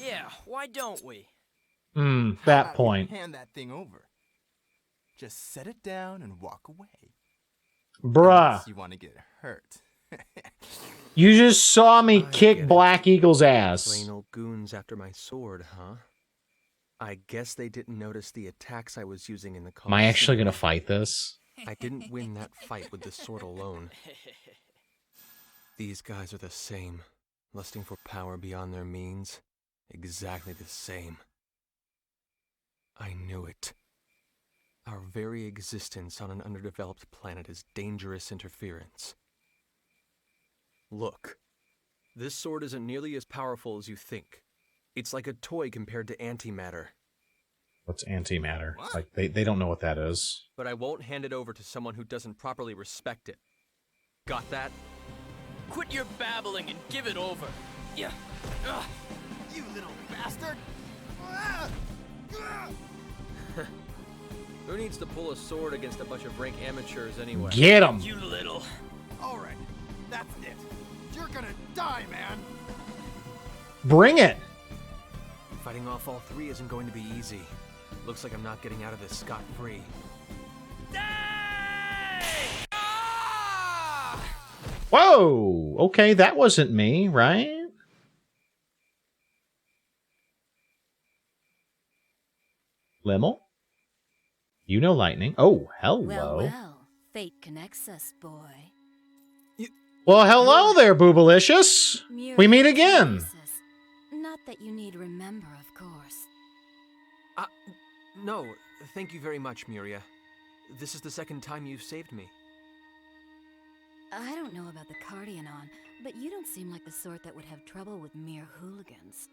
Yeah, why don't we? That point. Hand that thing over. Just set it down and walk away. Bruh. Unless you want to get hurt. You just saw me kick Black Eagle's ass. Plain old goons after my sword, huh? I guess they didn't notice the attacks I was using in the Am I actually gonna fight this? I didn't win that fight with the sword alone. These guys are the same. lusting for power beyond their means, exactly the same. I knew it. Our very existence on an underdeveloped planet is dangerous interference. Look, this sword isn't nearly as powerful as you think. It's like a toy compared to antimatter. What's antimatter? Like, they don't know what that is. But I won't hand it over to someone who doesn't properly respect it. Got that? Quit your babbling and give it over. Yeah. Ugh. You little bastard! Who needs to pull a sword against a bunch of rank amateurs anyway? Get him! You little. All right, that's it. You're gonna die, man. Bring it! Fighting off all three isn't going to be easy. Looks like I'm not getting out of this scot-free. Whoa! Okay, that wasn't me, right? Limmel? You know lightning. Oh, hello. Well, fate connects us, boy. Well, hello there, Boobalicious. We meet again. Not that you need remember, of course. No, thank you very much, Miria. This is the second time you've saved me. I don't know about the Cardianon, but you don't seem like the sort that would have trouble with mere hooligans.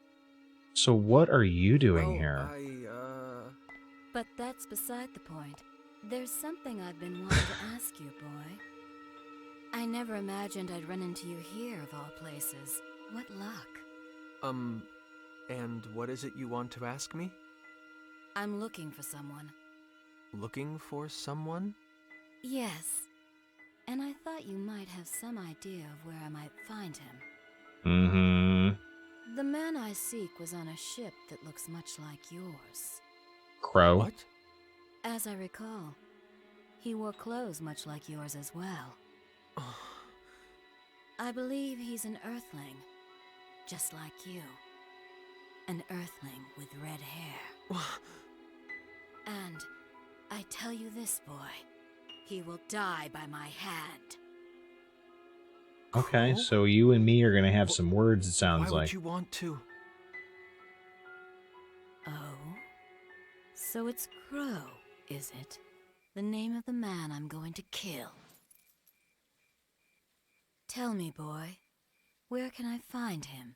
So what are you doing here? But that's beside the point. There's something I've been wanting to ask you, boy. I never imagined I'd run into you here, of all places. What luck. And what is it you want to ask me? I'm looking for someone. Looking for someone? Yes. And I thought you might have some idea of where I might find him. Mm-hmm. The man I seek was on a ship that looks much like yours. Crow? What? As I recall, he wore clothes much like yours as well. I believe he's an Earthling, just like you. An Earthling with red hair. And I tell you this, boy, he will die by my hand. Okay, so you and me are gonna have some words, it sounds Why like. would you want to? Oh? So it's Crow, is it? The name of the man I'm going to kill. Tell me, boy, where can I find him?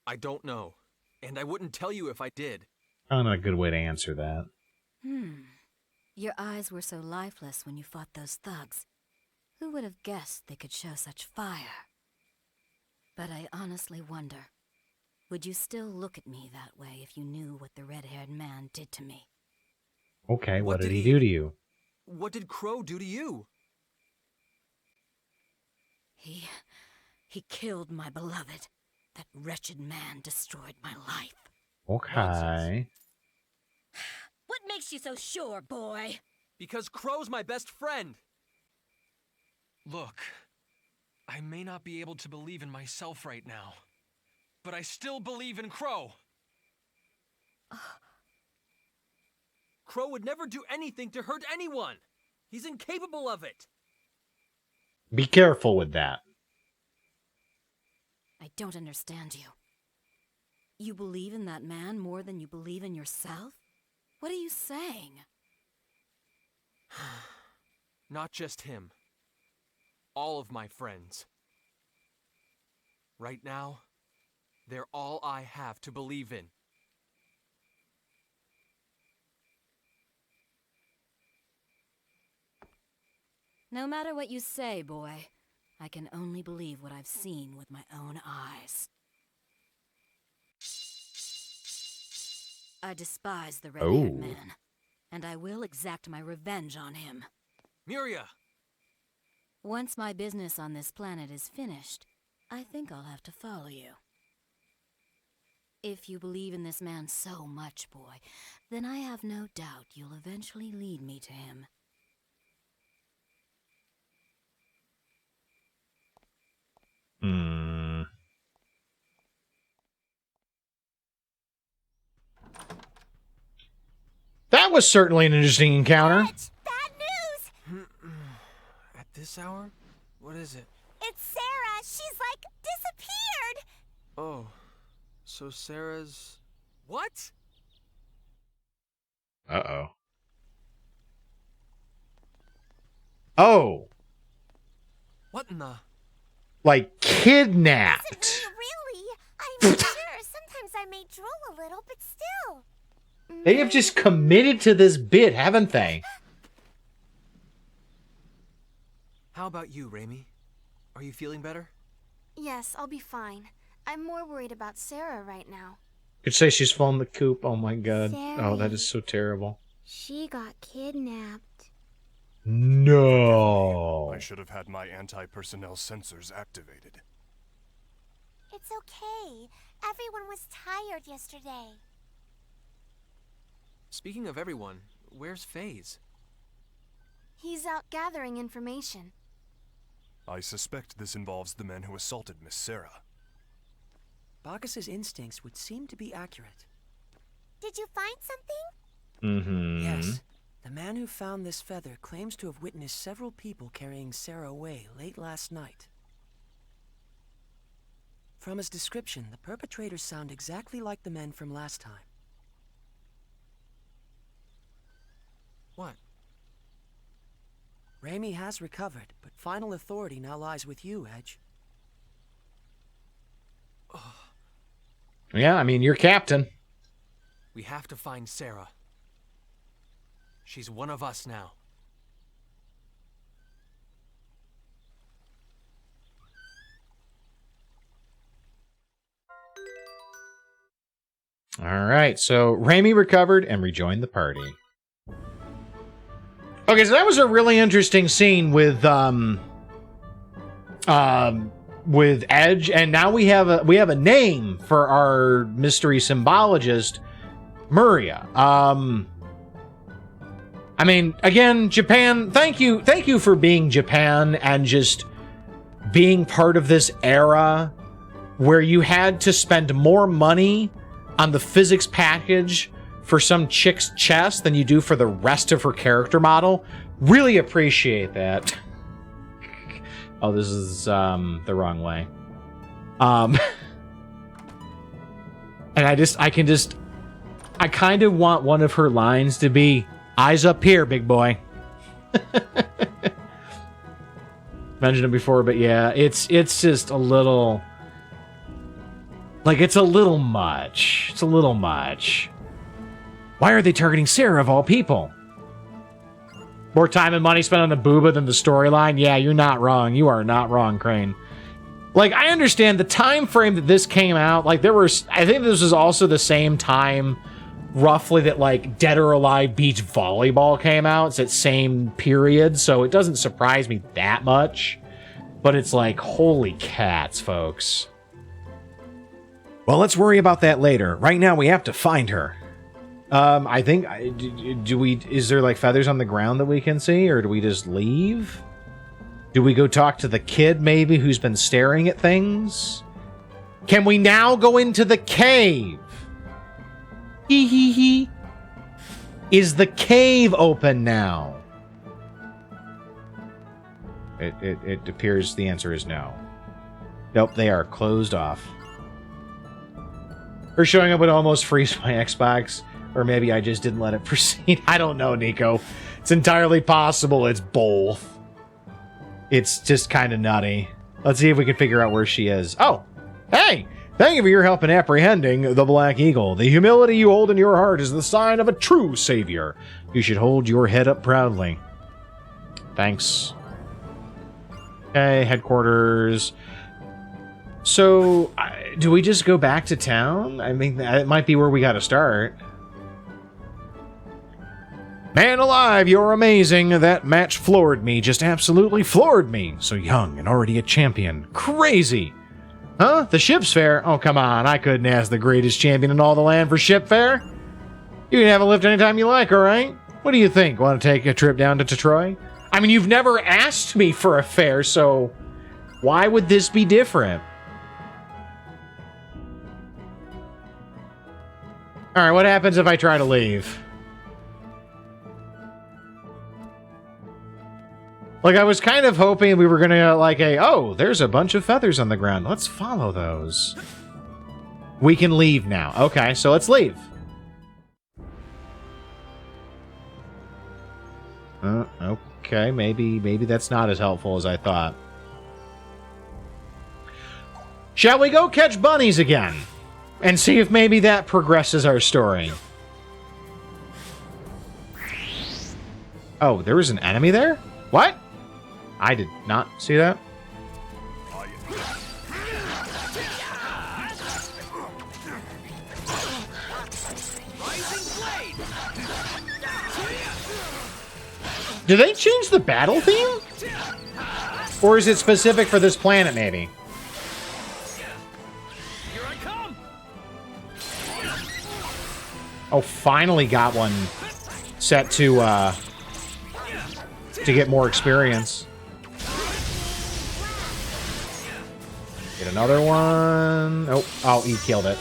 I don't know, and I wouldn't tell you if I did. Not a good way to answer that. Your eyes were so lifeless when you fought those thugs. Who would have guessed they could show such fire? But I honestly wonder, would you still look at me that way if you knew what the red-haired man did to me? Okay, what did he do to you? What did Crow do to you? He killed my beloved. That wretched man destroyed my life. Okay. What makes you so sure, boy? Because Crow's my best friend. Look, I may not be able to believe in myself right now, but I still believe in Crow. Crow would never do anything to hurt anyone. He's incapable of it. Be careful with that. I don't understand you. You believe in that man more than you believe in yourself? What are you saying? Not just him. All of my friends. Right now, they're all I have to believe in. No matter what you say, boy, I can only believe what I've seen with my own eyes. I despise the red-haired man, and I will exact my revenge on him. Miria! Once my business on this planet is finished, I think I'll have to follow you. If you believe in this man so much, boy, then I have no doubt you'll eventually lead me to him. That was certainly an interesting encounter. Bad news! At this hour? What is it? It's Sarah. She's like disappeared. Oh, so Sarah's... What? Uh-oh. Oh! What in the... Like, kidnapped! Really? I'm sure sometimes I may drool a little, but still. They have just committed to this bit, haven't they? How about you, Raimi? Are you feeling better? Yes, I'll be fine. I'm more worried about Sarah right now. Could say she's flown the coop. Oh my god. Sarah. Oh, that is so terrible. She got kidnapped. No. I should have had my anti-personnel sensors activated. It's okay. Everyone was tired yesterday. Speaking of everyone, where's FaZe? He's out gathering information. I suspect this involves the men who assaulted Miss Sarah. Bacchus's instincts would seem to be accurate. Did you find something? Mm-hmm. Yes. The man who found this feather claims to have witnessed several people carrying Sarah away late last night. From his description, the perpetrators sound exactly like the men from last time. What? Raimi has recovered, but final authority now lies with you, Edge. Yeah, I mean, you're captain. We have to find Sarah. She's one of us now. All right, so Raimi recovered and rejoined the party. Okay, so that was a really interesting scene with Edge, and now we have a name for our mystery symbologist, Maria. I mean, again, Japan, thank you for being Japan and just being part of this era where you had to spend more money on the physics package for some chick's chest than you do for the rest of her character model. Really appreciate that. Oh, this is the wrong way. And I kind of want one of her lines to be, "Eyes up here, big boy." Mentioned it before, but yeah, it's just a little, like, it's a little much. It's a little much. Why are they targeting Sarah of all people? More time and money spent on the booba than the storyline? Yeah, you're not wrong. You are not wrong, Crane. Like, I understand the time frame that this came out. Like, I think this was also the same time, roughly, that, like, Dead or Alive Beach Volleyball came out. It's that same period, so it doesn't surprise me that much. But it's like, holy cats, folks. Well, let's worry about that later. Right now, we have to find her. I think, is there like feathers on the ground that we can see, or do we just leave? Do we go talk to the kid, maybe, who's been staring at things? Can we now go into the cave? Hee hee hee. Is the cave open now? It appears the answer is no. Nope, they are closed off. Her showing up would almost freeze my Xbox. Or maybe I just didn't let it proceed. I don't know, Nico. It's entirely possible it's both. It's just kind of nutty. Let's see if we can figure out where she is. Oh, hey! Thank you for your help in apprehending the Black Eagle. The humility you hold in your heart is the sign of a true savior. You should hold your head up proudly. Thanks. Okay, headquarters. So, do we just go back to town? I mean, it might be where we gotta start. Man alive, you're amazing. That match floored me. Just absolutely floored me. So young and already a champion. Crazy. Huh? The ship's fair? Oh, come on. I couldn't ask the greatest champion in all the land for ship fair. You can have a lift anytime you like, all right? What do you think? Want to take a trip down to Tatroi? I mean, you've never asked me for a fare, so why would this be different? All right, what happens if I try to leave? Like, I was kind of hoping we were gonna, like, oh, there's a bunch of feathers on the ground. Let's follow those. We can leave now. Okay, so let's leave. Okay, maybe that's not as helpful as I thought. Shall we go catch bunnies again? And see if maybe that progresses our story. Oh, there was an enemy there? What? I did not see that. Do they change the battle theme? Or is it specific for this planet, maybe? Here I come. Oh, finally got one set to get more experience. Get another one. Oh, he killed it.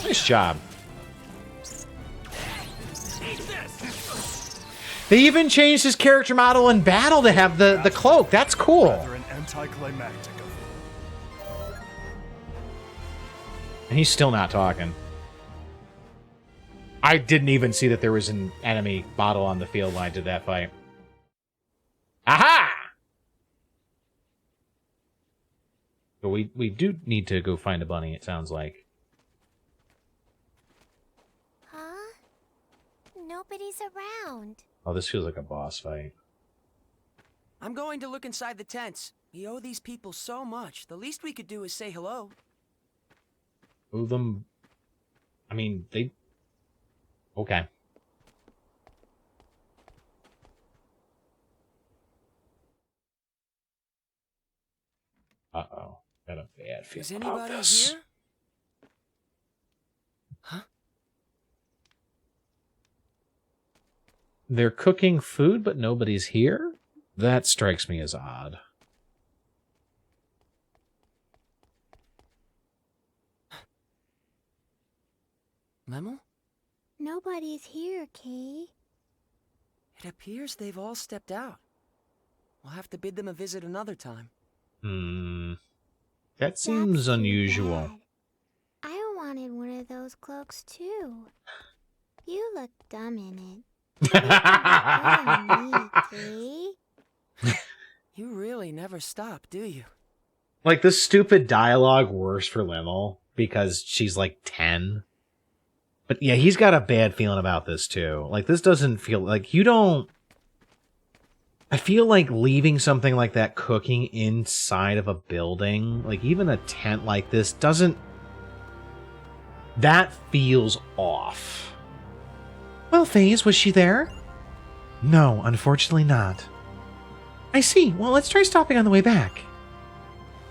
Nice job. They even changed his character model in battle to have the cloak. That's cool. Rather an anticlimactic of And he's still not talking. I didn't even see that there was an enemy bottle on the field when I did that fight. Aha! But we do need to go find a bunny, it sounds like. Huh? Nobody's around. Oh, this feels like a boss fight. I'm going to look inside the tents. We owe these people so much. The least we could do is say hello. Owe them... I mean, they... Okay. Uh-oh. Got a bad feeling Is about anybody this. here? Huh? They're cooking food, but nobody's here? That strikes me as odd. Lemel? Nobody's here, Kay. It appears they've all stepped out. We'll have to bid them a visit another time. That seems unusual. Bad. I wanted one of those cloaks too. You look dumb in it. You really never stop, do you? Like, this stupid dialogue worse for Lemel because she's like 10. But yeah, he's got a bad feeling about this too. Like, this doesn't feel like you don't... I feel like leaving something like that cooking inside of a building, like even a tent like this, doesn't... That feels off. Well, FaZe, was she there? No, unfortunately not. I see. Well, let's try stopping on the way back.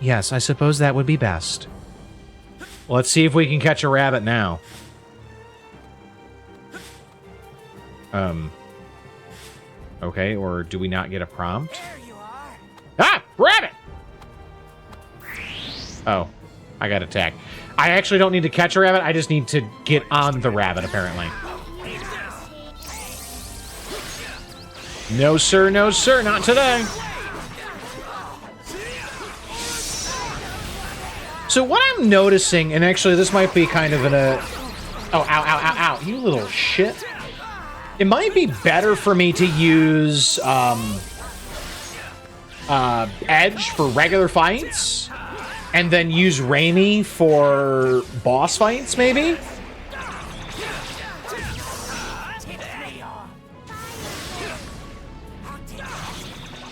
Yes, I suppose that would be best. Let's see if we can catch a rabbit now. Okay, or do we not get a prompt? There you are. Ah! Rabbit! Oh, I got attacked. I actually don't need to catch a rabbit, I just need to get on the rabbit, apparently. No sir, not today. So what I'm noticing, and actually this might be kind of oh, ow, ow, ow, ow, you little shit. It might be better for me to use Edge for regular fights, and then use Raimi for boss fights, maybe?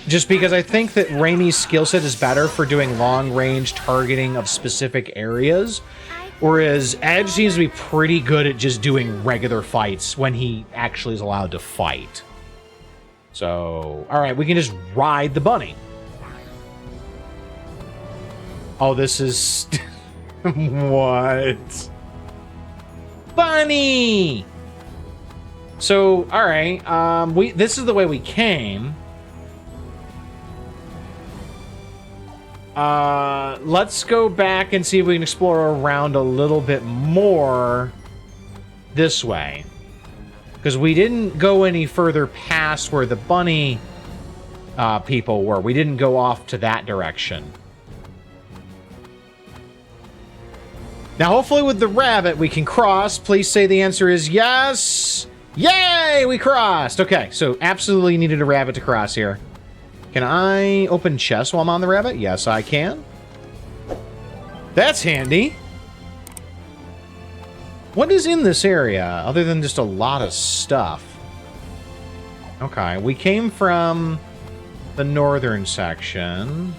Just because I think that Raimi's skill set is better for doing long-range targeting of specific areas, whereas Edge seems to be pretty good at just doing regular fights when he actually is allowed to fight. So, alright, we can just ride the bunny. Oh, this is... What? Bunny! So, alright, this is the way we came. Let's go back and see if we can explore around a little bit more this way. Because we didn't go any further past where the bunny people were. We didn't go off to that direction. Now, hopefully with the rabbit, we can cross. Please say the answer is yes. Yay, we crossed. Okay, so absolutely needed a rabbit to cross here. Can I open chest while I'm on the rabbit? Yes, I can. That's handy. What is in this area other than just a lot of stuff? Okay, we came from the northern section.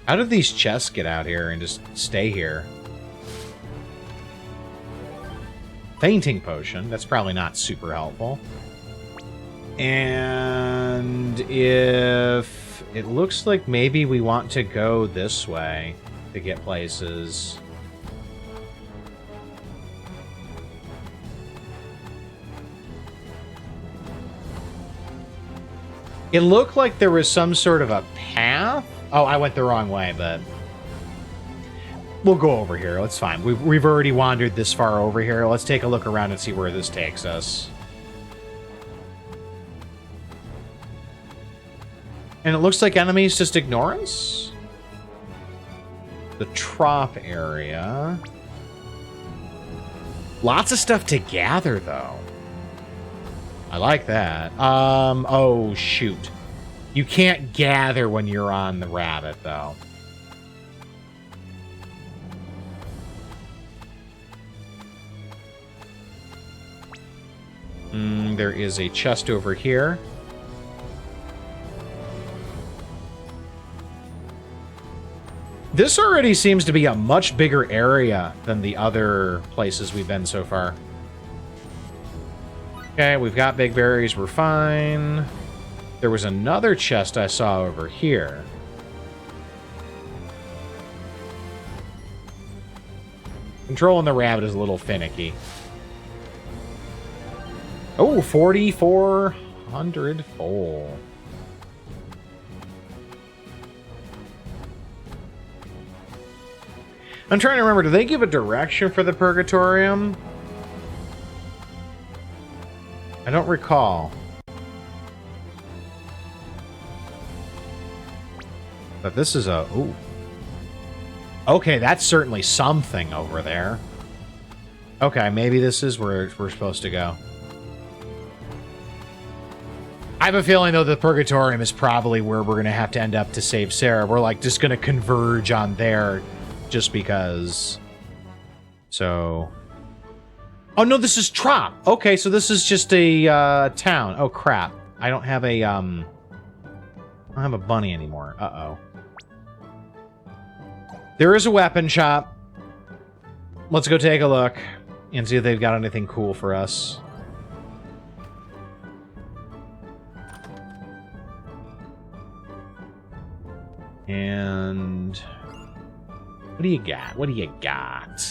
How did these chests get out here and just stay here? Fainting potion. That's probably not super helpful. And if it looks like maybe we want to go this way to get places. It looked like there was some sort of a path. Oh, I went the wrong way, but we'll go over here. It's fine. We've already wandered this far over here. Let's take a look around and see where this takes us. And it looks like enemies just ignore us. The trop area. Lots of stuff to gather, though. I like that. Oh, shoot. You can't gather when you're on the rabbit, though. There is a chest over here. This already seems to be a much bigger area than the other places we've been so far. Okay, we've got big berries. We're fine. There was another chest I saw over here. Controlling the rabbit is a little finicky. Oh, 4,400 full. I'm trying to remember, do they give a direction for the Purgatorium? I don't recall. But this is a... Ooh. Okay, that's certainly something over there. Okay, maybe this is where we're supposed to go. I have a feeling, though, the Purgatorium is probably where we're going to have to end up to save Sarah. We're, like, just going to converge on there just because. So... Oh, no, this is Trop. Okay, so this is just a town. Oh, crap. I don't have a, I don't have a bunny anymore. Uh-oh. There is a weapon shop. Let's go take a look and see if they've got anything cool for us. And what do you got? What do you got?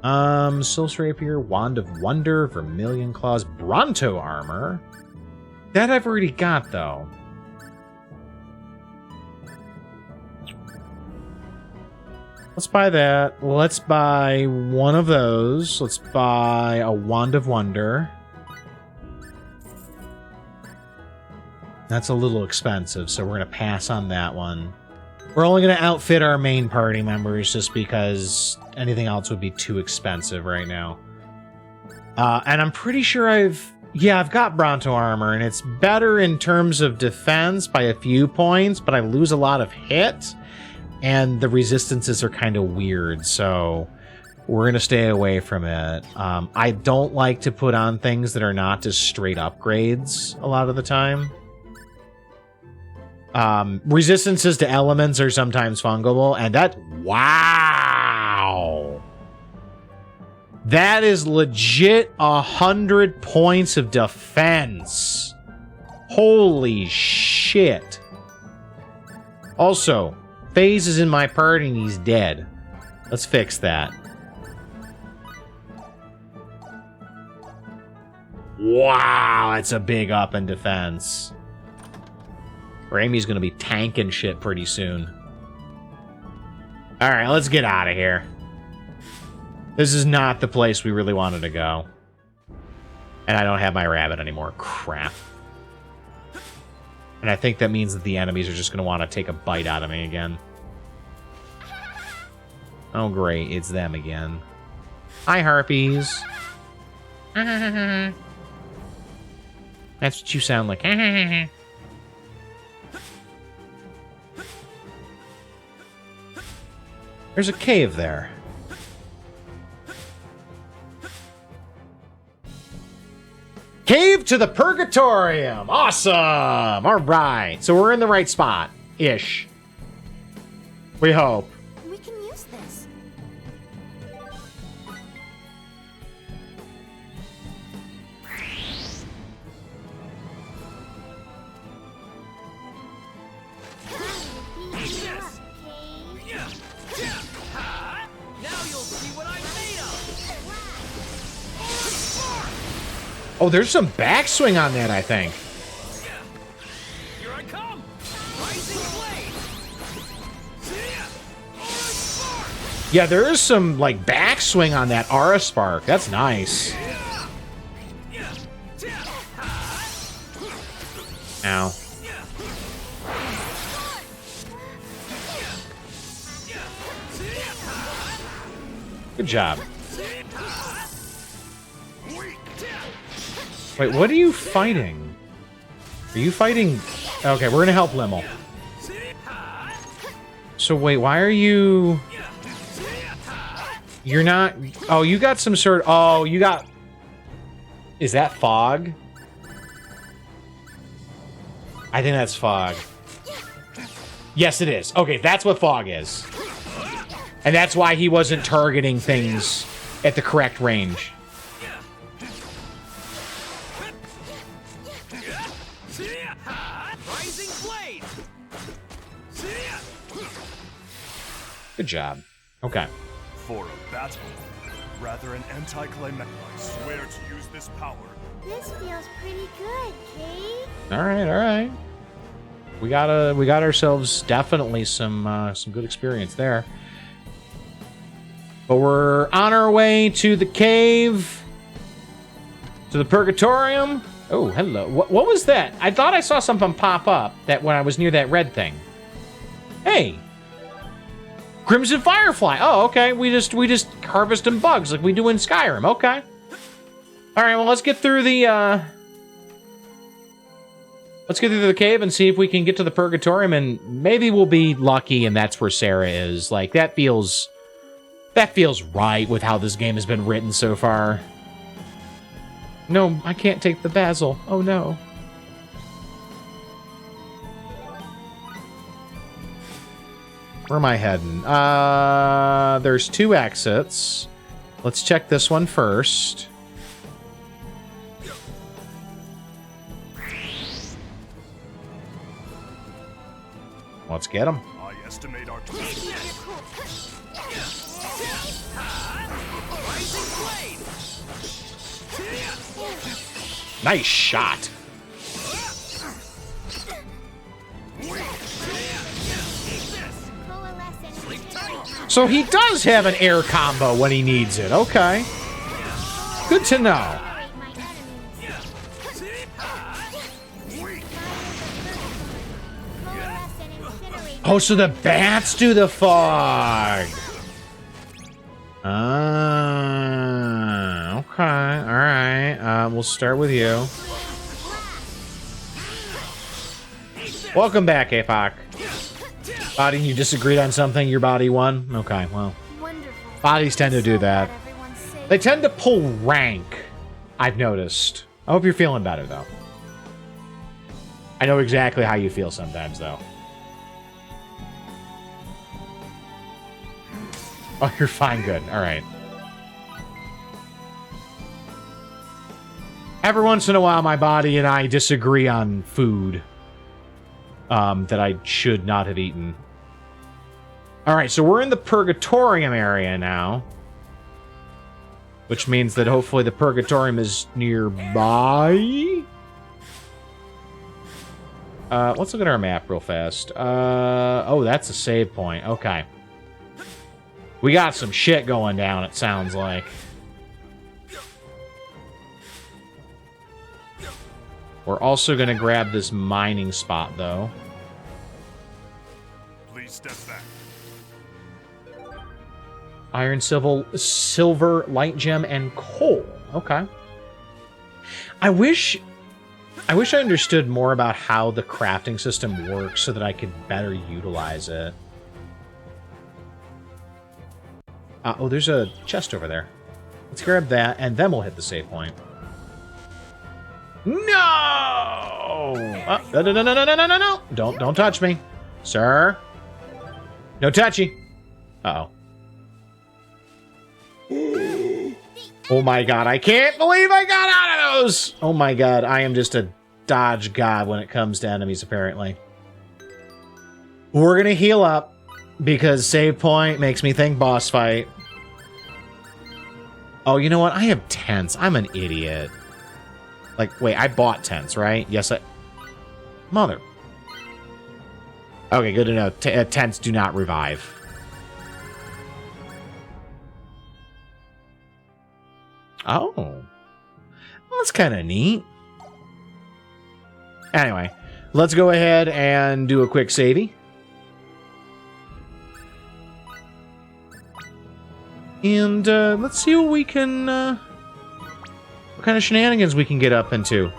Silce Rapier, Wand of Wonder, Vermilion Claws, Bronto Armor. That I've already got, though. Let's buy that. Let's buy one of those. Let's buy a Wand of Wonder. That's a little expensive, so we're going to pass on that one. We're only going to outfit our main party members just because anything else would be too expensive right now. And I'm pretty sure I've got Bronto Armor, and it's better in terms of defense by a few points, but I lose a lot of hit, and the resistances are kind of weird, so we're going to stay away from it. I don't like to put on things that are not just straight upgrades a lot of the time. Resistances to elements are sometimes fungible, and that... Wow! That is legit 100 points of defense. Holy shit. Also, FaZe is in my party and he's dead. Let's fix that. Wow, that's a big up in defense. Amy's gonna be tanking shit pretty soon. Alright, let's get out of here. This is not the place we really wanted to go. And I don't have my rabbit anymore. Crap. And I think that means that the enemies are just going to want to take a bite out of me again. Oh, great. It's them again. Hi, harpies. That's what you sound like. There's a cave there. Cave to the Purgatorium! Awesome! Alright, so we're in the right spot. Ish. We hope. We can use this. Now you'll see what I'm made of! Oh, there's some backswing on that, I think. Here I come! Rising blade! Yeah, there is some, like, backswing on that Aura Spark. That's nice. Ow. Good job. Wait, what are you fighting? Are you fighting... Okay, we're gonna help Limmel. So wait, why are you... You're not... Oh, you got some sort... Oh, you got... Is that fog? I think that's fog. Yes, it is. Okay, that's what fog is. And that's why he wasn't targeting things at the correct range. Good job. Okay. For a battle, rather an anticlimactic. I swear to use this power. This feels pretty good, Kate. All right, all right. We got ourselves definitely some good experience there. But we're on our way to the cave, to the Purgatorium. Oh, hello. What was that? I thought I saw something pop up that when I was near that red thing. Hey. Crimson Firefly. Oh, okay. We just harvesting bugs like we do in Skyrim. Okay. All right. Well, let's get through the cave and see if we can get to the Purgatorium, and maybe we'll be lucky, and that's where Sarah is. Like that feels right with how this game has been written so far. No, I can't take the basil. Oh no. Where am I heading? There's 2 exits. Let's check this one first. Let's get him. I estimate our Nice shot. So he does have an air combo when he needs it. Okay. Good to know. Oh, so the bats do the fog. Okay. All right. We'll start with you. Welcome back, Apoc. Body, you disagreed on something, your body won? Okay, well. Bodies tend to do that. They tend to pull rank, I've noticed. I hope you're feeling better, though. I know exactly how you feel sometimes, though. Oh, you're fine, good. All right. Every once in a while, my body and I disagree on food that I should not have eaten. All right, so we're in the Purgatorium area now, which means that hopefully the Purgatorium is nearby. Let's look at our map real fast. Oh, that's a save point. Okay. We got some shit going down, it sounds like. We're also going to grab this mining spot, though. Please step back. Iron, silver, light gem, and coal. Okay. I wish I understood more about how the crafting system works so that I could better utilize it. Oh, there's a chest over there. Let's grab that, and then we'll hit the save point. No! No! Don't touch me, sir. No touchy. Uh-oh. Oh my god, I can't believe I got out of those! Oh my god, I am just a dodge god when it comes to enemies, apparently. We're gonna heal up, because save point makes me think boss fight. Oh, you know what? I have tents. I'm an idiot. Like, wait, I bought tents, right? Yes, Mother. Okay, good to know. Tents do not revive. Oh. Well, that's kind of neat. Anyway, let's go ahead and do a quick savey. And let's see what we can, what kind of shenanigans we can get up into.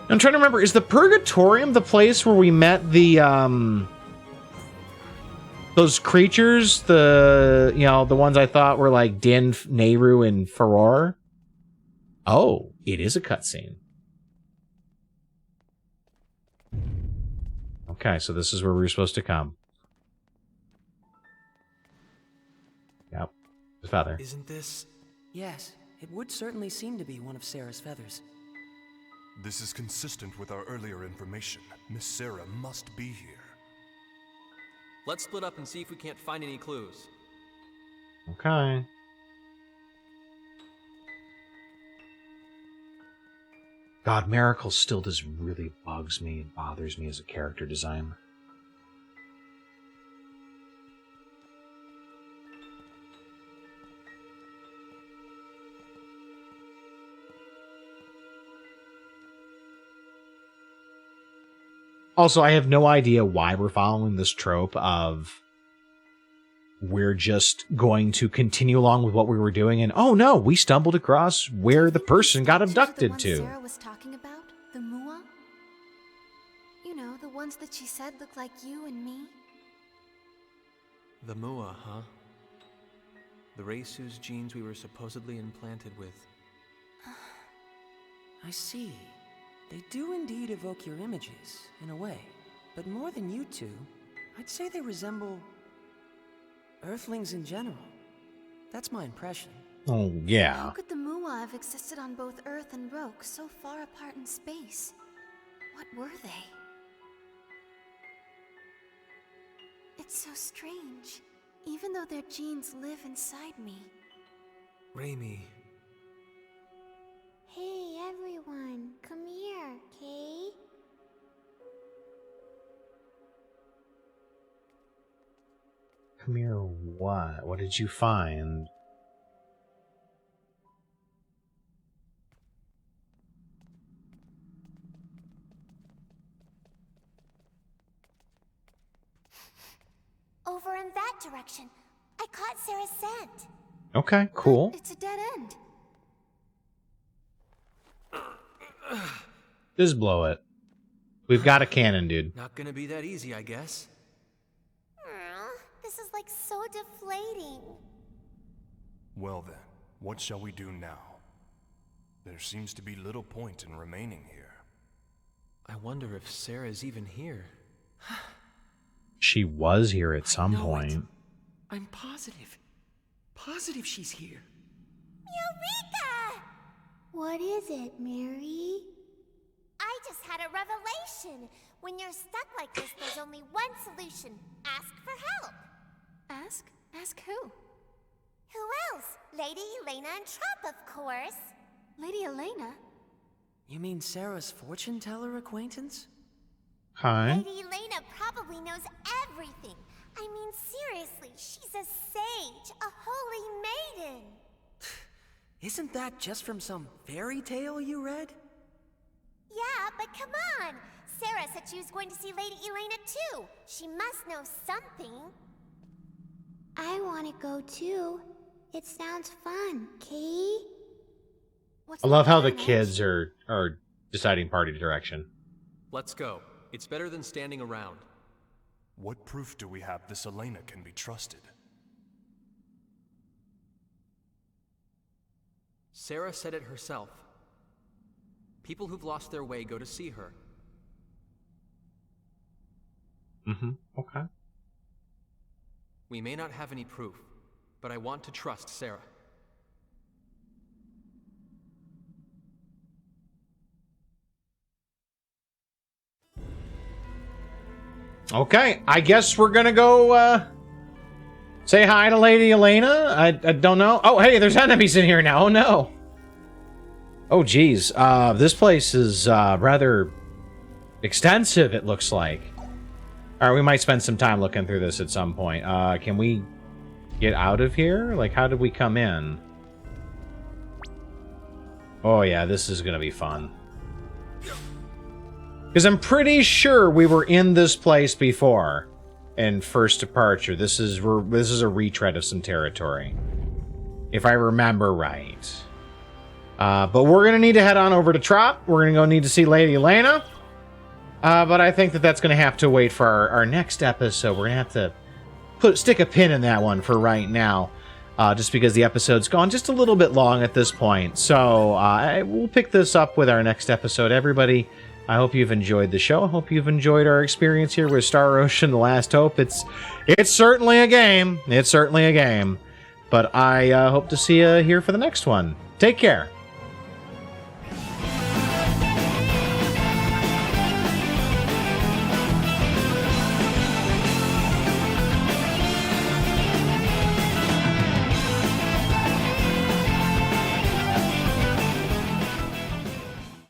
I'm trying to remember, is the Purgatorium the place where we met the, those creatures? The, you know, the ones I thought were like Din, Nehru, and Farrar? Oh, it is a cutscene. Okay, so this is where we're supposed to come. Yep. The feather. Isn't this? Yes, it would certainly seem to be one of Sarah's feathers. This is consistent with our earlier information. Miss Sarah must be here. Let's split up and see if we can't find any clues. Okay. God, Miracle still just really bugs me and bothers me as a character design. Also, I have no idea why we're following this trope of we're just going to continue along with what we were doing, and oh no, we stumbled across where the person got abducted to. Sarah was talking about? The Mua? You know, the ones that she said look like you and me? The Mua, huh? The race whose genes we were supposedly implanted with. I see. They do indeed evoke your images, in a way. But more than you two, I'd say they resemble Earthlings in general. That's my impression. Oh, yeah. How could the Mua have existed on both Earth and Roak so far apart in space? What were they? It's so strange, even though their genes live inside me. Raimi. Hey, everyone, come here, okay? Come here, what? What did you find? Over in that direction. I caught Sarah's scent. Okay, cool. It's a dead end. Just blow it. We've got a cannon, dude. Not gonna be that easy, I guess. This is like so deflating. Well then, what shall we do now? There seems to be little point in remaining here. I wonder if Sarah's even here. She was here at some point. I'm positive. Positive she's here. Eureka! What is it, Mary? I just had a revelation. When you're stuck like this, there's only one solution. Ask for help. Ask? Ask who? Who else? Lady Elena and Trop, of course. Lady Elena? You mean Sarah's fortune teller acquaintance? Hi. Lady Elena probably knows everything. I mean, seriously, she's a sage, a holy maiden. Isn't that just from some fairy tale you read? Yeah, but come on! Sarah said she was going to see Lady Elena too. She must know something. I want to go too. It sounds fun, Kay. I love how the kids are deciding party direction. Let's go. It's better than standing around. What proof do we have this Elena can be trusted? Sarah said it herself. People who've lost their way go to see her. Okay. We may not have any proof, but I want to trust Sarah. Okay, I guess we're gonna go, say hi to Lady Elena? I don't know. Oh, hey, there's enemies in here now. Oh, no. Oh, geez. This place is, rather extensive, it looks like. All right, we might spend some time looking through this at some point. Can we get out of here? Like, how did we come in? Oh, yeah, this is gonna be fun. Because I'm pretty sure we were in this place before in First Departure. This is a retread of some territory, if I remember right. But we're gonna need to head on over to Trop. We're gonna need to see Lady Elena. But I think that's gonna have to wait for our next episode. We're gonna have to stick a pin in that one for right now, just because the episode's gone just a little bit long at this point. So we'll pick this up with our next episode. Everybody, I hope you've enjoyed the show. I hope you've enjoyed our experience here with Star Ocean: The Last Hope. It's certainly a game. It's certainly a game. But I hope to see you here for the next one. Take care.